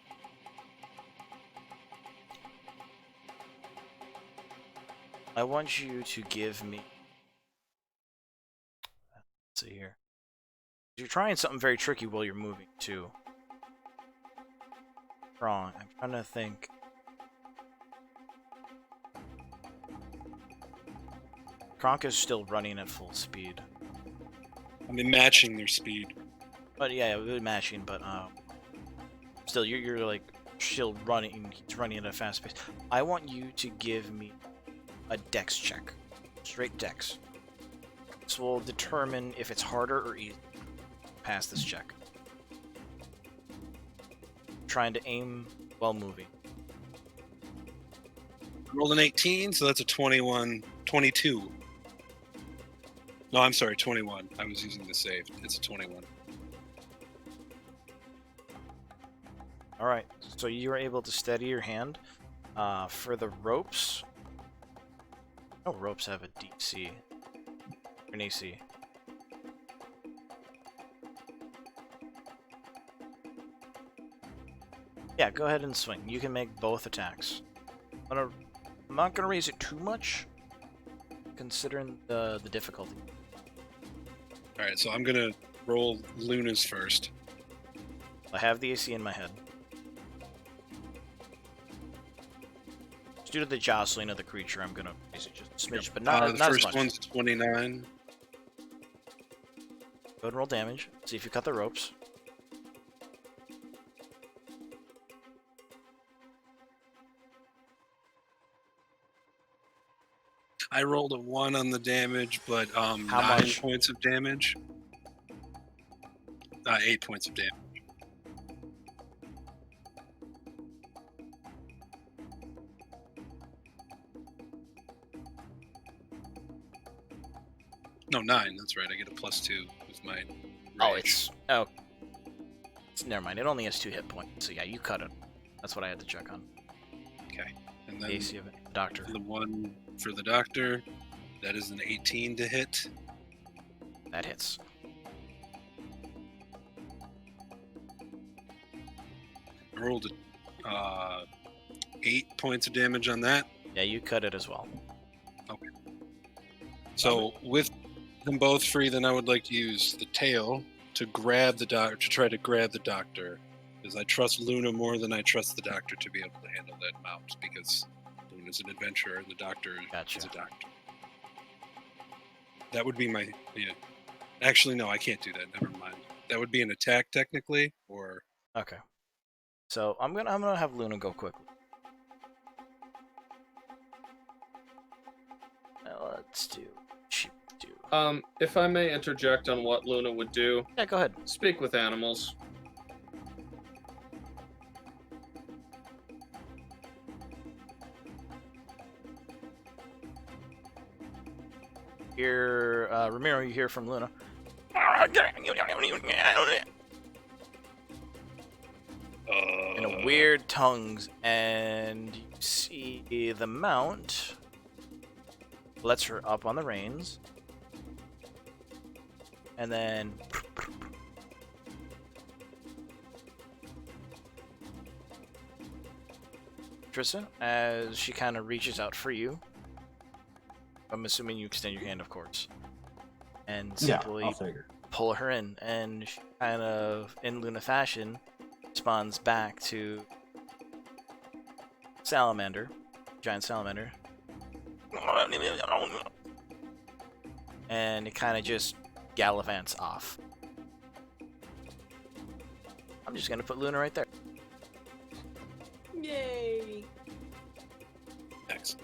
I want you to give me. Let's see here. You're trying something very tricky while you're moving too. Wrong. I'm trying to think. Kronk is still running at full speed. I'm matching their speed. But yeah, we're matching. But still, you're like still running. He's running at a fast pace. I want you to give me a dex check, straight dex. This will determine if it's harder or easier to pass this check. Trying to aim while moving. Rolled an 18, so that's a 22. No, I'm sorry, 21. I was using the save. It's a 21. All right, so you are able to steady your hand. For the ropes, no ropes have a DC, an AC. Yeah, go ahead and swing. You can make both attacks. I'm not gonna raise it too much, considering the difficulty. All right, so I'm gonna roll Luna's first. I have the AC in my head. Just due to the jostling of the creature, I'm gonna raise it just a smidge, but not, The not as first much. one's 29. Go ahead and roll damage. See if you cut the ropes. I rolled a 1 on the damage, but How 9 much? points of damage. 8 points of damage. No, 9. That's right. I get a +2 with my rage. Never mind. It only has 2 hit points, so yeah, you cut it. That's what I had to check on. Okay. And The then AC of it. The doctor. the one for the doctor, that is an 18 to hit. That hits. I rolled 8 points of damage on that. Yeah, you cut it as well. So with them both free, then I would like to use the tail to grab the doctor, to try to grab the doctor, because I trust Luna more than I trust the doctor to be able to handle that mount, because Luna's an adventurer and the doctor Gotcha. is a doctor. That would be my Actually, no, I can't do that. Never mind. That would be an attack technically, or Okay. So I'm gonna have Luna go quickly. Let's do. If I may interject on what Luna would do, Yeah, go ahead. speak with animals. Here, Ramiro, you hear from Luna. In a weird tongues, and you see the mount lets her up on the reins, and then Tristan, as she kind of reaches out for you. I'm assuming you extend your hand, of course, and Yeah, simply I'll figure. pull her in, and she kind of, in Luna fashion, spawns back to salamander, giant salamander, and it kind of just gallivants off. I'm just gonna put Luna right there. Yay! X.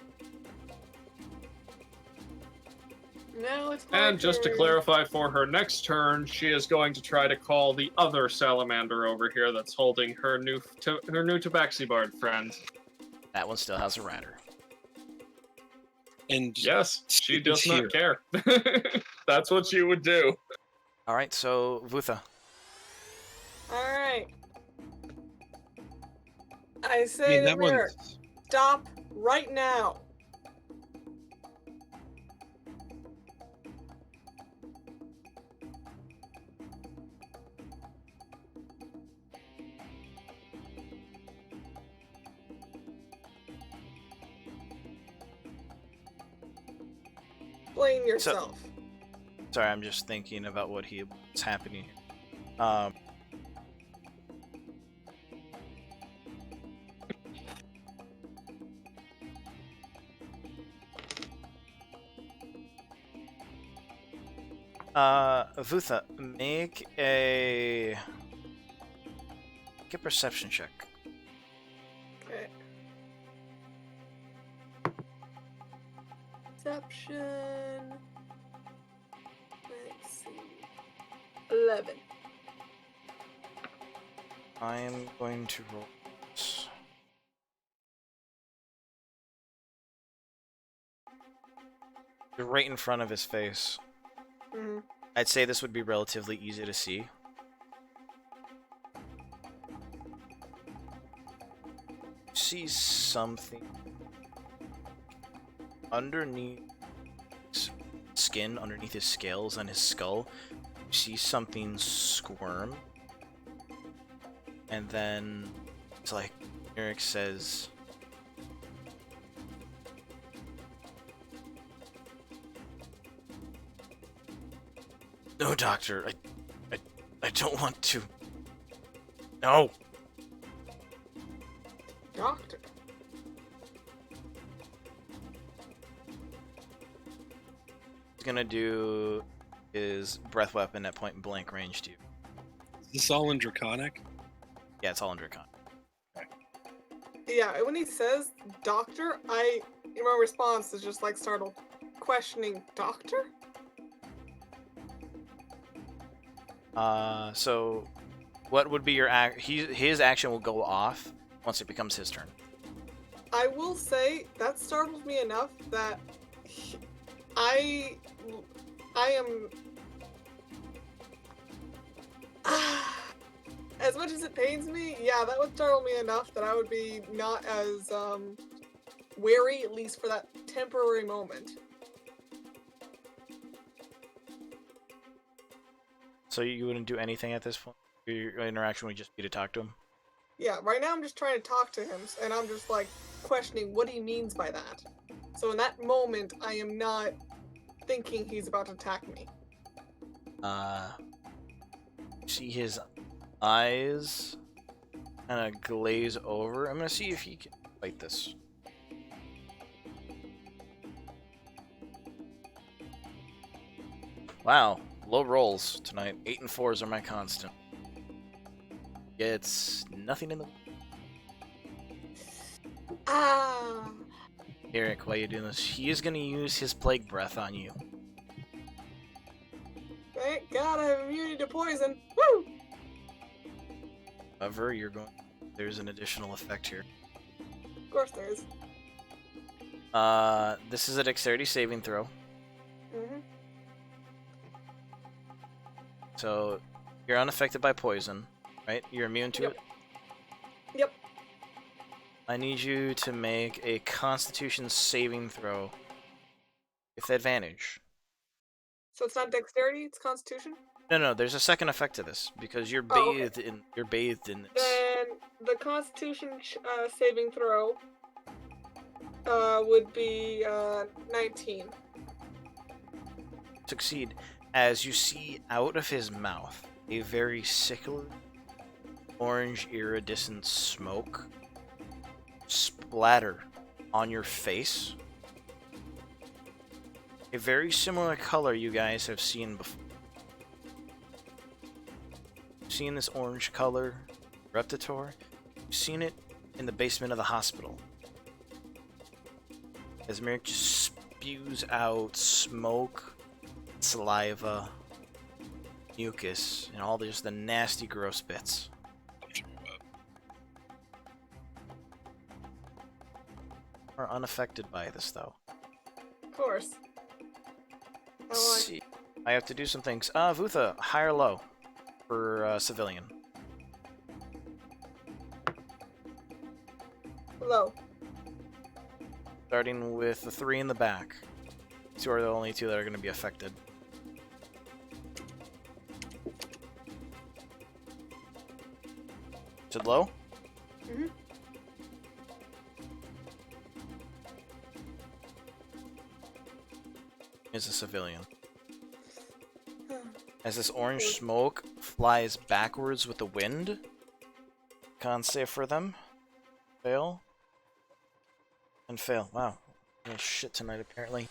Now it's my And just to turn. clarify, for her next turn, she is going to try to call the other salamander over here that's holding her new tabaxi bard friend. That one still has a ratter. And Yes, she does Here. not care. That's what she would do. All right, so Vutha. All right. I I say mean, to that Mirror, one's stop right now. Explain yourself. Sorry, I'm just thinking about what's happening here. Vutha, make a perception check. Okay. Perception. Let's see. 11. I am going to roll this. You're right in front of his face. Mm-hmm. I'd say this would be relatively easy to see. see something underneath his skin, underneath his scales on his skull. You see something squirm. And then it's like Eric says, "No, doctor, I don't want to. No." Doctor. He's gonna do his breath weapon at point blank range to you. Is this all in Draconic? Yeah, it's all in Dracon. Yeah, when he says doctor, my response is just like startled, questioning doctor? So what would be your his action will go off once it becomes his turn. I will say that startled me enough that I am as much as it pains me, yeah, that would startle me enough that I would be not as wary, at least for that temporary moment. So you wouldn't do anything at this point? Your interaction would just be to talk to him? Yeah, right now I'm just trying to talk to him, and I'm just like questioning what he means by that. So in that moment, I am not thinking he's about to attack me. See his eyes kind of glaze over. I'm gonna see if he can fight this. Wow, low rolls tonight. 8 and 4s are my constant. It's nothing in the. Ah! Eric, while you're doing this, he is gonna use his plague breath on you. Thank God I have immunity to poison. Woo! However, there's an additional effect here. Of course there is. This is a dexterity saving throw. Mm-hmm. So you're unaffected by poison, right? You're immune to Yep. it. Yep. I need you to make a Constitution saving throw with advantage. So it's not dexterity, it's constitution? No, there's a second effect to this because you're Oh, okay. bathed in this. Then the constitution saving throw would be 19. Succeed as you see out of his mouth a very sickly orange iridescent smoke splatter on your face. A very similar color you guys have seen before. You've seen this orange color, Reptator. You've seen it in the basement of the hospital. As Merrick just spews out smoke, saliva, mucus, and all just the nasty, gross bits. Are unaffected by this, though. Of course. Let's I like see. I have to do some things. Vutha, high or low for civilian? low. Starting with the 3 in the back. These are the only 2 that are going to be affected. Is it low? Mm-hmm. Is a civilian. As this orange smoke flies backwards with the wind. Con save for them. Fail. And fail. Wow. Oh shit tonight apparently.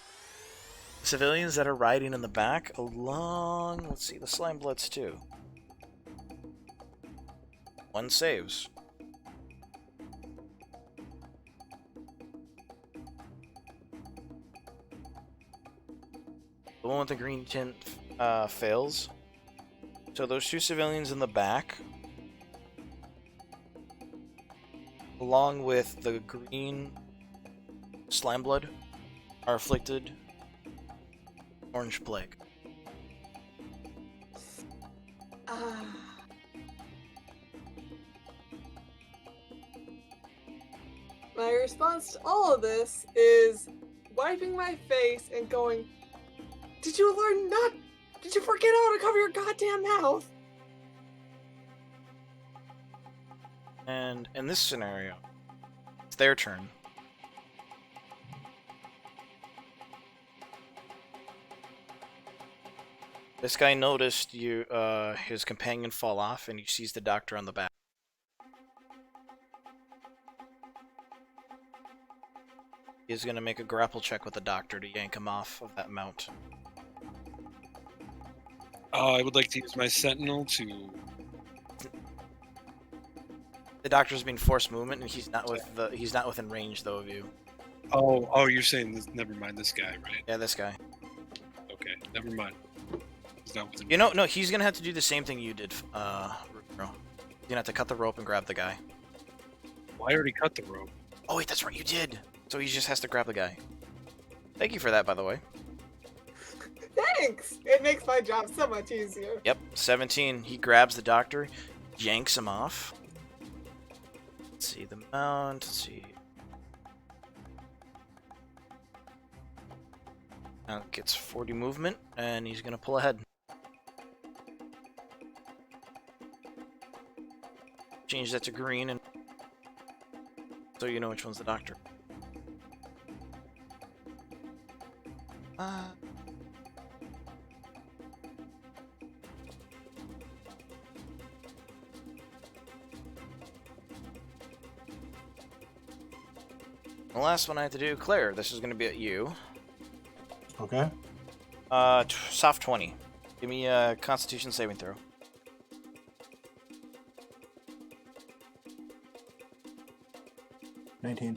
Civilians that are riding in the back along... Let's see, the Slime Bloods too. 1 saves. The one with the green tint fails. So those 2 civilians in the back, along with the green slime blood, are afflicted orange plague. My response to all of this is wiping my face and going, Did you forget how to cover your goddamn mouth? And in this scenario, it's their turn. This guy noticed his companion fall off, and he sees the doctor on the back. He's gonna make a grapple check with the doctor to yank him off of that mount. I would like to use my sentinel to. The doctor's being forced movement, and he's not within range though of you. Oh, you're saying this? Never mind, this guy, right? Yeah, this guy. Okay, never mind. He's not within. You know, no, he's gonna have to do the same thing you did, Rugro. He's gonna have to cut the rope and grab the guy. Well, I already cut the rope. Oh wait, that's right, you did. So he just has to grab the guy. Thank you for that, by the way. Thanks! It makes my job so much easier. Yep, 17. He grabs the doctor, yanks him off. Let's see the mount. Let's see. Now gets 40 movement, and he's gonna pull ahead. Change that to green, and so you know which one's the doctor. The last one I have to do, Claire. This is going to be at you. Okay. Soft 20. Give me a Constitution saving throw. $19.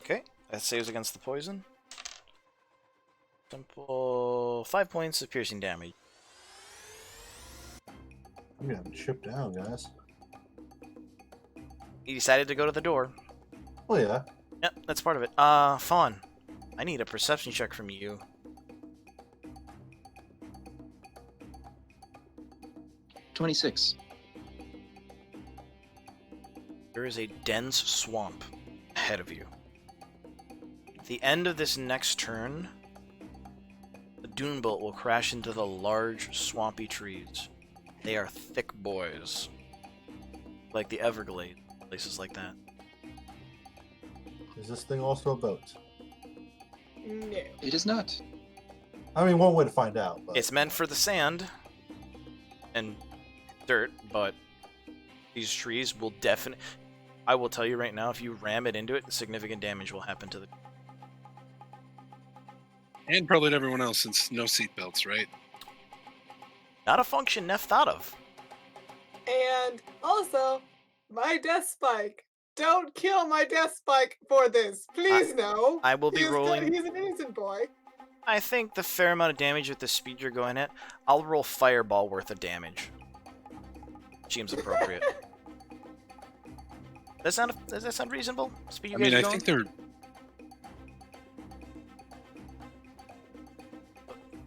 Okay, that saves against the poison. Simple 5 points of piercing damage. I'm gonna chip down, guys. He decided to go to the door. Well, yeah. Yep, that's part of it. Fawn, I need a perception check from you. 26. There is a dense swamp ahead of you. At the end of this next turn, the dune bolt will crash into the large, swampy trees. They are thick boys. Like the Everglades, places like that. Is this thing also a boat? No. It is not. I mean, one way to find out. But... It's meant for the sand and dirt, but these trees will definitely... I will tell you right now, if you ram it into it, significant damage will happen to the... And probably to everyone else, since no seatbelts, right? Not a function Neff thought of. And also, my death spike. Don't kill my death spike for this. Please, no. I will be rolling... He's an innocent boy. I think the fair amount of damage with the speed you're going at, I'll roll Fireball worth of damage. Seems appropriate. Does that sound reasonable? Speed you I mean, guys I are think going? they're.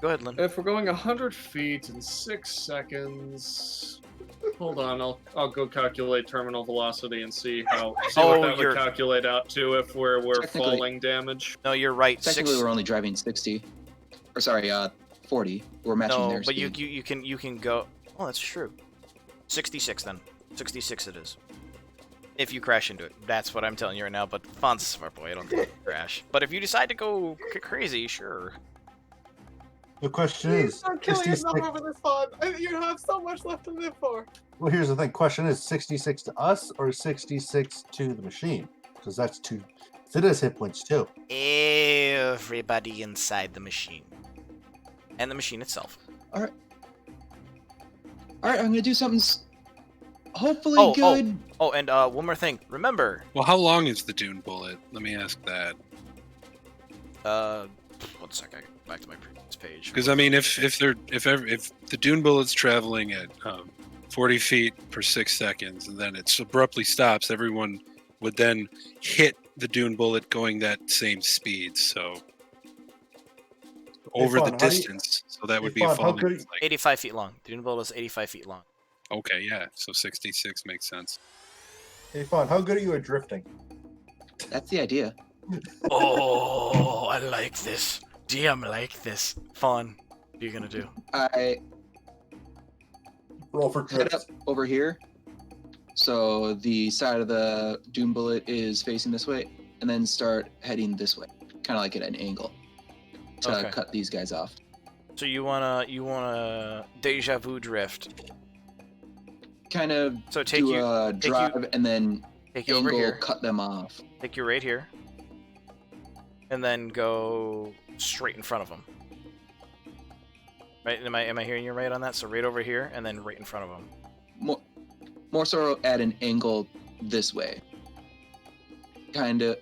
Go ahead, Lynn. If we're going 100 feet in 6 seconds, hold on, I'll go calculate terminal velocity and see what that would calculate out to if we're falling damage. No, you're right. Technically, we're only driving 60. Or sorry, 40. We're matching no, their but speed. you can go. Oh, that's true. 66 then. 66 it is. If you crash into it, that's what I'm telling you right now. But Fawn's a smart boy. I don't think you crash. But if you decide to go crazy, sure. The question Please is, don't kill 66... yourself over this fun. You have so much left to live for. Well, here's the thing. Question is 66 to us or 66 to the machine? Because that's two. It is hit points too. Everybody inside the machine. And the machine itself. Alright, I'm gonna do something hopefully good. Oh, and one more thing. Remember. Well, how long is the dune bullet? Let me ask that. 1 sec. I go back to my previous page. Because I mean, if the dune bullet's traveling at 40 feet per 6 seconds, and then it abruptly stops, everyone would then hit the dune bullet going that same speed. So over Fawn, the distance, so that would be Fawn, a falling. good- Like, 85 feet long. The dune bolt is 85 feet long. okay, yeah. So 66 makes sense. Hey, Fawn, how good are you at drifting? That's the idea. Oh, I like this. DM like this. Fun. What are you gonna do? I Roll for head drift. up over here. So the side of the Doom Bullet is facing this way, and then start heading this way, kind of like at an angle, to Okay. cut these guys off. So you wanna deja vu drift. Kind of So take do you a take you- drive and then take you over angle, here. cut them off. Take you right here. And then go straight in front of them. Right? Am I hearing you right on that? So right over here and then right in front of them. More so at an angle this way. Kind of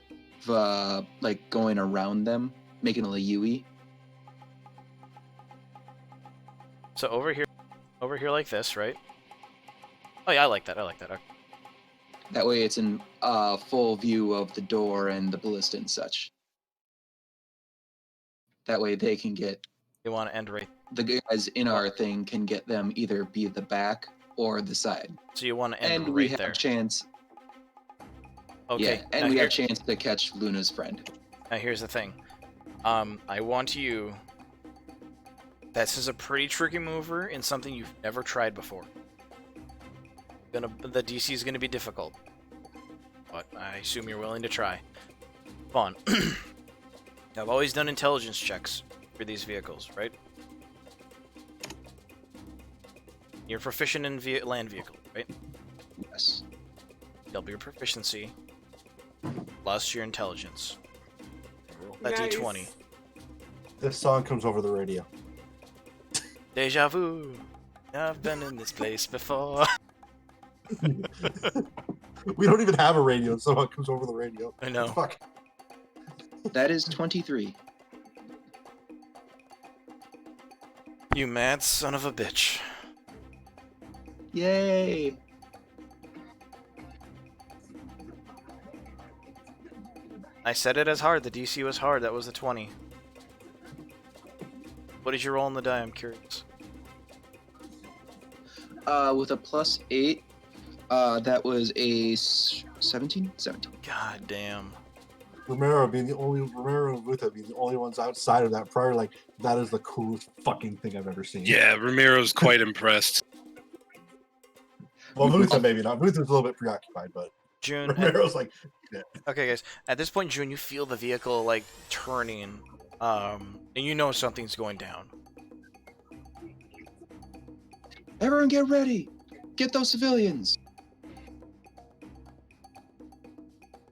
like going around them, making a Yui. So over here like this, right? Oh yeah, I like that. Okay. That way it's in full view of the door and the ballista and such. That way they can get, You want to end right. the guys in our thing can get them either be the back or the side. So you want to end And we right have there. a chance, Okay. yeah, and we have a chance to catch Luna's friend. Now here's the thing. I want you. This is a pretty tricky mover and something you've never tried before. The DC is gonna be difficult, but I assume you're willing to try. Fun. I've always done intelligence checks for these vehicles, right? You're proficient in land vehicle, right? Yes. Double your proficiency plus your intelligence. Roll that Nice. d20. This song comes over the radio. Deja vu. I've been in this place before. We don't even have a radio, and somehow it comes over the radio. I know. Fuck. That is 23. You mad son of a bitch. Yay! I said it as hard. The DC was hard. That was a 20. What did you roll on the die? I'm curious. With a +8, that was a 17? 17. God damn. Romero and Rutha being the only ones outside of that prior, like, that is the coolest fucking thing I've ever seen. Yeah, Ramiro's quite impressed. Well, Rutha maybe not. Rutha's a little bit preoccupied, but June. Romero's like, Okay, guys. At this point, June, you feel the vehicle like turning, and you know something's going down. Everyone get ready! Get those civilians!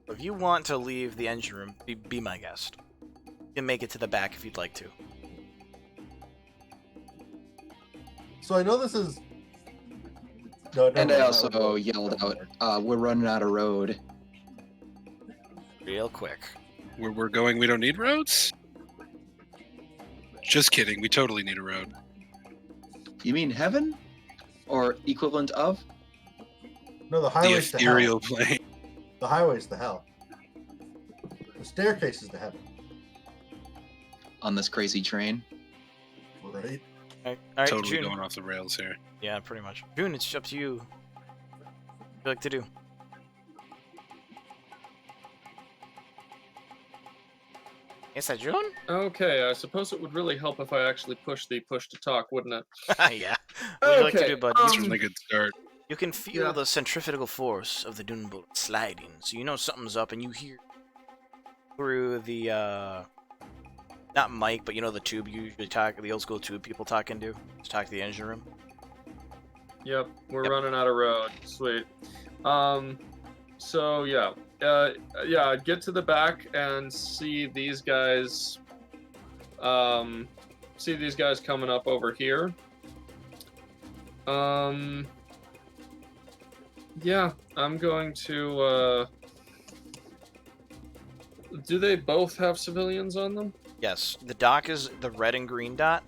If you want to leave the engine room, be my guest. You can make it to the back if you'd like to. so I know this is. No, And never I mind, also that was- yelled out, we're running out of road. Real quick. Where we're going, we don't need roads? Just kidding, we totally need a road. You mean heaven? Or equivalent of? No, the The highway's to hell. ethereal plane. The highway's to hell. The staircase is to heaven, On this crazy train? right? All right, Totally June. going off the rails here. Yeah, pretty much. June, it's up to you. What would you like to do? Yes, that June? Okay, I suppose it would really help if I actually push the push to talk, wouldn't it? Yeah. What would you like to Okay, do, bud? Certainly a good start. You can feel Yeah. the centrifugal force of the dune bolt sliding, so you know something's up, and you hear through the not mic, but you know the tube you usually talk, the old school tube people talk into, to talk to the engine room. Yep, we're Yep. running out of road. Sweet. So yeah, yeah. I'd get to the back and see these guys. See these guys coming up over here. Yeah, I'm going to. Do they both have civilians on them? Yes, the dock is the red and green dot,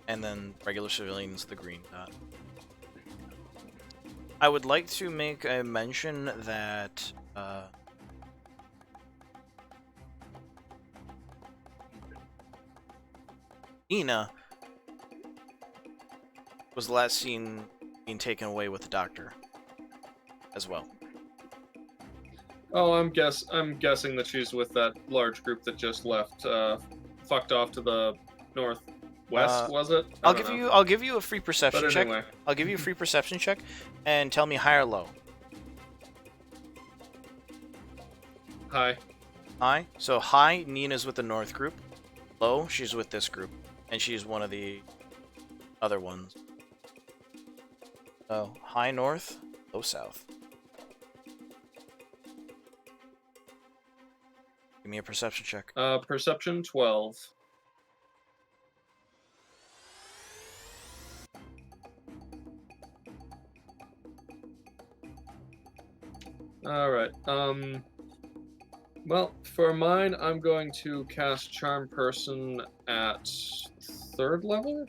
and then regular civilians the green dot. I would like to make a mention that Ina was last seen being taken away with the doctor as well. Oh, I'm guessing that she's with that large group that just left. Fucked off to the northwest, was it? I don't know. I'll give you a free perception But check. anyway. I'll give you a free perception check, and tell me high or low. Hi. High. So high, Nina's with the north group. Low, she's with this group, and she's one of the other ones. So high north, low south. Give me a perception check. Perception 12. All right. Well, for mine, I'm going to cast Charm Person at 3rd level.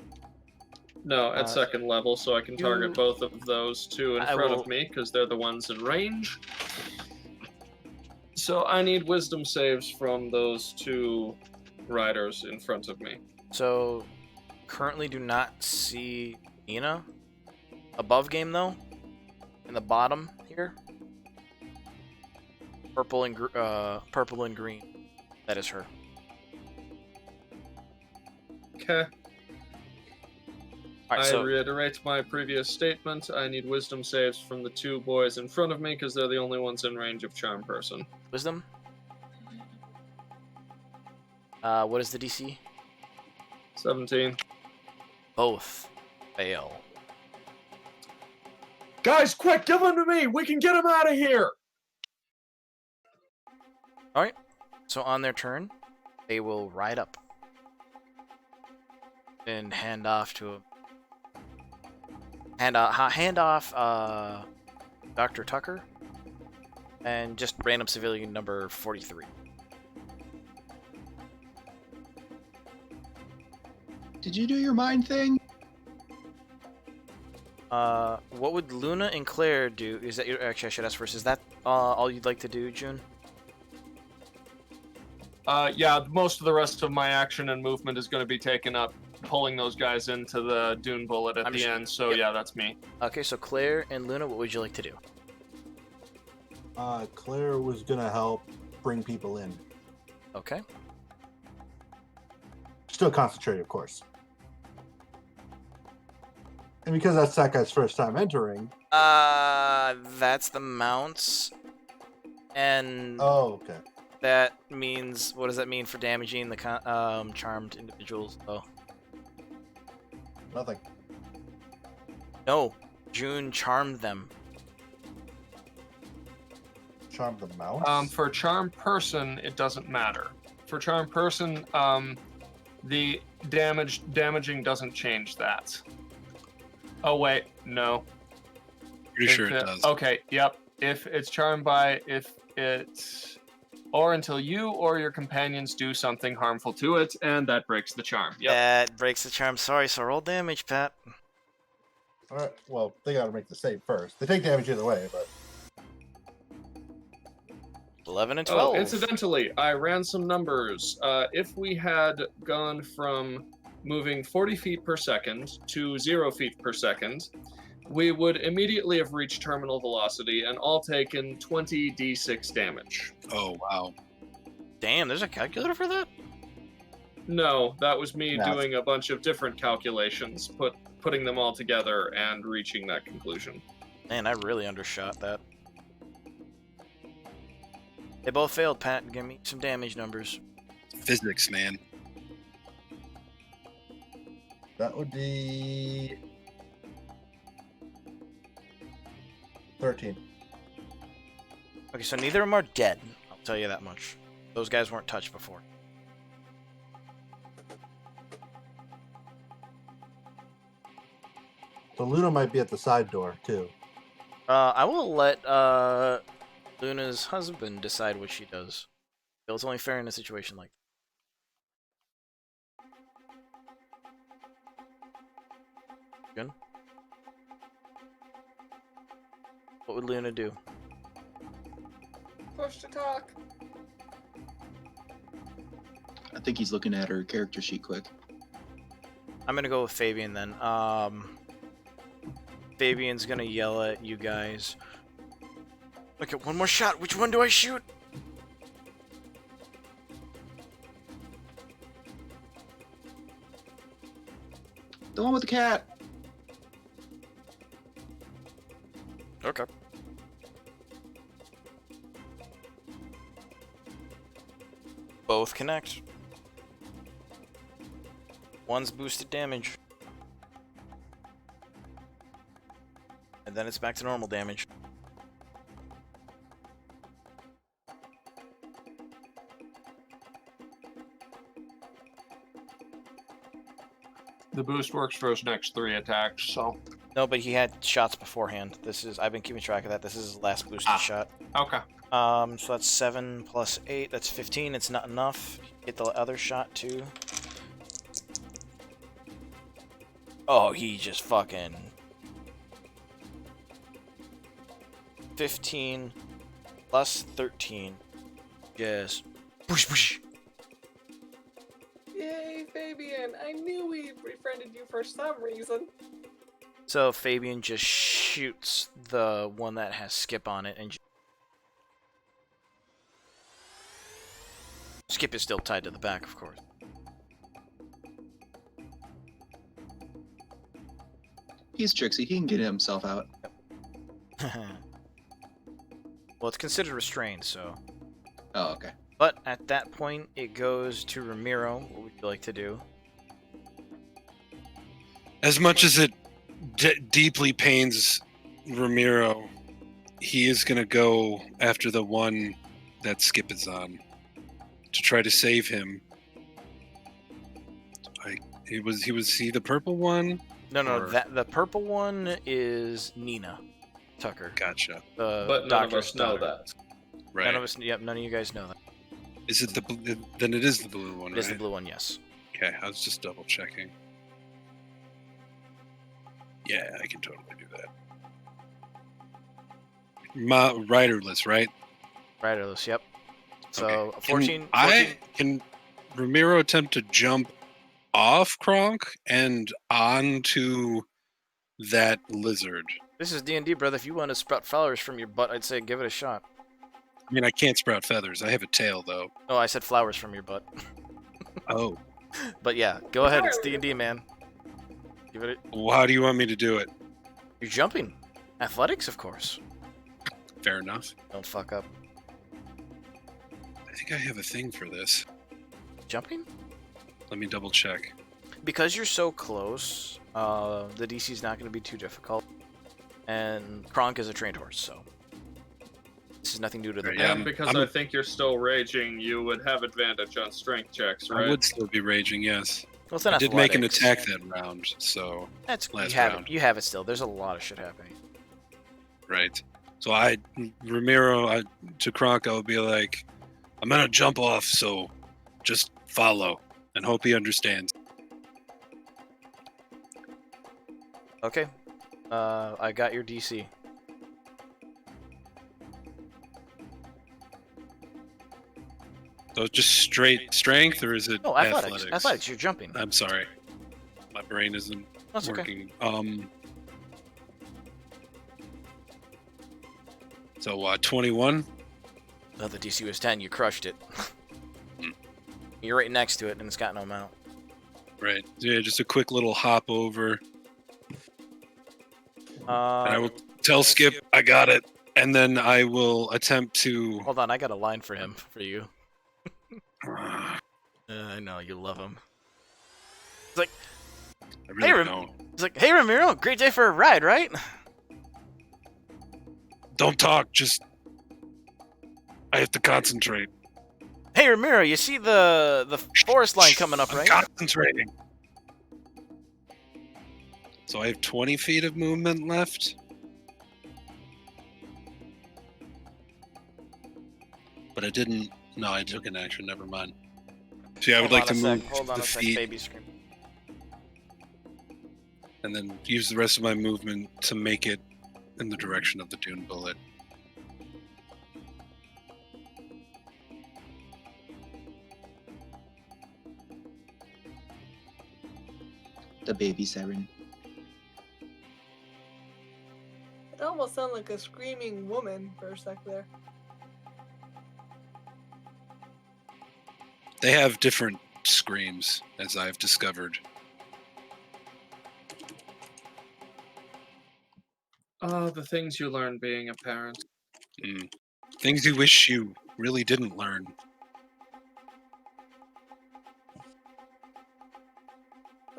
No, at 2nd level, so I can target both of those two in front of me because they're the ones in range. So I need wisdom saves from those two riders in front of me. So currently do not see Nina. Above game though, in the bottom here, purple and green. That is her. Okay. All right, I so reiterate my previous statement. I need wisdom saves from the two boys in front of me because they're the only ones in range of Charm Person. wisdom. What is the DC? 17. Both fail. Guys, quick, give them to me! We can get them out of here! All right. So on their turn, they will ride up and hand off to a hand off Dr. Tucker and just random civilian number 43. Did you do your mind thing? What would Luna and Claire do? Is that your, actually I should ask first. Is that all you'd like to do, June? Yeah, most of the rest of my action and movement is going to be taken up pulling those guys into the Dune Bullet at the end, so yeah, that's me. Okay, so Claire and Luna, what would you like to do? Claire was gonna help bring people in. Okay. Still concentrate, of course. And because that's that guy's first time entering. That's the mounts. And Oh, okay. that means, what does that mean for damaging the charmed individuals, though? Nothing. No, June charmed them. Charm the mouse? For Charm Person, it doesn't matter. For Charm Person, the damaging doesn't change that. Oh wait, no. Pretty sure it does. Okay, yep. If it's charmed by, or until you or your companions do something harmful to it, and that breaks the charm. Yep. That breaks the charm. Sorry, so roll damage, Pat. Alright, well, they gotta make the save first. They take damage either way, but... 11 and 12. Oh, incidentally, I ran some numbers. If we had gone from moving 40 feet per second to 0 feet per second, we would immediately have reached terminal velocity and all taken 20 d6 damage. Oh, wow. Damn, there's a calculator for that? No, that was me No. doing a bunch of different calculations, putting them all together and reaching that conclusion. Man, I really undershot that. They both failed, Pat. Give me some damage numbers. Physics, man. That would be... 13. Okay, so neither of them are dead. I'll tell you that much. Those guys weren't touched before. So Luna might be at the side door, too. I will let Luna's husband decide what she does. It's only fair in a situation like that. Good. What would Luna do? Push to talk. I think he's looking at her character sheet quick. I'm gonna go with Fabian then. Fabian's gonna yell at you guys. Okay, one more shot. Which one do I shoot? The one with the cat. Okay. Both connect. One's boosted damage. And then it's back to normal damage. The boost works for his next 3 attacks, so. No, but he had shots beforehand. I've been keeping track of that. This is his last boosted shot. Okay. So that's 7 plus 8. That's 15. It's not enough. Get the other shot too. Oh, he just fucking 15 plus 13. Yes. Boosh, boosh. Yay, Fabian! I knew we befriended you for some reason. So Fabian just shoots the one that has skip on it, and skip is still tied to the back, of course. He's tricksy. He can get himself out. Well, it's considered restrained, so. Oh, okay. But at that point, it goes to Ramiro. What would you like to do? As much as it deeply pains Ramiro, he is going to go after the one that Skip is on to try to save him. Was he the purple one? No, Or- the purple one is Nina Tucker. Gotcha. The But none of doctor's us know daughter. that. Right. None of us. Yep, none of you guys know that. Is it then it is the blue one, It right? is the blue one, yes. Okay, I was just double checking. Yeah, I can totally do that. Riderless, right? Riderless, yep. So Okay. 14. Can Ramiro attempt to jump off Kronk and onto that lizard? This is D&D, brother. If you want to sprout flowers from your butt, I'd say give it a shot. I mean, I can't sprout feathers. I have a tail, though. Oh, I said flowers from your butt. Oh, But yeah, go ahead. It's D&D, man. Give it. well, how do you want me to do it? You're jumping. Athletics, of course. Fair enough. Don't fuck up. I think I have a thing for this. Jumping? Let me double check. Because you're so close, the DC is not going to be too difficult. And Kronk is a trained horse, so this is nothing new to the Right, man. yeah. And because I'm- I think you're still raging, you would have advantage on strength checks, right? I would still be raging, yes. Well, it's an I did make an athletics. attack that round, so That's last you have round. it. You have it still. There's a lot of shit happening. right. So Ramiro, to Kronk, I would be like, I'm gonna jump off, so just follow and hope he understands. Okay. I got your DC. So it's just straight strength, or is it Oh, athletics. Athletics. You're jumping. I'm sorry, my brain isn't That's okay. working. So 21. Oh, the DC was 10. You crushed it. You're right next to it, and it's got no mount. Right. Yeah, just a quick little hop over. And I will tell Skip I got it, and then I will attempt to. Hold on, I got a line for him for you. I know you love him. I really Hey, don't. He's like, "Hey Ramiro, great day for a ride, right?" Don't talk. Just. I have to concentrate. Hey Ramiro, you see the forest line coming up, I'm right? concentrating. So I have 20 feet of movement left. But I didn't. No, I took an action. Never mind. See, I would like to move Hold on the a sec, feet baby scream. and then use the rest of my movement to make it in the direction of the dune bullet. The baby siren. It almost almost sound like a screaming woman for a sec there. They have different screams, as I've discovered. Oh, the things you learn being a parent. Things you wish you really didn't learn.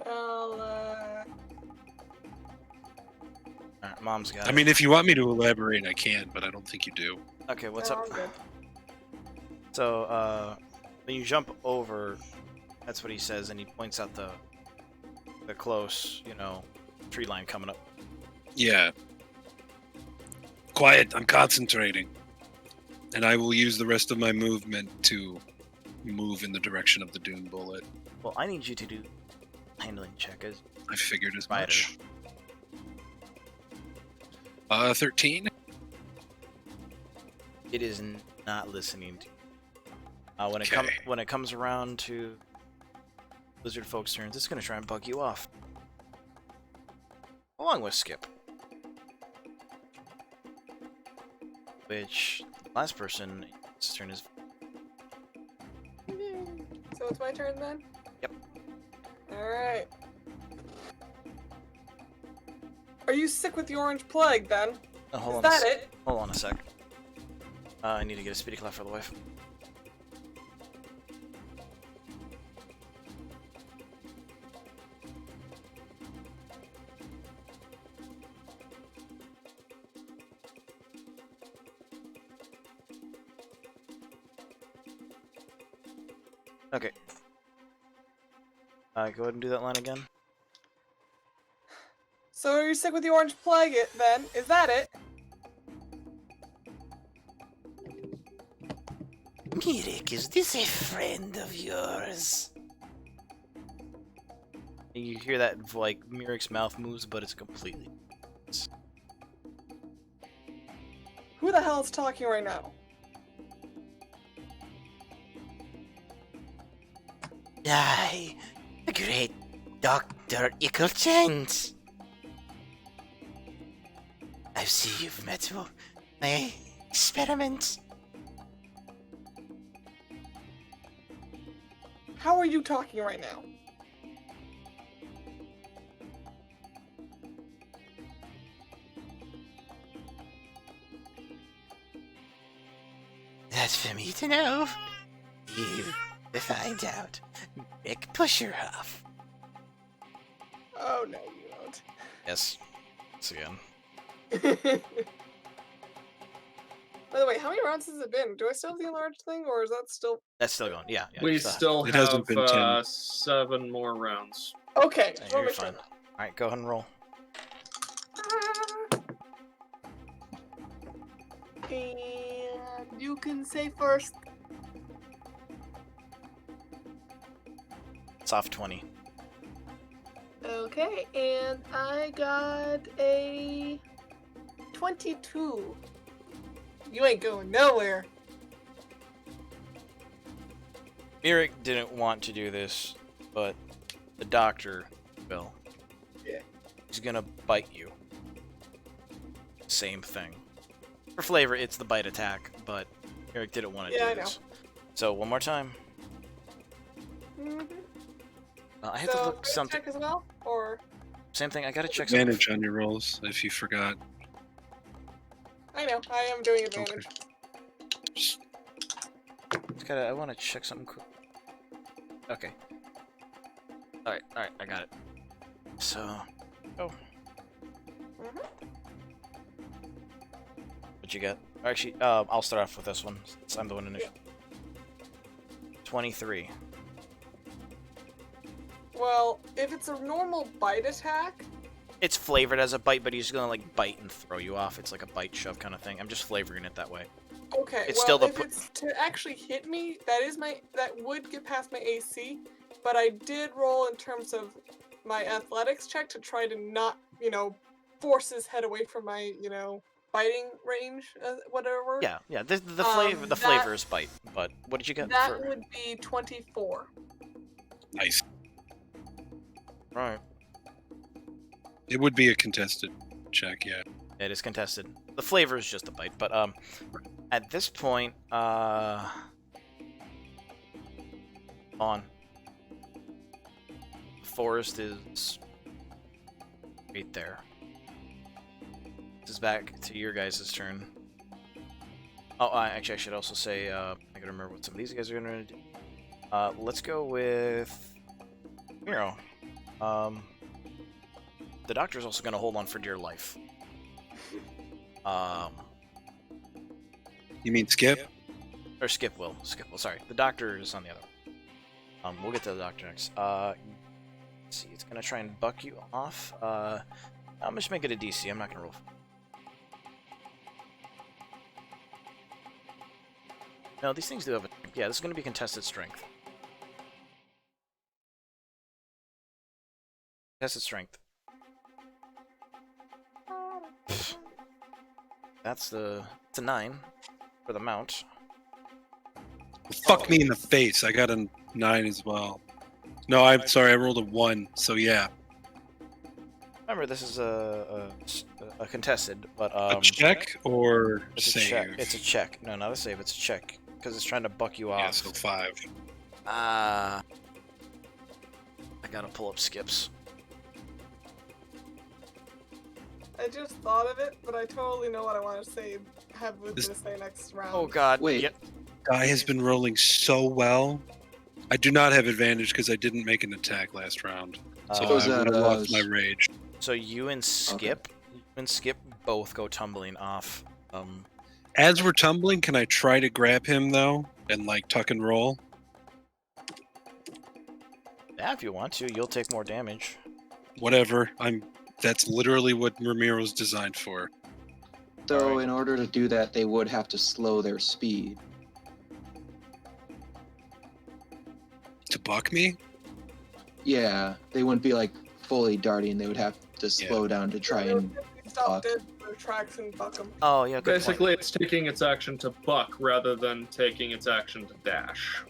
Well, Alright, Mom's got I it. mean, if you want me to elaborate, I can, but I don't think you do. Okay, what's no, up? I'm good. So, when you jump over, that's what he says, and he points out the close, tree line coming up. Yeah. Quiet, I'm concentrating. And I will use the rest of my movement to move in the direction of the dune bullet. Well, I need you to do handling check as I figured as Spider. much. 13? it is not listening to you. When it comes around to lizard folks' turns, it's gonna try and bug you off. Along with Skip. Which last person his turn is So it's my turn then? Yep. Alright. Are you sick with the orange plague then? hold Is on that it? Hold on a sec. I need to get a speedy clap for the wife. Okay. Go ahead and do that line again. So are you sick with the orange plague then? Is that it? Mirik, is this a friend of yours? You hear that, like, Mirik's mouth moves, but it's completely... Who the hell is talking right now? I, the great Dr. Ickelchance. I see you've met my experiments. How are you talking right now? That's for me to know. You to find out. Mick Pusherhoff. Oh no, you won't. Yes. Once again. By the way, how many rounds has it been? Do I still have the enlarged thing, or is that still... That's still going. Yeah. We it's, still It have hasn't been 10. 7 more rounds. Okay, yeah, just wanna you're make sure. fine. Alright, go ahead and roll. And you can say first. It's off 20. Okay, and I got a 22. You ain't going nowhere. Mirik didn't want to do this, but the doctor will. Yeah. He's gonna bite you. Same thing. For flavor, it's the bite attack, but Mirik didn't want to Yeah, do I know. this. So, one more time. Mm-hmm. I have to look something. Check as well, or Same thing, I gotta check something. Advantage on your rolls, if you forgot. I know I am doing advantage. Just I wanna check something quick. Okay. Alright, I got it. So. Oh. Mhm. What you got? Actually, I'll start off with this one, since I'm the one initial. 23. Well, if it's a normal bite attack, It's flavored as a bite, but he's gonna like bite and throw you off. It's like a bite shove kind of thing. I'm just flavoring it that way. okay. It's well, still the if it's to actually hit me, that would get past my AC. But I did roll in terms of my athletics check to try to not, force his head away from my, biting range, whatever. Yeah. The that- flavor is bite. But what did you get That for? would be 24. nice. Right. It would be a contested check, yeah. It is contested. The flavor is just a bite, but at this point, on. The forest is right there. This is back to your guys' turn. Oh, actually, I should also say, I gotta remember what some of these guys are gonna do. Let's go with Miro. The doctor's also gonna hold on for dear life. You mean Skip? Or Skip will. Sorry, the doctor is on the other one. We'll get to the doctor next. Let's see, it's gonna try and buck you off. I'm just make it a DC. I'm not gonna roll. No, these things do have a. Yeah, this is gonna be contested strength. Contested strength. It's a 9 for the mount. Fuck me in the face. I got a 9 as well. No, I'm sorry. I rolled a 1. So yeah. Remember, this is a contested, but A check or it's a save? check. It's a check. No, not a save. It's a check because it's trying to buck you off. Yeah, so 5. I gotta pull up Skips. I just thought of it, but I totally know what I want to say. Have with This- to say next round. Oh God! Wait. Yep. Guy has been rolling so well. I do not have advantage because I didn't make an attack last round. So was I would that, have lost my rage. So you and Skip, both go tumbling off. As we're tumbling, can I try to grab him though and like tuck and roll? Yeah, if you want to, you'll take more damage. Whatever. That's literally what Ramiro's designed for. So Alright. in order to do that, they would have to slow their speed. To buck me? Yeah, they wouldn't be like fully darting. They would have to slow down to try and. Stop fuck. dead in their tracks and fuck them. Oh yeah, good Basically, it's taking its action to buck rather than taking its action to dash.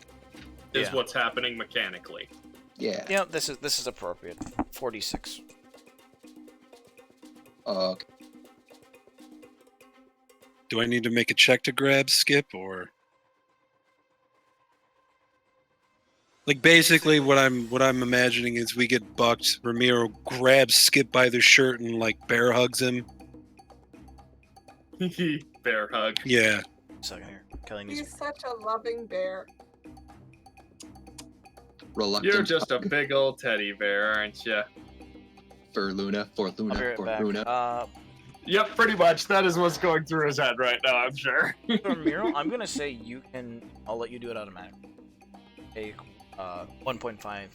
Is Yeah. what's happening mechanically. Yeah. Point. Yeah, this is appropriate. 46. Okay. Do I need to make a check to grab Skip or like basically what I'm imagining is we get bucked, Ramiro grabs Skip by the shirt and like bear hugs him. Bear hug. Yeah. Second here, Kelly needs. He's such a loving bear. Reluctant. You're just a big old teddy bear, aren't you? for Luna, for I'll be Luna, right for back. Luna. Yep, pretty much. That is what's going through his head right now, I'm sure. So Miro, I'm gonna say you can. I'll let you do it automatically. Take 1.5.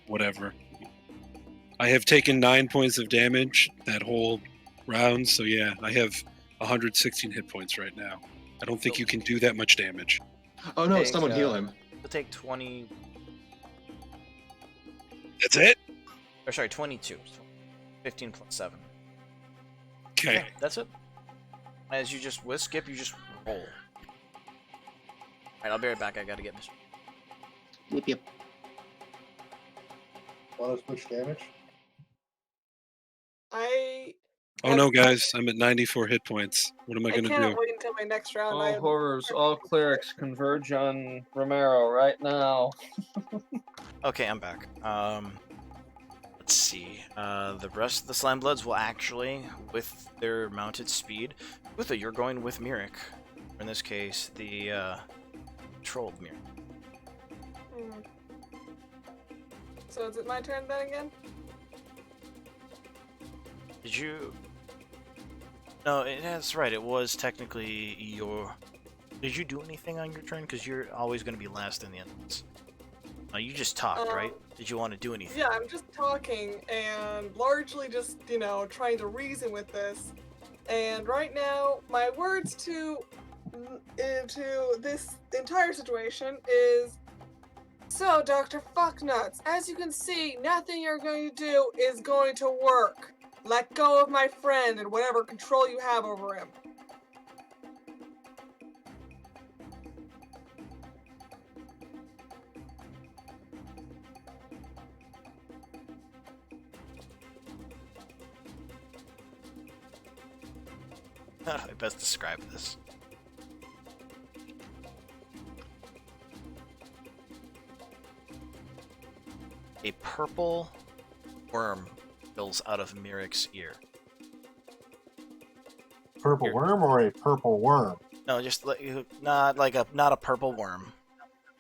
Whatever. I have taken 9 points of damage that whole round, so yeah, I have 116 hit points right now. I don't think you can do that much damage. Oh no, take, someone heal him. You'll take 20. That's it? Or sorry, 22. 15 plus 7. Okay. Yeah, that's it. As you just with Skip, you just roll. Alright, I'll be right back. I gotta get Mr. Yep. Want to switch damage? Oh no, guys, I'm at 94 hit points. What am I I gonna cannot do? wait until my next round. I All am- horrors, all clerics converge on Romero right now. Okay, I'm back. Let's see. The rest of the Slime Bloods will actually, with their mounted speed, Utha, you're going with Mirik. In this case, the trolled Mirik. Hmm. So is it my turn then again? Did you? No, that's right. It was technically your. Did you do anything on your turn? Because you're always going to be last in the endless. You just talked, right? Did you want to do anything? Yeah, I'm just talking and largely just, trying to reason with this. And right now, my words to this entire situation is, so Dr. Fucknuts, as you can see, nothing you're going to do is going to work. Let go of my friend and whatever control you have over him. How do I best describe this? A purple worm fills out of Miric's ear. Purple Here. worm or a purple worm? No, just not like not a purple worm,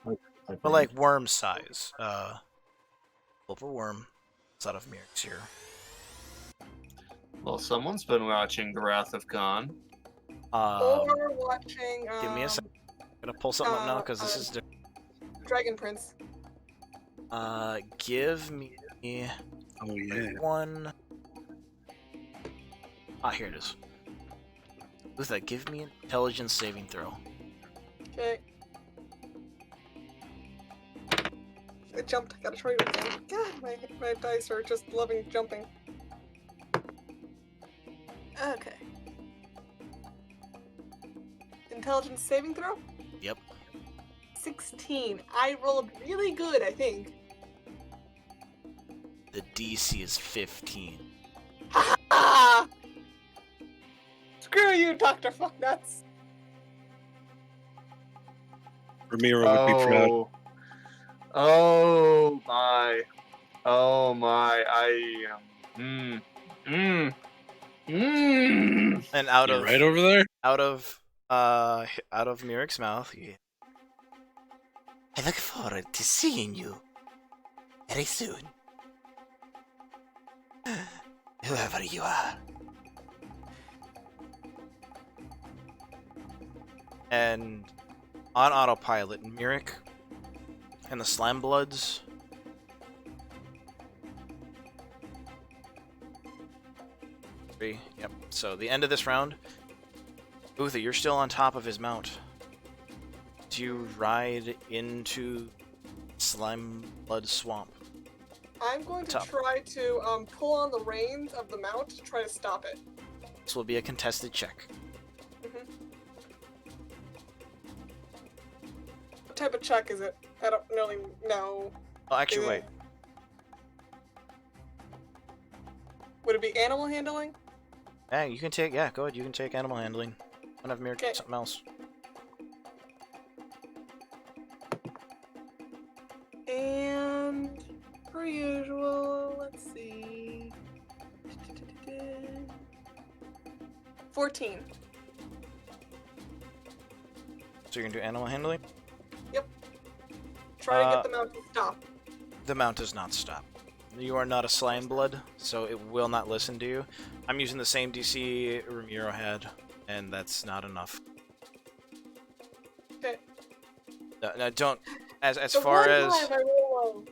I but think. like worm size. Purple worm fills out of Miric's ear. Well, someone's been watching The Wrath of Khan. Or watching. Give me a second. I'm gonna pull something up now because this is. Dragon Prince. Give me Oh yeah. one. Ah, here it is. Lutha, give me an intelligence saving throw. Okay. I jumped. I gotta try it again. God, my dice are just loving jumping. Okay. Intelligence saving throw? Yep. 16. I rolled really good, I think. The DC is 15. Ha! Screw you, Dr. Fucknuts. Ramiro would be proud. Oh my. Oh my. I am. And out You're of right over there. out of Miric's mouth. I look forward to seeing you very soon. Whoever you are. And on autopilot, Miric and the Slime Bloods Yep. So the end of this round, Uther, you're still on top of his mount. Do you ride into Slime Blood Swamp? I'm going to Top. try to pull on the reins of the mount to try to stop it. This will be a contested check. What type of check is it? I don't really know. Oh, actually, Is wait. it- Would it be animal handling? Yeah, you can take. Yeah, go ahead. You can take animal handling. I'm gonna have Miric Okay. something else. And per usual, let's see. 14. So you're gonna do animal handling. Try to get the mount to stop. The mount does not stop. You are not a slime blood, so it will not listen to you. I'm using the same DC Ramiro had, and that's not enough. Okay. No, don't. As The far one as time I roll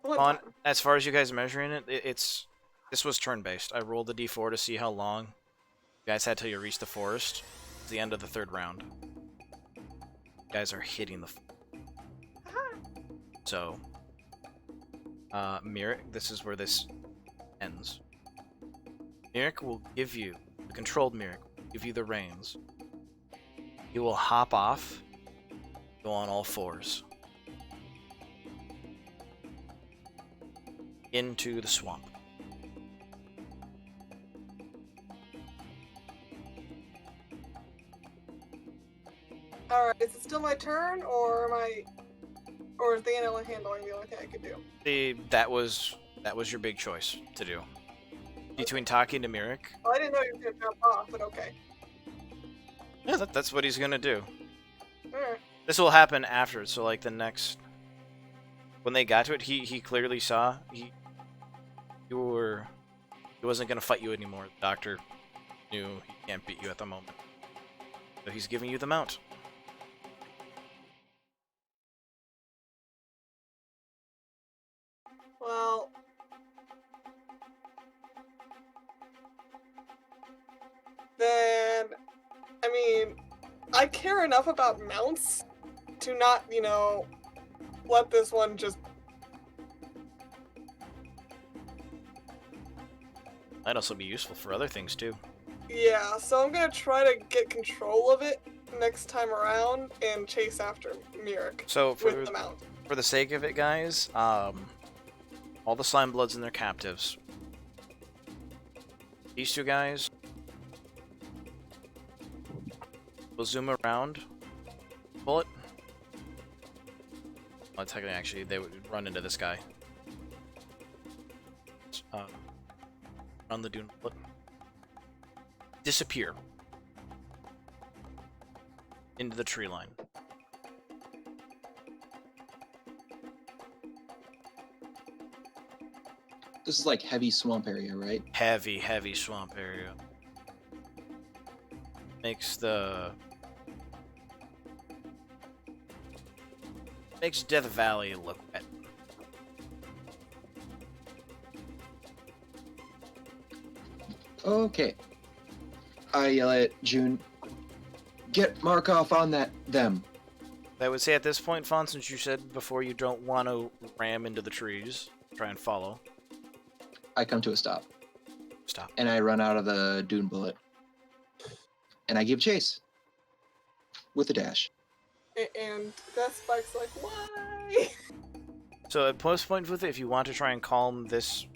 low. One on, time. as far as you guys measuring it, it's this was turn based. I rolled the D4 to see how long you guys had till you reached the forest. It's the end of the third round. You guys are hitting the. So, Miric, this is where this ends. Miric will give you, the controlled Miric will give you the reins. He will hop off, go on all fours. Into the swamp. Alright, is it still my turn, or or is the animal handling the only thing I could do? That was your big choice to do. Between talking to Miric. Well, I didn't know you were gonna jump off, but okay. Yeah, that's what he's gonna do. Alright. This will happen after, so like the next when they got to it, he clearly saw he wasn't gonna fight you anymore. The doctor knew he can't beat you at the moment. So he's giving you the mount. Well, then, I mean, I care enough about mounts to not, let this one just. Might also be useful for other things too. Yeah, so I'm gonna try to get control of it next time around and chase after Miric So with the mount. for the sake of it, guys, all the slime bloods and their captives. These two guys We'll zoom around. Bullet. Well, technically, actually, they would run into this guy. Run the dune bullet. Disappear. Into the tree line. This is like heavy swamp area, right? Heavy, heavy swamp area. Makes Death Valley look wet. Okay. I yell at June. Get Markov on them. I would say at this point, Fawn, since you said before you don't want to ram into the trees, try and follow. I come to a stop. Stop. And I run out of the dune bullet. And I give chase. With a dash. And Death Spike's like, why? So at post point with it, if you want to try and calm this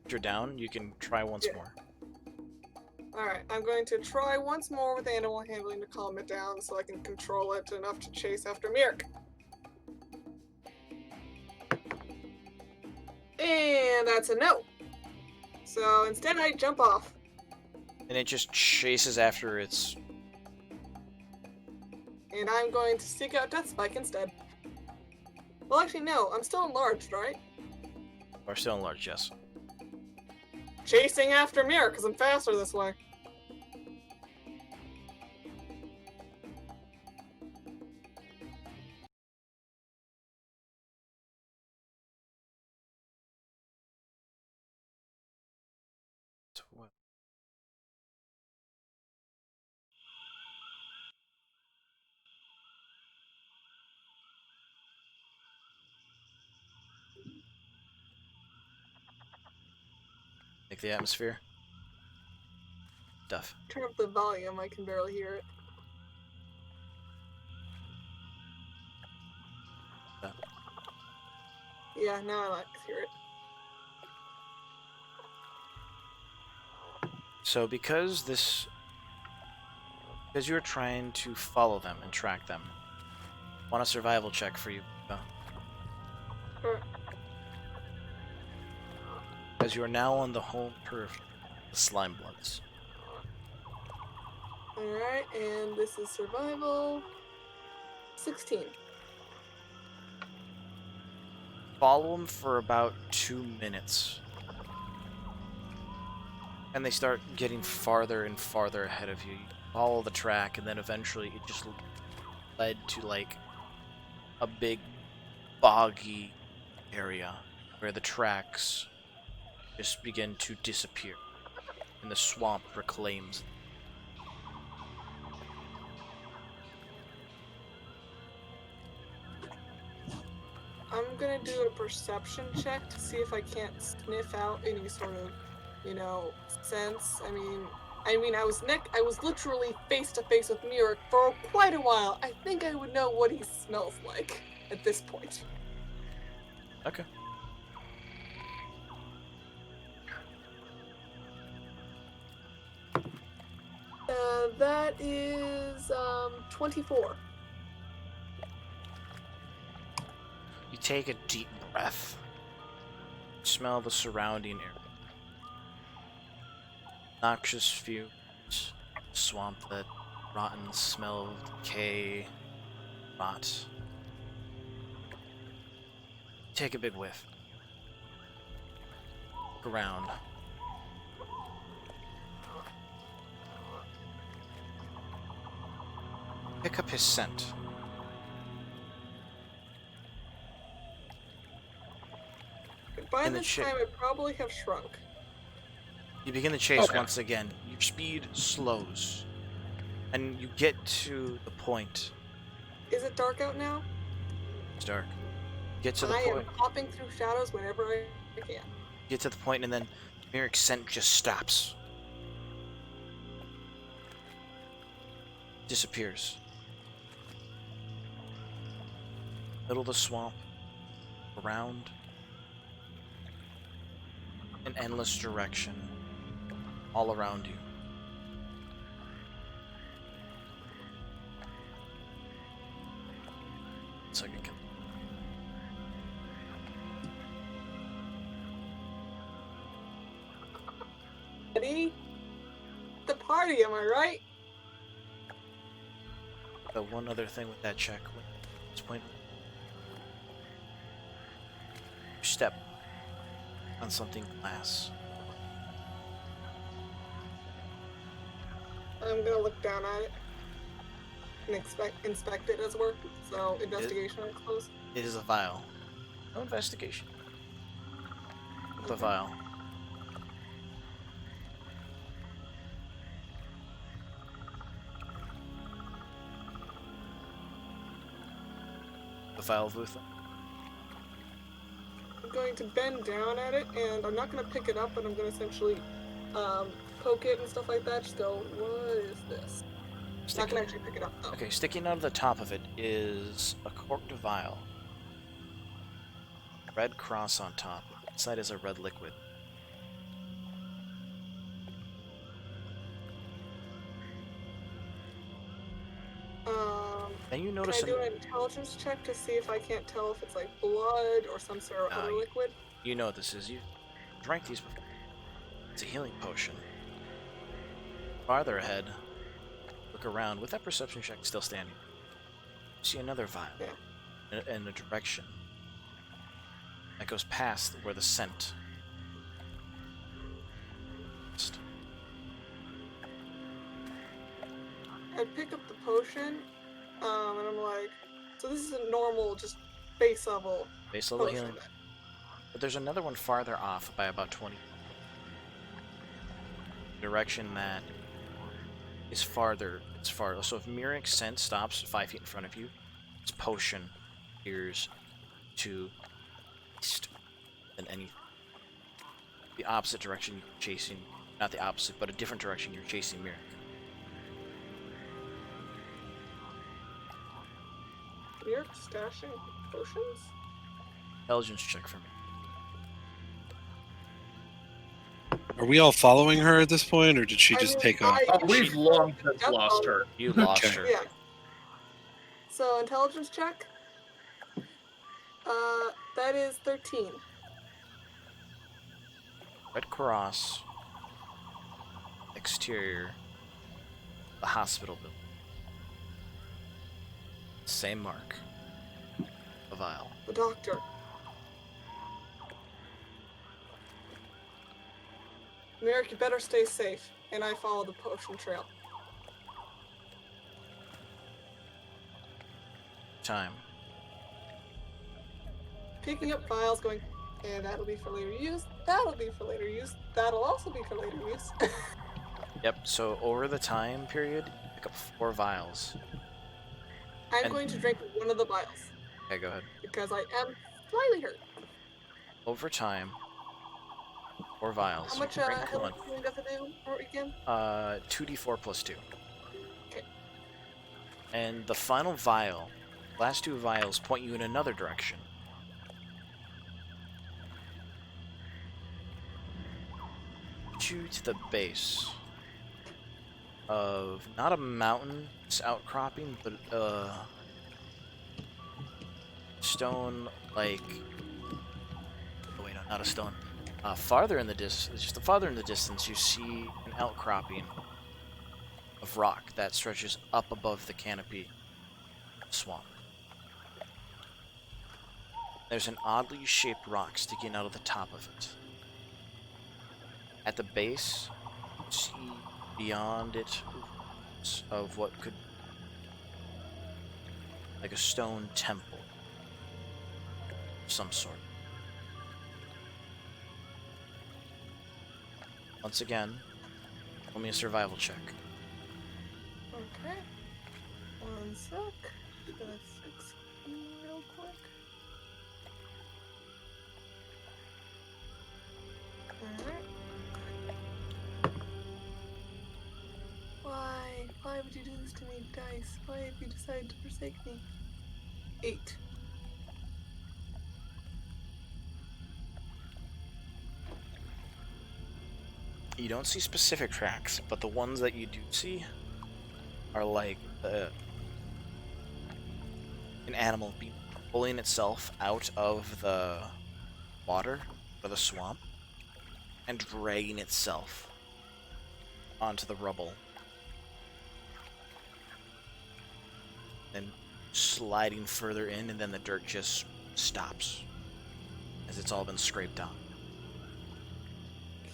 creature down, you can try once more. Alright, I'm going to try once more with animal handling to calm it down so I can control it enough to chase after Mirk. And that's a no. So instead I jump off. And it just chases after its... And I'm going to seek out Death Spike instead. Well, actually, no. I'm still enlarged, right? Or still enlarged, yes. Chasing after Mirror, because I'm faster this way. Like the atmosphere. Stuff. Turn up the volume, I can barely hear it. Yeah, now I like to hear it. So because you're trying to follow them and track them, I want a survival check for you. Sure. Because you are now on the home turf, the Slime Bloods. Alright, and this is survival. 16. Follow them for about 2 minutes. And they start getting farther and farther ahead of you. You follow the track, and then eventually it just led to like a big boggy area where the tracks just begin to disappear and the swamp reclaims. I'm gonna do a perception check to see if I can't sniff out any sort of, sense. I mean, I was literally face to face with Mirror for quite a while. I think I would know what he smells like at this point. Okay. That is 24. You take a deep breath. Smell the surrounding air. Noxious fumes, swamp, that rotten smell of decay, rot. Take a big whiff. Look around. Pick up his scent. By In the this time, I probably have shrunk. You begin the chase Okay. once again. Your speed slows. And you get to the point. Is it dark out now? It's dark. Get to the I point. am hopping through shadows whenever I can. Get to the point, and then Merrick's scent just stops. Disappears. Middle of the swamp. Around. An endless direction. All around you. ready? The party, am I right? The one other thing with that check, this point, you step on something glass. I'm gonna look down at it and inspect it as work. So investigation is close. It is a vial. No investigation. The vial. The vial of Luther. I'm going to bend down at it, and I'm not gonna pick it up, but I'm gonna essentially poke it and stuff like that. Just go, what is this? Not gonna actually pick it up though. Okay, sticking out of the top of it is a corked vial. Red cross on top. Inside is a red liquid. And you Can notice I do an intelligence check to see if I can't tell if it's like blood or some sort of other you- liquid? you know what this is. You drank these before. It's a healing potion. Farther ahead, look around with that perception check still standing. You see another vial in a direction that goes past where the scent. I pick up the potion, and I'm like, so this is a normal, just base level Base level potion. healing. But there's another one farther off by about 20. Direction that is farther. It's farther. So if Mirac's scent stops 5 feet in front of you, its potion appears to east than anything. The opposite direction you're chasing. Not the opposite, but a different direction you're chasing Mirac. We're stashing potions? Intelligence check for me. Are we all following her at this point, or did she I just mean, take off? Oh, we've long since Yep, lost her. You lost Okay. her. Yeah. So intelligence check. That is 13. Red Cross. Exterior. The hospital building. Same mark. A vial. The doctor. Merrick, you better stay safe. And I follow the potion trail. Time. Picking up vials, going, and that'll be for later use. That'll be for later use. That'll also be for later use. Yep, so over the time period, pick up 4 vials. I'm And- going to drink one of the vials Okay, go ahead. because I am slightly hurt. Over time, 4 vials. How much Drink healing one. does it do for again? 2d4 plus 2. Okay. And the final vial, last 2 vials point you in another direction. You to the base of not a mountain outcropping, but stone like. Oh wait, no, not a stone. Farther in the distance, just farther in the distance, you see an outcropping of rock that stretches up above the canopy swamp. There's an oddly shaped rock sticking out of the top of it. At the base, you see beyond it of what could like a stone temple of some sort. Once again, roll me a survival check. Okay. One sec. Let's fix real quick. Alright. Why would you do this to me, dice? Why have you decided to forsake me? 8. You don't see specific tracks, but the ones that you do see are like an animal pulling itself out of the water or the swamp and dragging itself onto the rubble. Then sliding further in, and then the dirt just stops as it's all been scraped on.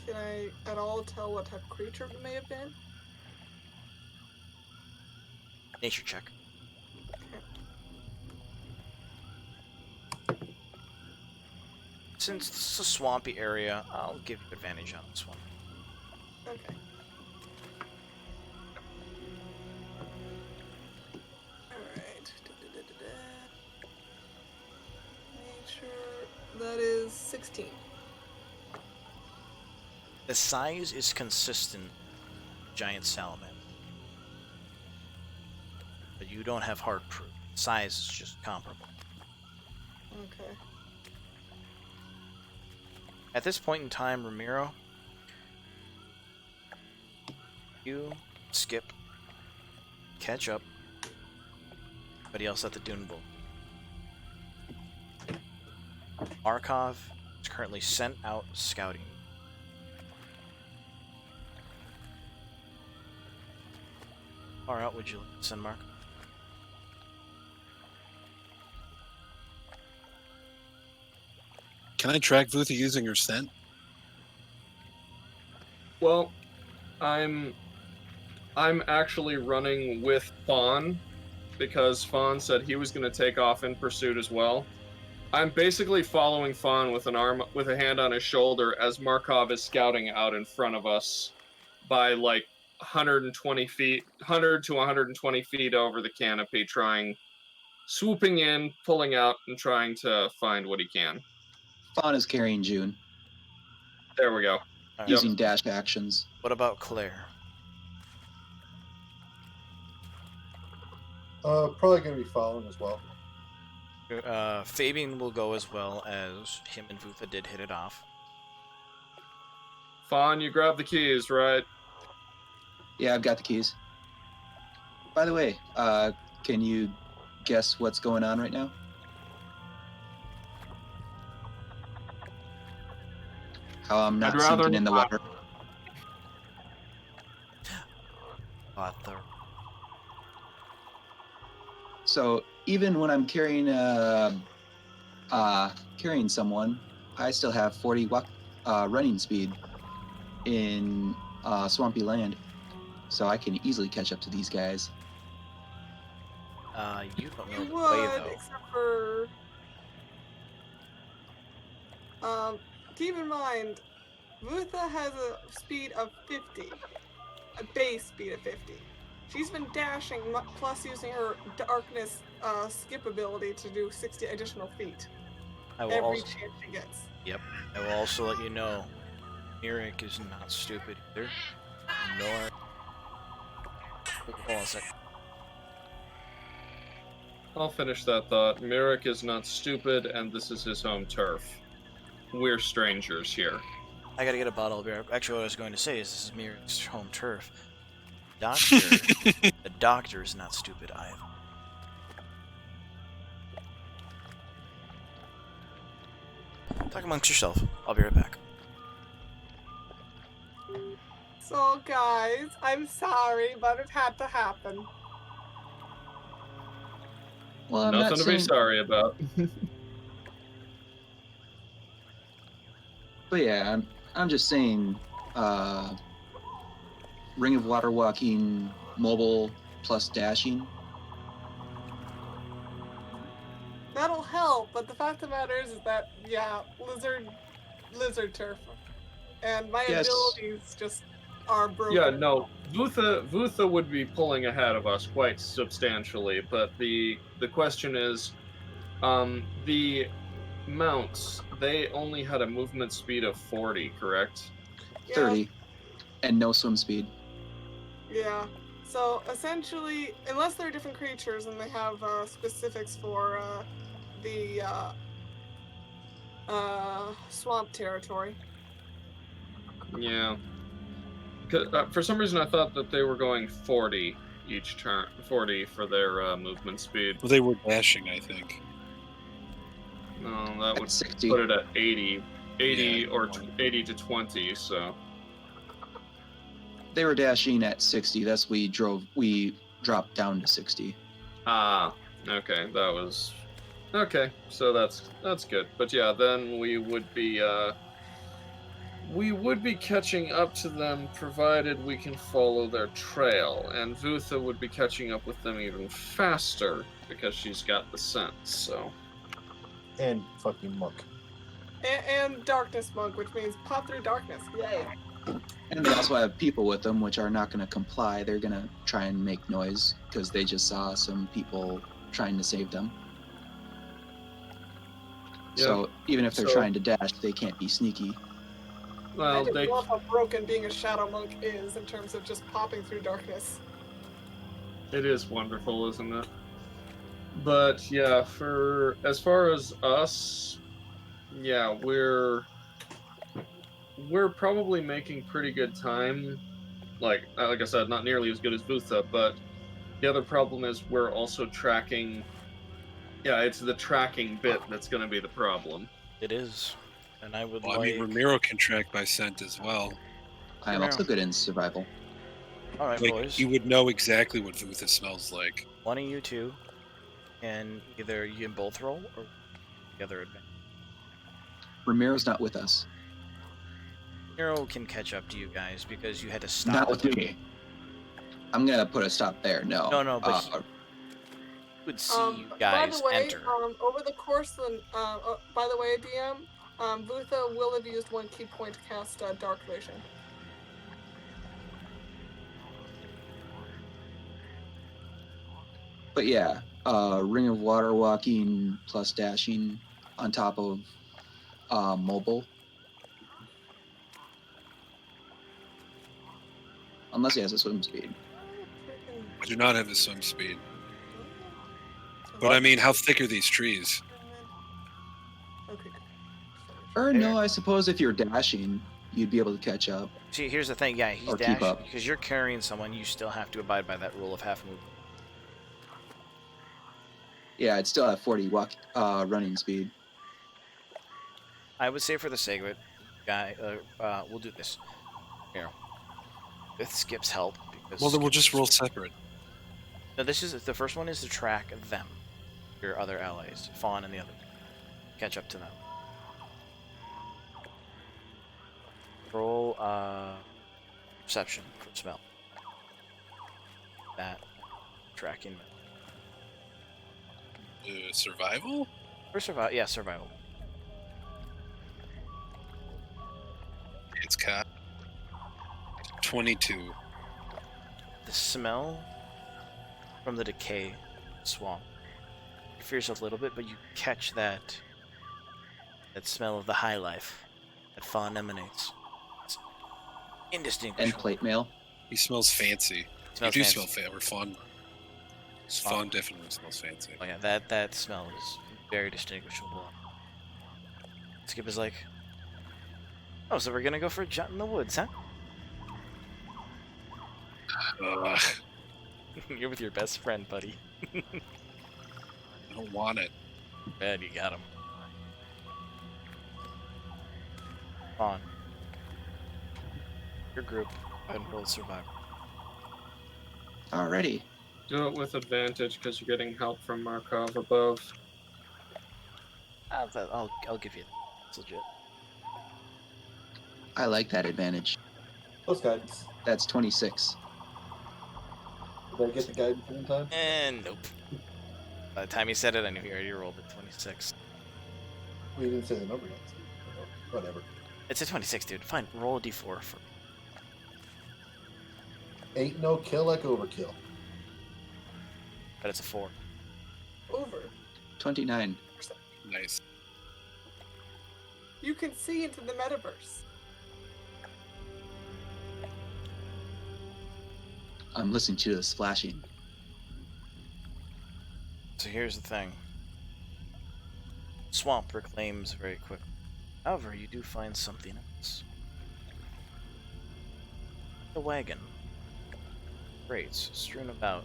Can I at all tell what type of creature it may have been? Nature check. Since this is a swampy area, I'll give you advantage on this one. Okay. Alright. Nature. That is 16. The size is consistent with giant salamander. But you don't have hard proof. Size is just comparable. Okay. At this point in time, Ramiro, you skip, catch up. Everybody else at the Dune Bowl. Markov is currently sent out scouting. Far out would you send Mark? Can I track Vutha using her scent? Well, I'm actually running with Fawn because Fawn said he was going to take off in pursuit as well. I'm basically following Fawn with a hand on his shoulder as Markov is scouting out in front of us by like 100 to 120 feet over the canopy, swooping in, pulling out, and trying to find what he can. Fawn is carrying June, There we go. All right. using dash actions. What about Claire? Probably gonna be following as well. Fabian will go as well, as him and Vutha did hit it off. Fawn, you grab the keys, right? Yeah, I've got the keys. By the way, can you guess what's going on right now? How I'm not I'd rather sinking in the not. water. Arthur. So even when I'm carrying someone, I still have 40 running speed in swampy land, so I can easily catch up to these guys. You don't know You the way, would, though. except for. Keep in mind, Vutha has a speed of 50, a base speed of 50. She's been dashing, plus using her darkness skip ability to do 60 additional feet I will every also, chance she gets. Yep. I will also let you know, Mirik is not stupid either. Nor. Hold on a second. I'll finish that thought. Mirik is not stupid, and this is his home turf. We're strangers here. I gotta get a bottle of beer. Actually, what I was going to say is this is Mirik's home turf. The doctor is not stupid either. Talk amongst yourself. I'll be right back. So, guys, I'm sorry, but it had to happen. Well, I'm Nothing not to saying, be sorry about. but yeah, I'm just saying, Ring of Water walking, mobile plus dashing. That'll help, but the fact of the matter is that, yeah, lizard turf. And my Yes. abilities just are broken. Yeah, no, Vutha would be pulling ahead of us quite substantially, but the question is, the mounts, they only had a movement speed of 40, correct? Yeah, 30, and no swim speed. Yeah. So essentially, unless they're different creatures and they have specifics for the swamp territory. Yeah. For some reason, I thought that they were going 40 each turn, 40 for their movement speed. Well, they were dashing, I think. No, that would At 60. put it at 80, Yeah, or 20. 80 to 20. So They were dashing at 60. That's we dropped down to 60. Ah, okay, that was okay. So that's good. But yeah, then we would be catching up to them provided we can follow their trail, and Vutha would be catching up with them even faster because she's got the sense. So And fucking muck. And darkness monk, which means pop through darkness. Yay. And they also have people with them, which are not going to comply. They're going to try and make noise because they just saw some people trying to save them. Yeah. So even if they're So- trying to dash, they can't be sneaky. well, I just they love how broken being a shadow monk is in terms of just popping through darkness. it is wonderful, isn't it? But yeah, for as far as us, yeah, we're probably making pretty good time. Like I said, not nearly as good as Vutha, but the other problem is we're also tracking. Yeah, it's the tracking bit that's going to be the problem. It is. And I would Well, I like... mean, Ramiro can track by scent as well. I am Yeah. also good in survival. Alright, Like, boys. he would know exactly what Vutha smells like. One of you two can either... You can both roll, or the other advantage. Ramiro's not with us. Nero can catch up to you guys because you had to stop. Not with me. I'm going to put a stop there. No. No, but he would see you By guys the way, enter. over the course of the, by the way, DM, Vutha will have used one key point to cast Dark Vision. But yeah, Ring of Water walking plus dashing on top of mobile. Unless he has a swim speed. I do not have a swim speed. But I mean, how thick are these trees? Okay. Or no, I suppose if you're dashing, you'd be able to catch up. See, here's the thing. Yeah, he's Or keep dashing up. because you're carrying someone. You still have to abide by that rule of half movement. Yeah, I'd still have 40 running speed. I would say for the sake of it, we'll do this. Here, with Skip's help, because Well, then we'll Skip just roll separate. No, this is the first one is to track them, your other allies, Fawn and the other. Catch up to them. Roll perception for smell. That tracking. Survival? For survival, yeah, survival. It's cat. 22. The smell from the decay swamp. You fear yourself a little bit, but you catch that smell of the high life that Fawn emanates. It's And indistinguishable. plate mail. He smells fancy. Smells you do fancy. smell fun. Fawn definitely smells fancy. Oh yeah, that smell is very distinguishable. Skip is like, oh, so we're gonna go for a jaunt in the woods, huh? You're with your best friend, buddy. I don't want it. Bad, you got him. On. Your group and roll survival. Alrighty. Do it with advantage because you're getting help from Markov above. I'll give you that. It's legit. I like that advantage. Plus guidance. That's 26. Did I get the guidance in time? And nope. By the time you said it, I knew you already rolled a 26. We didn't say the number yet. So whatever. It's a 26, dude. Fine, roll a d4 for. Ain't no kill like overkill. But it's a 4. Over. 29. Nice. You can see into the metaverse. I'm listening to the splashing. So here's the thing. Swamp reclaims very quickly. However, you do find something else. The wagon. Crates strewn about.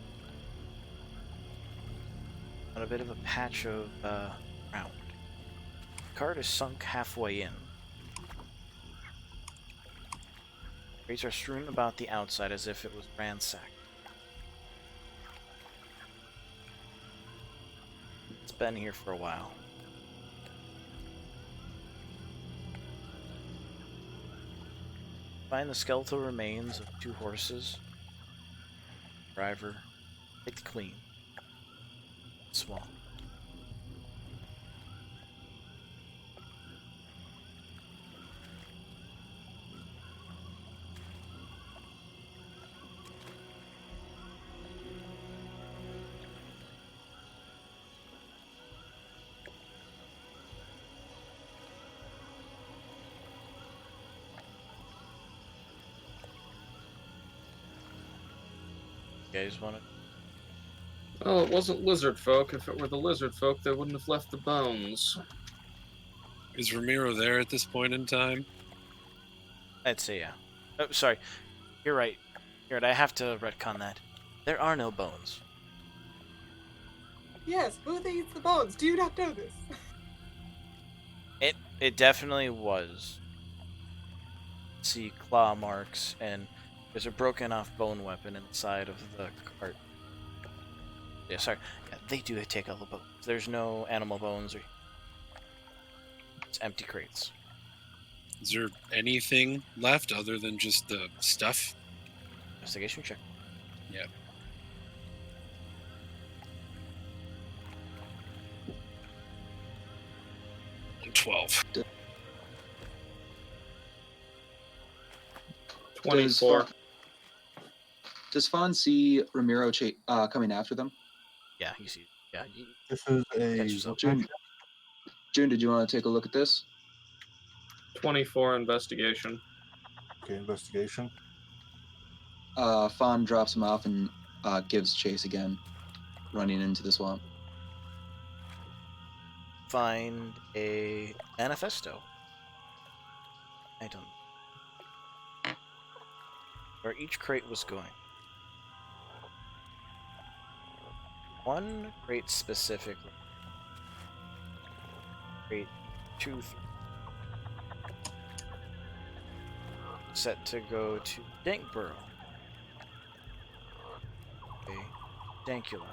On a bit of a patch of ground. The cart is sunk halfway in. Crates are strewn about the outside as if it was ransacked. It's been here for a while. Find the skeletal remains of 2 horses. Driver. Take the clean. Swamp. You guys want to? Well, it wasn't lizard folk. If it were the lizard folk, they wouldn't have left the bones. Is Ramiro there at this point in time? I'd say yeah. Oh, sorry. You're right. You're right. I have to retcon that. There are no bones. Yes, who eats the bones? Do you not know this? It definitely was. See claw marks, and there's a broken off bone weapon inside of the cart. Yeah, sorry. Yeah, they do take all the bones. There's no animal bones, or it's empty crates. Is there anything left other than just the stuff? Investigation check. Yeah. And 12. 24. Does Fawn see Ramiro coming after them? Yeah, you see. Yeah, This is catch a yourself. June, did you want to take a look at this? 24 investigation. okay, investigation. Fawn drops him off and gives chase again, running into the swamp. Find a manifesto. Item. Where each crate was going. One crate specifically. Crate 2, 3. Set to go to Dankborough. Okay. Dankula.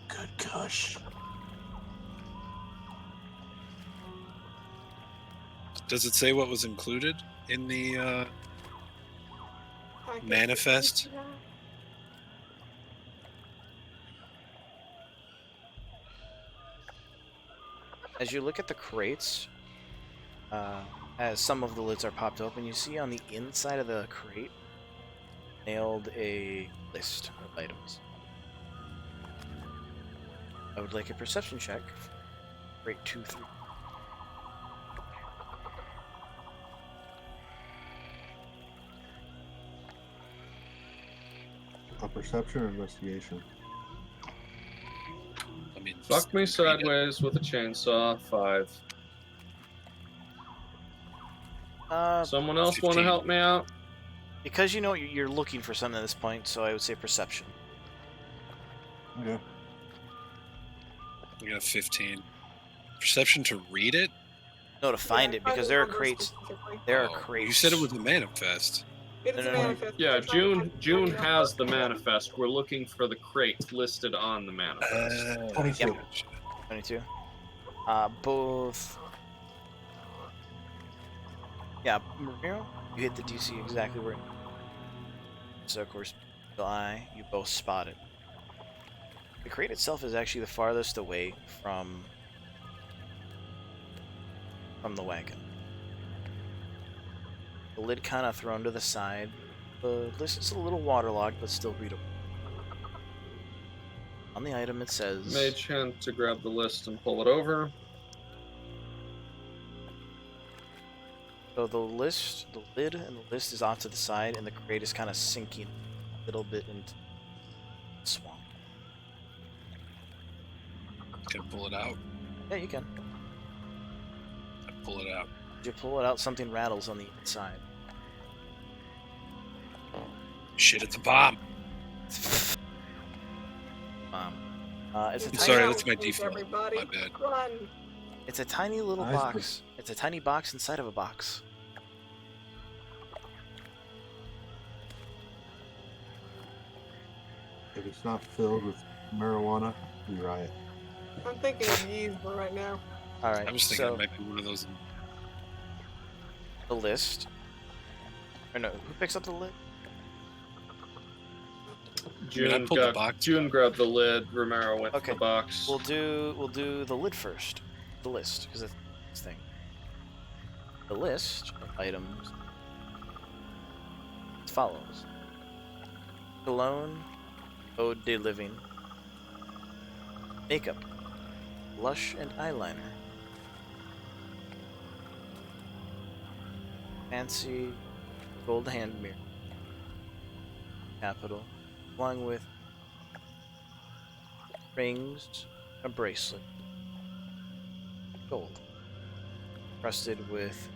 Good gosh. Does it say what was included in the manifest? As you look at the crates, as some of the lids are popped open, you see on the inside of the crate nailed a list of items. I would like a perception check. Crate 2, 3. A perception or investigation? I mean, Fuck me just read it. sideways with a chainsaw. 5. Someone else want to 15. help me out? Because you know you're looking for something at this point, so I would say perception. Okay. We got 15. Perception to read it? No, to find it, because there are crates. There are Oh, crates. You said it was a manifest. It is No, a no, no. manifest. Yeah, I'm trying to June find has the manifest. We're looking for the crate listed on the manifest. 22. Yep. 22. Both. Yeah, Ramiro, you hit the DC exactly where. So of course, Eagle Eye, you both spot it. The crate itself is actually the farthest away from the wagon. The lid kind of thrown to the side. The list is a little waterlogged, but still readable. On the item, it says. Mage hand to grab the list and pull it over. So the list, the lid and the list is off to the side, and the crate is kind of sinking a little bit into the swamp. Can I pull it out? Yeah, you can. I pull it out. As you pull it out, something rattles on the inside. Shit, it's a bomb. It's a I'm tiny. sorry, Out, that's my please, default. Everybody, My bad. run! It's a tiny little Nice, but- box. It's a tiny box inside of a box. If it's not filled with marijuana, we riot. I'm thinking of Yeezma right now. All right. I was thinking so it might be one of those. the list. Or no, who picks up the lid? June pulled the box. June grabbed the lid. Romero went Okay. for the box. We'll do the lid first. The list, because that's this thing. The list of items as follows: cologne, eau de living, makeup, blush and eyeliner, fancy gold hand mirror, capital, along with rings, a bracelet, gold, crusted with.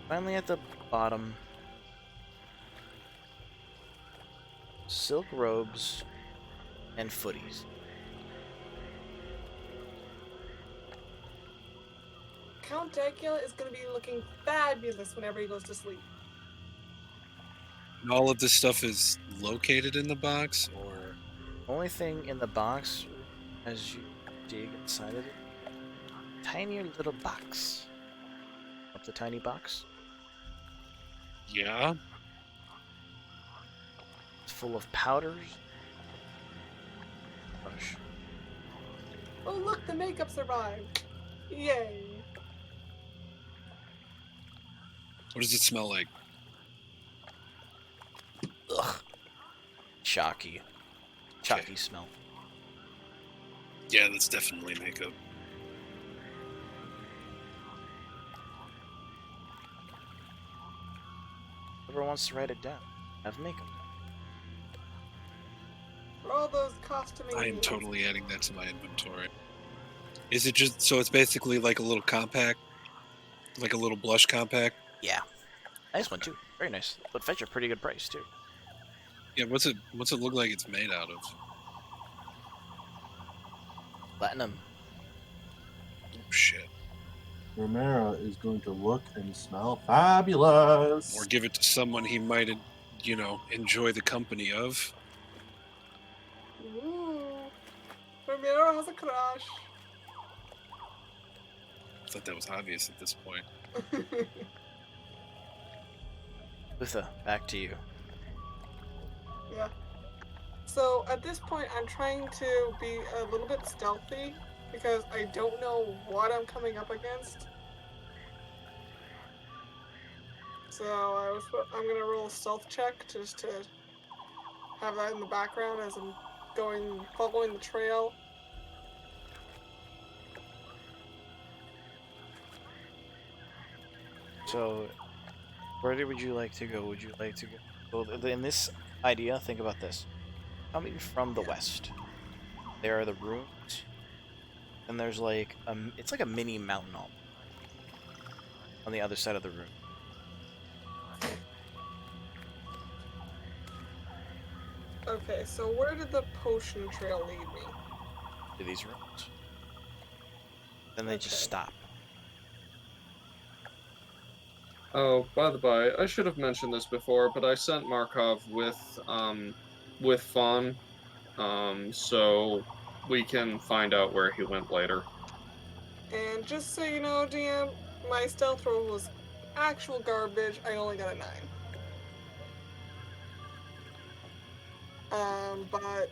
Finally, at the bottom, silk robes and footies. Count Dracula is going to be looking fabulous whenever he goes to sleep. And all of this stuff is located in the box, or Only thing in the box, as you dig inside of it, tiny little box. Up the tiny box. yeah. It's full of powders. Brush. Oh, look, the makeup survived. Yay. What does it smell like? Ugh. Chalky. Chalky smell. Yeah, that's definitely makeup. Whoever wants to write it down, have makeup. For all those costuming I am needs. totally adding that to my inventory. Is it just so it's basically like a little compact, like a little blush compact? Yeah. Nice one too. Very nice. But fetch a pretty good price too. Yeah. What's it look like it's made out of? Platinum. Oh shit. Romero is going to look and smell fabulous. Or give it to someone he might, enjoy the company of. Ooh. Ramiro has a crush. I thought that was obvious at this point. Lutha, back to you. Yeah. So at this point, I'm trying to be a little bit stealthy because I don't know what I'm coming up against. So I'm gonna roll a stealth check just to have that in the background as I'm following the trail. So, where would you like to go? Would you like to go? Well, in this idea, think about this. Coming from the west, there are the ruins, and there's like it's like a mini mountain on the other side of the room. Okay, so where did the potion trail lead me? To these ruins. Then they just Okay. stop. Oh, by the by, I should have mentioned this before, but I sent Markov with Fawn, so we can find out where he went later. And just so you know, DM, my stealth roll was actual garbage. I only got a 9. But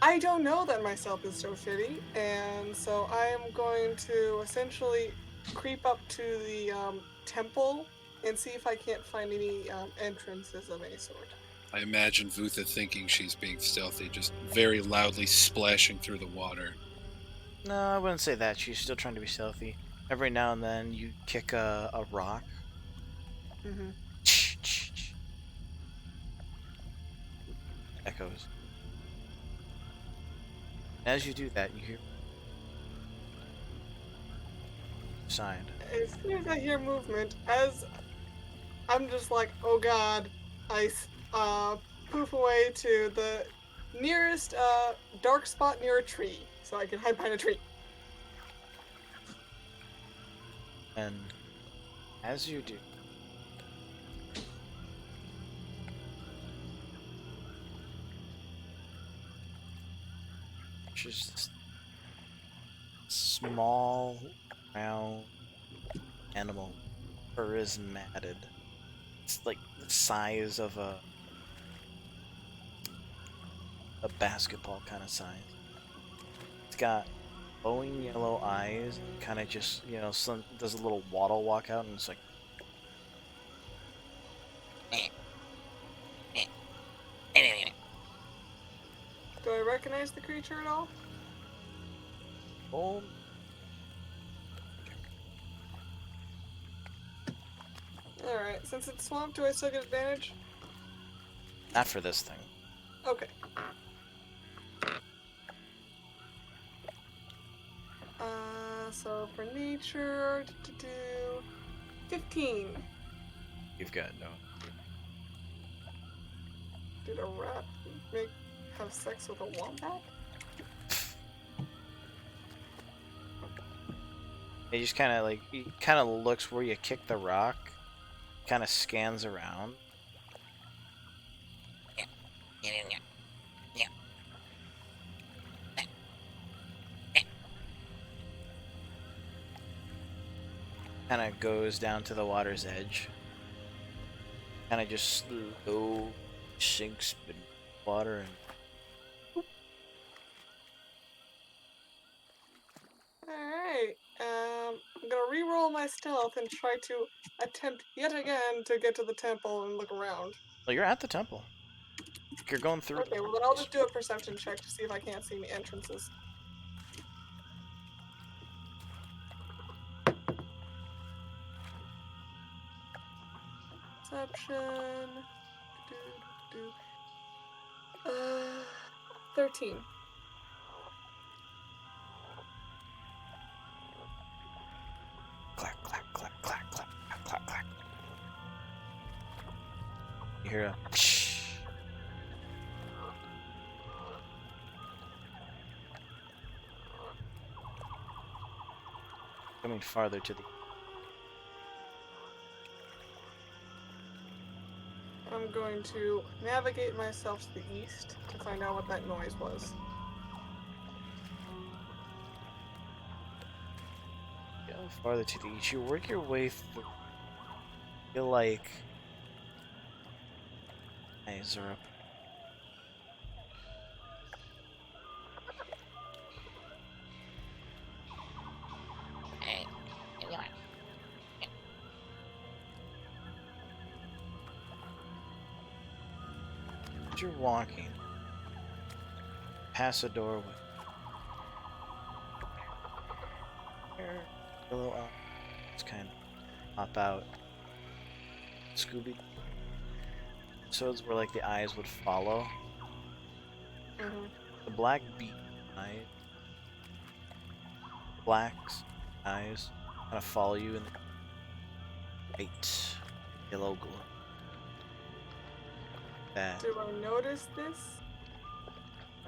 I don't know that my stealth is so shitty, and so I am going to essentially creep up to the temple and see if I can't find any entrances of any sort. I imagine Vutha thinking she's being stealthy, just very loudly splashing through the water. No, I wouldn't say that. She's still trying to be stealthy. Every now and then, you kick a rock. Mm-hmm. Echoes. As you do that, you hear sign. As soon as I hear movement, as I'm just like, oh god, poof away to the nearest dark spot near a tree, so I can hide behind a tree. And as you do, just this small, round animal, fur is matted. It's like the size of a basketball kind of size. It's got glowing yellow eyes, kind of just, some does a little waddle walk out, and it's like, Do I recognize the creature at all? oh, Alright, since it's swamped, do I still get advantage? not for this thing. Okay. So for nature, 15. You've got no. Did a rat have sex with a wombat? He just kind of like, he kind of looks where you kick the rock, kind of scans around. Kind of goes down to the water's edge. Kind of just slow sinks beneath the water and Alright, I'm gonna re-roll my stealth and try to attempt yet again to get to the temple and look around. well, you're at the temple. You're going through. Okay, well then I'll just do a perception check to see if I can't see any entrances. Perception. 13. Clack, clack, clack, clack, clack, clack, clack, clack. You hear a psh. Coming farther to the. I'm going to navigate myself to the east to find out what that noise was. Go farther to the east. You work your way through. Feel like eyes are up. As you're walking past a doorway, a little eyes kind of pop out. Scooby. So it's where like the eyes would follow. Mm-hmm. The black beak eye, black's eyes kind of follow you in the white, yellow glow. That Do I notice this?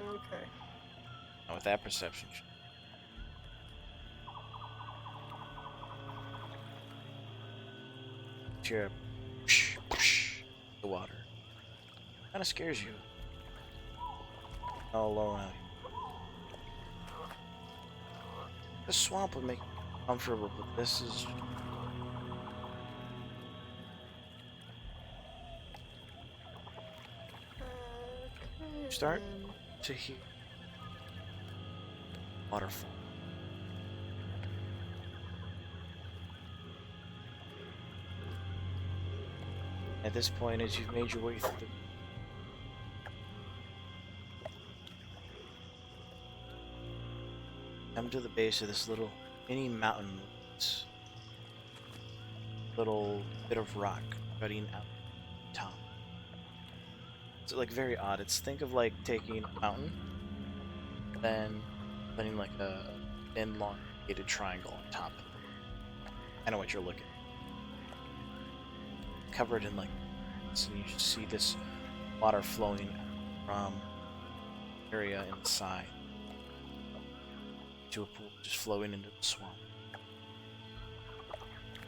Okay. now with that perception. Hear the water. Kind of scares you. All alone out here. The swamp would make you comfortable, but this is. Okay. Start then. to hear waterfall. At this point, as you've made your way through, come to the base of this little mini mountain. It's little bit of rock jutting out top. It's like very odd. It's think of like taking a mountain, then putting like a elongated triangle on top. I know what you're looking at. Covered in like, so you just see this water flowing from area inside to a pool just flowing into the swamp.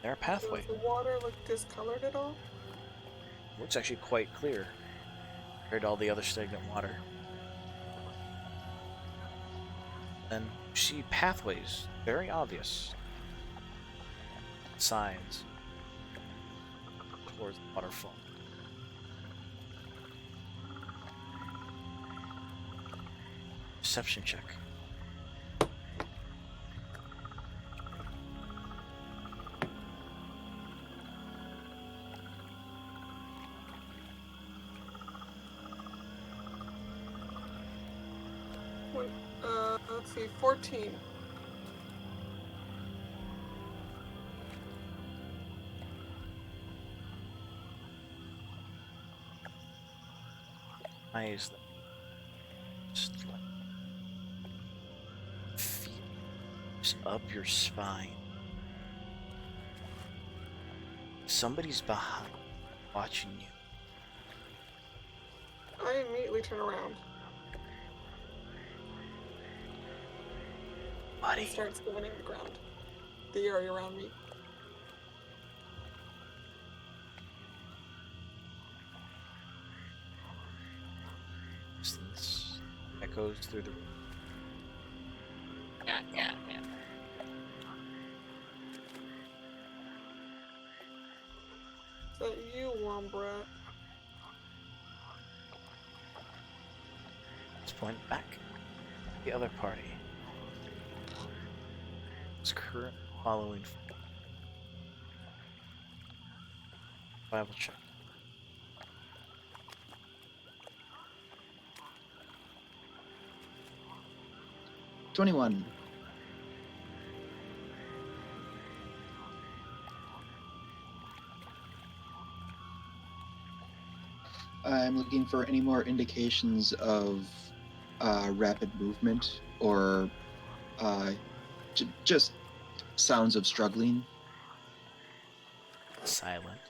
There are Does pathways. the water look discolored at all? Looks actually quite clear compared to all the other stagnant water. Then you see pathways, very obvious, sides towards the waterfall. Perception check. Let's see, 14. Eyes that just like feels up your spine. Somebody's behind, watching you. I immediately turn around Buddy, and start scanning the ground, the area around me. distance echoes through the room. Is that you, warm brat? Let's point back. The other party is currently following. Bible check. $21. I'm looking for any more indications of rapid movement or just sounds of struggling. Silent.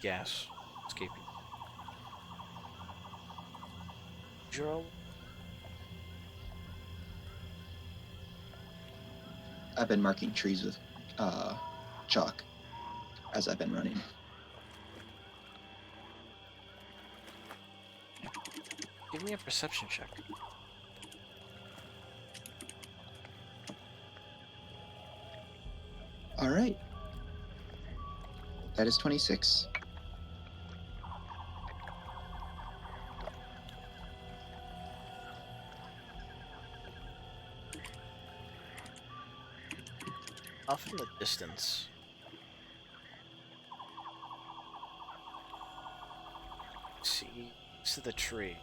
Gas escaping. Zero. I've been marking trees with chalk as I've been running. Give me a perception check. All right. That is 26. Off in the distance. See, next to the tree.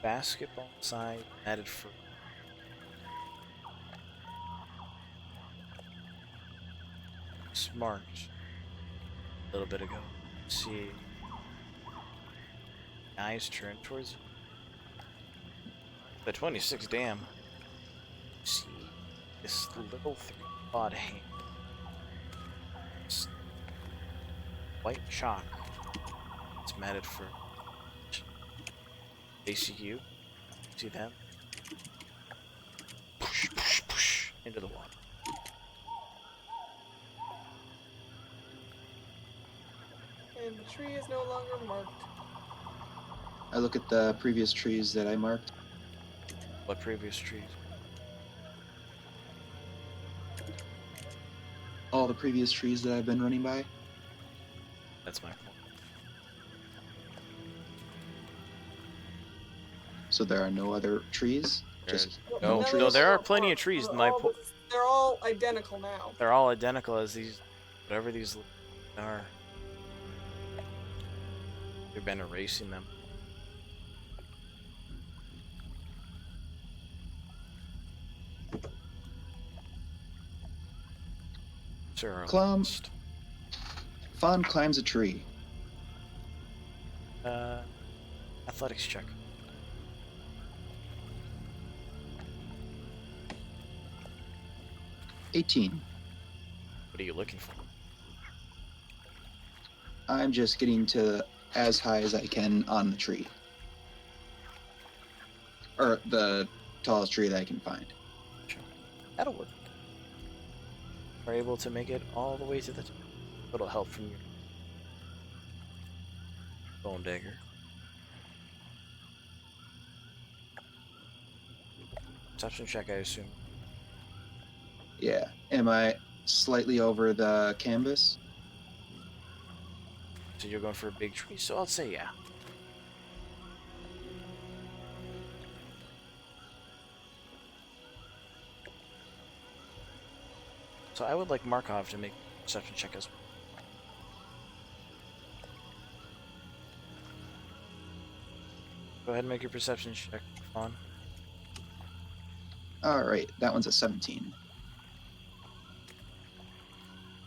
Basketball side added for. Smart. A little bit ago. See. Eyes turn towards. The 26 dam. See this little three-clawed hand. It's white chalk. It's matted for. They see you. See them. Push, push, push into the water. And the tree is no longer marked. I look at the previous trees that I marked. What previous trees? All the previous trees that I've been running by. That's my point. So there are no other trees. Just No, trees. no, there are plenty of trees. They're all identical now. They're all identical as these, whatever these are. We've been erasing them. Sir, Clump. Fawn climbs a tree. Athletics check. $18. What are you looking for? I'm just getting to as high as I can on the tree. Or the tallest tree that I can find. Sure. That'll work. Are able to make it all the way to the top. Little help from your bone dagger. Perception check, I assume. Yeah. Am I slightly over the canvas? So you're going for a big tree, so I'll say yeah. So I would like Markov to make a perception check as well. Go ahead and make your perception check, Fawn. Alright, that one's a 17. You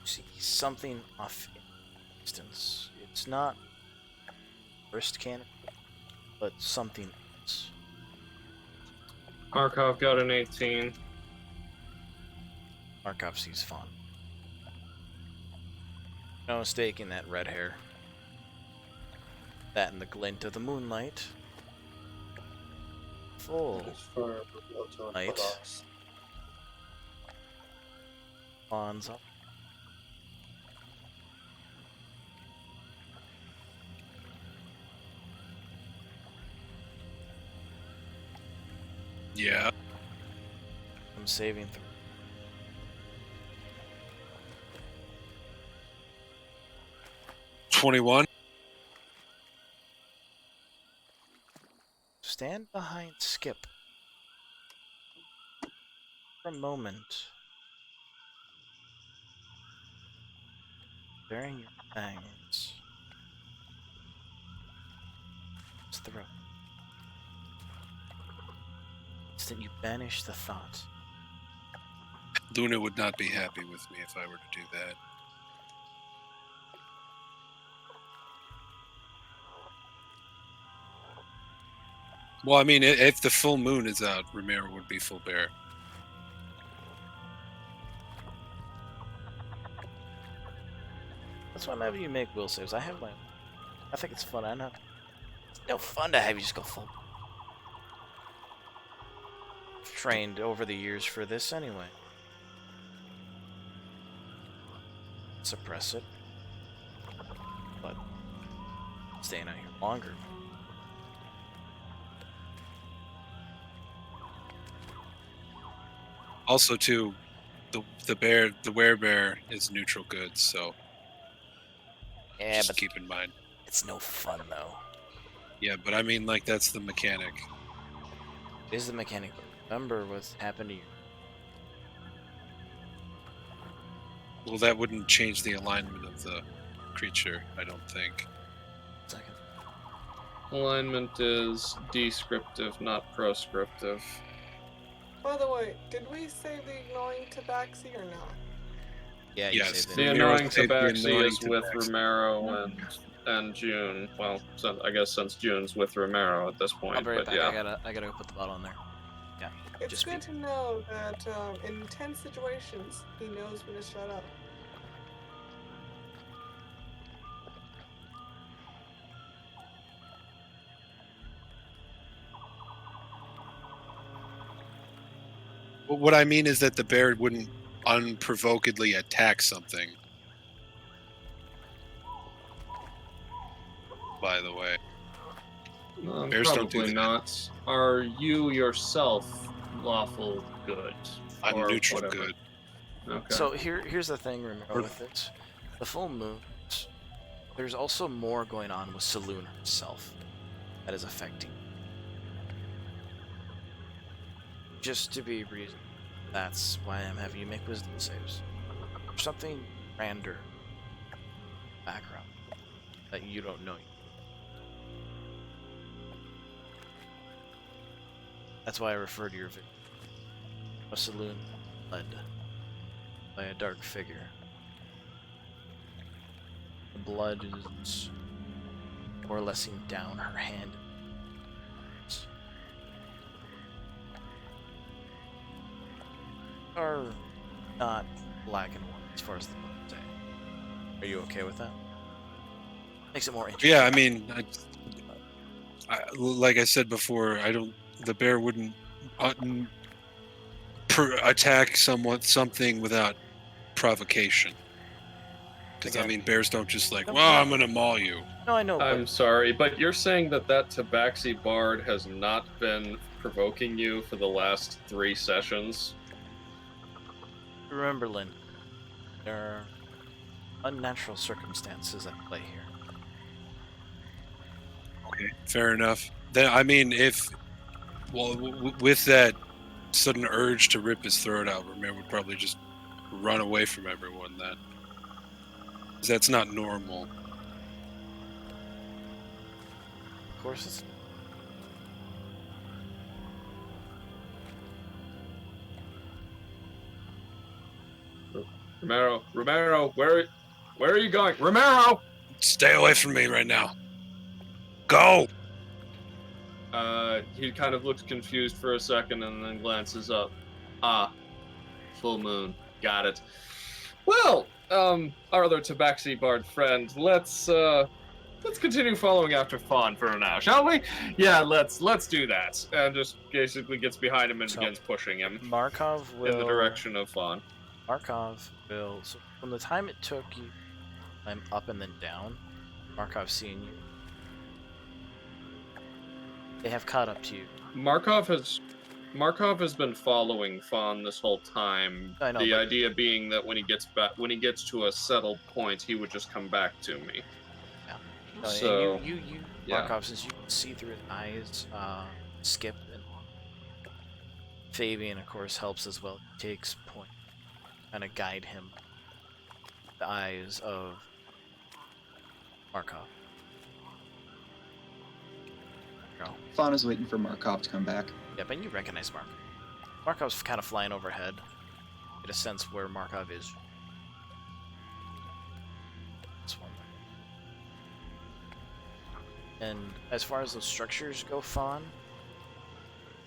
see something off in the distance. It's not burst cannon, but something else. Markov got an 18. Markov sees Fawn. No mistake in that red hair. That and the glint of the moonlight. Full It's for Light. Orthodox. Fawn's up. Yeah. I'm saving through. $21. Stand behind Skip for a moment. Bearing your fangs. His throat. Instant you banish the thought. Luna would not be happy with me if I were to do that. Well, I mean, if the full moon is out, Ramiro would be full bear. That's why I'm having you make will saves. I think it's fun. I know. It's no fun to have you just go full. I've trained over the years for this anyway. Suppress it. But staying out here longer. Also, too, the werebear is neutral good, so Yeah, just but keep in mind. it's no fun though. Yeah, but I mean, like, that's the mechanic. It is the mechanic. Remember what's happened to you. Well, that wouldn't change the alignment of the creature, I don't think. Second. Alignment is descriptive, not proscriptive. By the way, did we save the ignoring tabaxi or not? Yeah, you Yes. saved The it. Ramiro annoying saved the tabaxi annoying is with tabaxi. Romero and June. Well, I guess since June's with Romero at this I'll point, be right but back. yeah. I gotta go put the bottle in there. Yeah. It's Just good to know that in tense situations, he knows when to shut up. But what I mean is that the bear wouldn't unprovokedly attack something. By the way. Bears don't do Probably that. not. Are you yourself lawful good? I'm or neutral whatever? good. Okay. So here's the thing, remember, with it. The full moon, there's also more going on with Saloon herself that is affecting. Just to be reasonable. That's why I'm having you make wisdom saves. There's something grander background that you don't know. That's why I refer to your victim. A saloon led by a dark figure. The blood is coalescing down her hand. Are not black and white. as far as the say. Are you okay with that? Makes it more interesting. Yeah, I mean, like I said before, the bear wouldn't attack something without provocation. Because I Again, mean, bears don't just like, No, well, no. I'm gonna maul you. No, I know, but I'm sorry, but you're saying that Tabaxi Bard has not been provoking you for the last 3 sessions? remember, Lynn, there are unnatural circumstances at play here. Okay, fair enough. Then I mean, with that sudden urge to rip his throat out, Romero would probably just run away from everyone. Then, 'cause that's not normal. Of course, it's Romero, where are you going? Romero! Stay away from me right now. Go. He kind of looks confused for a second and then glances up. Ah, full moon. Got it. Well, our other Tabaxi Bard friend, let's continue following after Fawn for now, shall we? Yeah, let's do that. And just basically gets behind him and begins pushing him Markov will in the direction of Fawn. Markov will. So from the time it took you, I'm up and then down. Markov seeing you. They have caught up to you. Markov has been following Fawn this whole time. I know, The but- idea being that when he gets to a settled point, he would just come back to me. No, So, and you yeah. Markov, since you can see through his eyes, Skip and Fabian, of course, helps as well. He takes point, kind of guide him. The eyes of Markov. Go. Fauna's waiting for Markov to come back. Yep, and you recognize Markov. Markov's kind of flying overhead. Get a sense where Markov is. This one. And as far as those structures go, Fawn,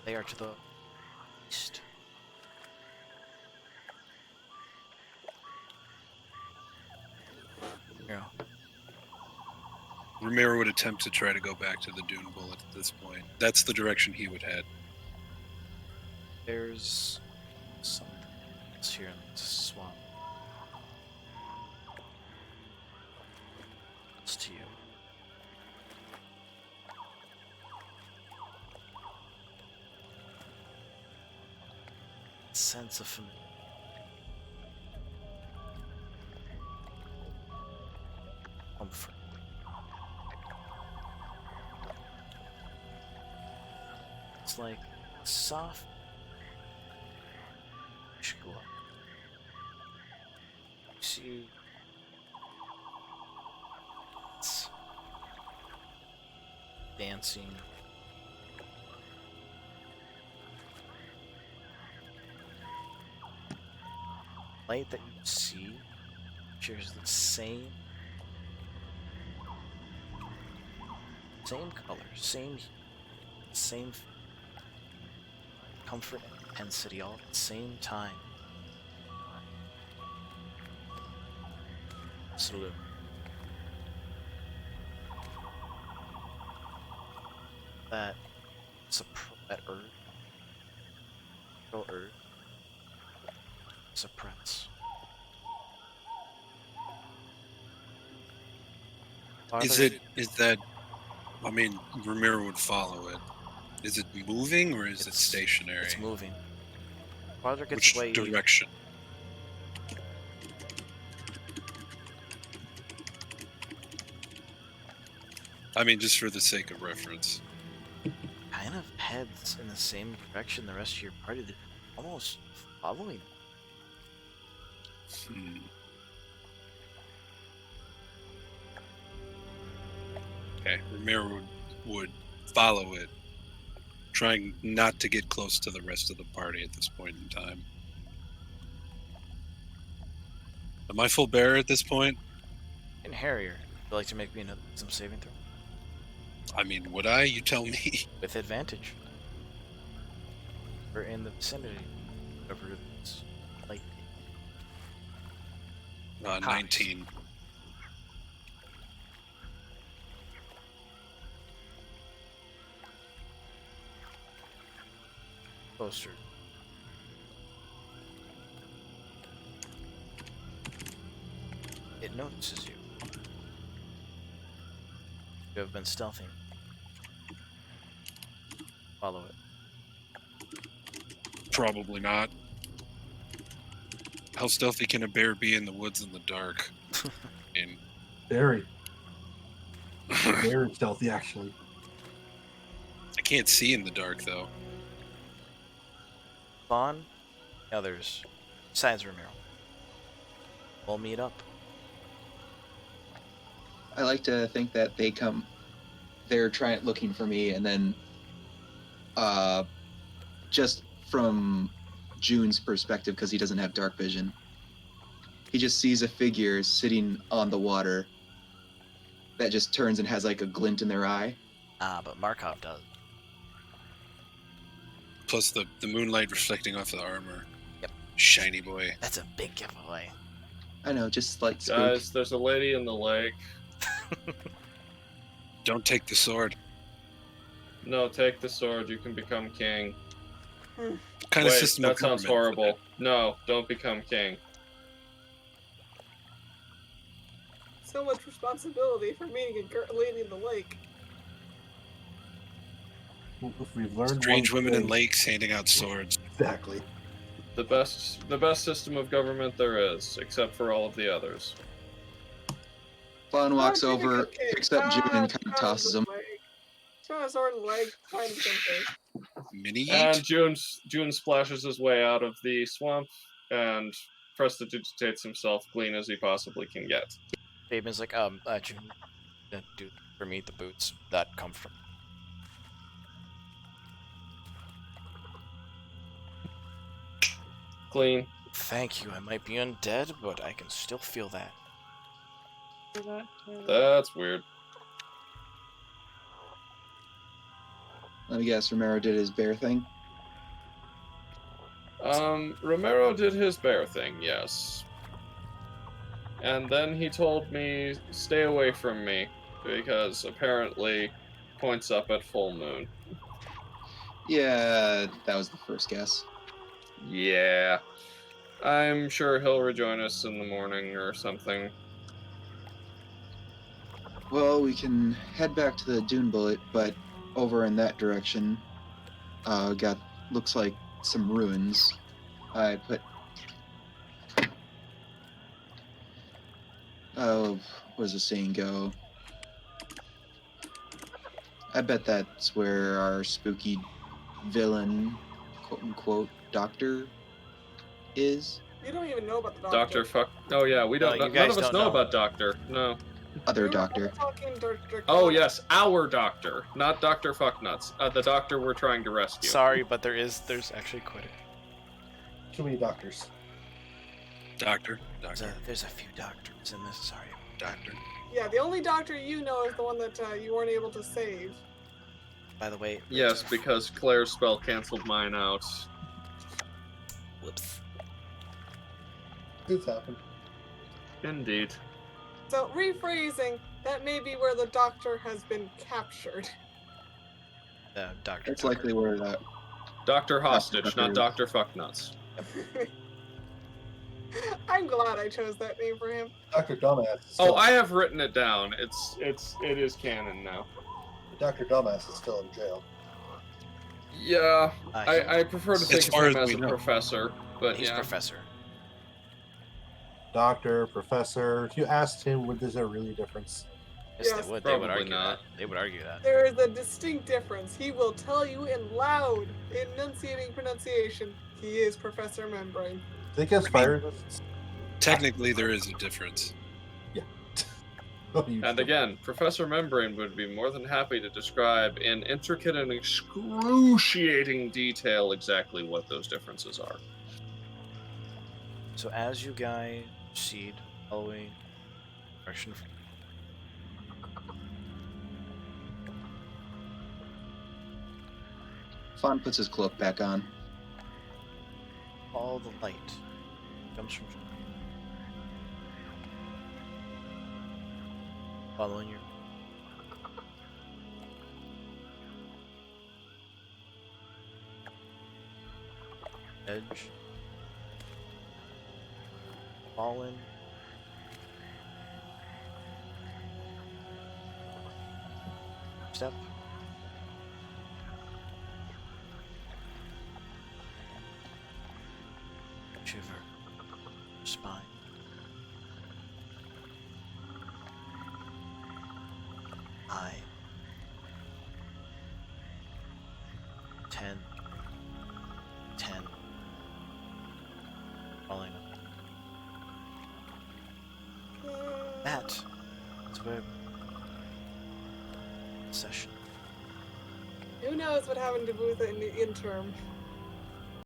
they are to the east. Yeah. Romero would attempt to try to go back to the Dune Bullet at this point. That's the direction he would head. There's something else here in the swamp. It's to you. Sense of familiar. Comfort. It's like soft. See, it's dancing. Light that you see shares the same color, same comfort and intensity all at the same time. Salute. That urge suppress. Is that, I mean, Ramiro would follow it. Is it moving or is it stationary? It's moving. Farther gets Which away. direction? I mean, just for the sake of reference. Kind of heads in the same direction the rest of your party. They're almost following. Hmm. Okay, Ramiro would follow it, trying not to get close to the rest of the party at this point in time. Am I full bearer at this point? And Harrier, would you like to make me some saving throw? I mean, would I? You tell me. With advantage. We're in the vicinity. Whatever it's like. Cox. 19. Closer. It notices you. You have been stealthing. Follow it. Probably not. How stealthy can a bear be in the woods in the dark? In Very. Very stealthy, actually. I can't see in the dark though. Vaughn, the others, besides Ramiro. We'll meet up. I like to think that they're looking for me, and then just from June's perspective, because he doesn't have dark vision, he just sees a figure sitting on the water that just turns and has like a glint in their eye. Ah, but Markov does. Plus the moonlight reflecting off the armor. Yep. Shiny boy. That's a big giveaway. I know, just like spook. Guys, there's a lady in the lake. Don't take the sword. No, take the sword. You can become king. What kind of Wait, system that of sounds government? horrible. No, don't become king. So much responsibility for meeting a lady in the lake. If we've learned Strange one women in thing- lakes handing out swords. Exactly. The best system of government there is, except for all of the others. Fawn walks Why don't you over, become king? picks up June, and Ah, kind of tosses him. Trying to sword in the leg, find something. Mini And yeet? June splashes his way out of the swamp and prestidigitates himself clean as he possibly can get. Fabian's like, June, do for me the boots that come from. Clean. Thank you. I might be undead, but I can still feel that. That's weird. Let me guess, Romero did his bear thing. Romero did his bear thing, yes. And then he told me, stay away from me, because apparently points up at full moon. Yeah, that was the first guess. Yeah. I'm sure he'll rejoin us in the morning or something. Well, we can head back to the Dune Bullet, but over in that direction, looks like some ruins. I put. Oh, where's the saying go? I bet that's where our spooky villain, quote unquote, doctor is. You don't even know about the Doctor Fuck. Oh, yeah, we don't. No, you None guys of us don't know know. about Doctor. No. Other We were doctor. talking Dr. Oh, yes, our doctor, not Dr. Fucknuts. The doctor we're trying to rescue. Sorry, but there's actually quite Too many doctors. Doctor. there's a few doctors in this. Sorry. Doctor. Yeah, the only doctor you know is the one that you weren't able to save. By the way. Yes, because Claire's spell canceled mine out. Whoops. It's happened. Indeed. So, rephrasing, that may be where the doctor has been captured. Doctor. It's likely where that. Dr. Hostage, Doctor. not Dr. Fucknuts. I'm glad I chose that name for him. Dr. Dumbass. Is Oh, still, I have written it down. It is canon now. Dr. Dumbass is still in jail. Yeah, I prefer to think As of far him as as we a know. professor, but He's yeah. professor. Doctor, professor. If you asked him, is there really a difference? Yes, Yes, they would. probably They would argue not. that. They would argue that. There is a distinct difference. He will tell you in loud, enunciating pronunciation, he is Professor Membrane. They gets fired. Technically, there is a difference. And again, Professor Membrane would be more than happy to describe in intricate and excruciating detail exactly what those differences are. So as you guys proceed following direction from Fawn puts his cloak back on. all the light comes from Following your edge. Fallen. Step. Shiver. Spine. Eye. 10. 10. Falling up. That is where session. Who knows what happened to Booth in the interim?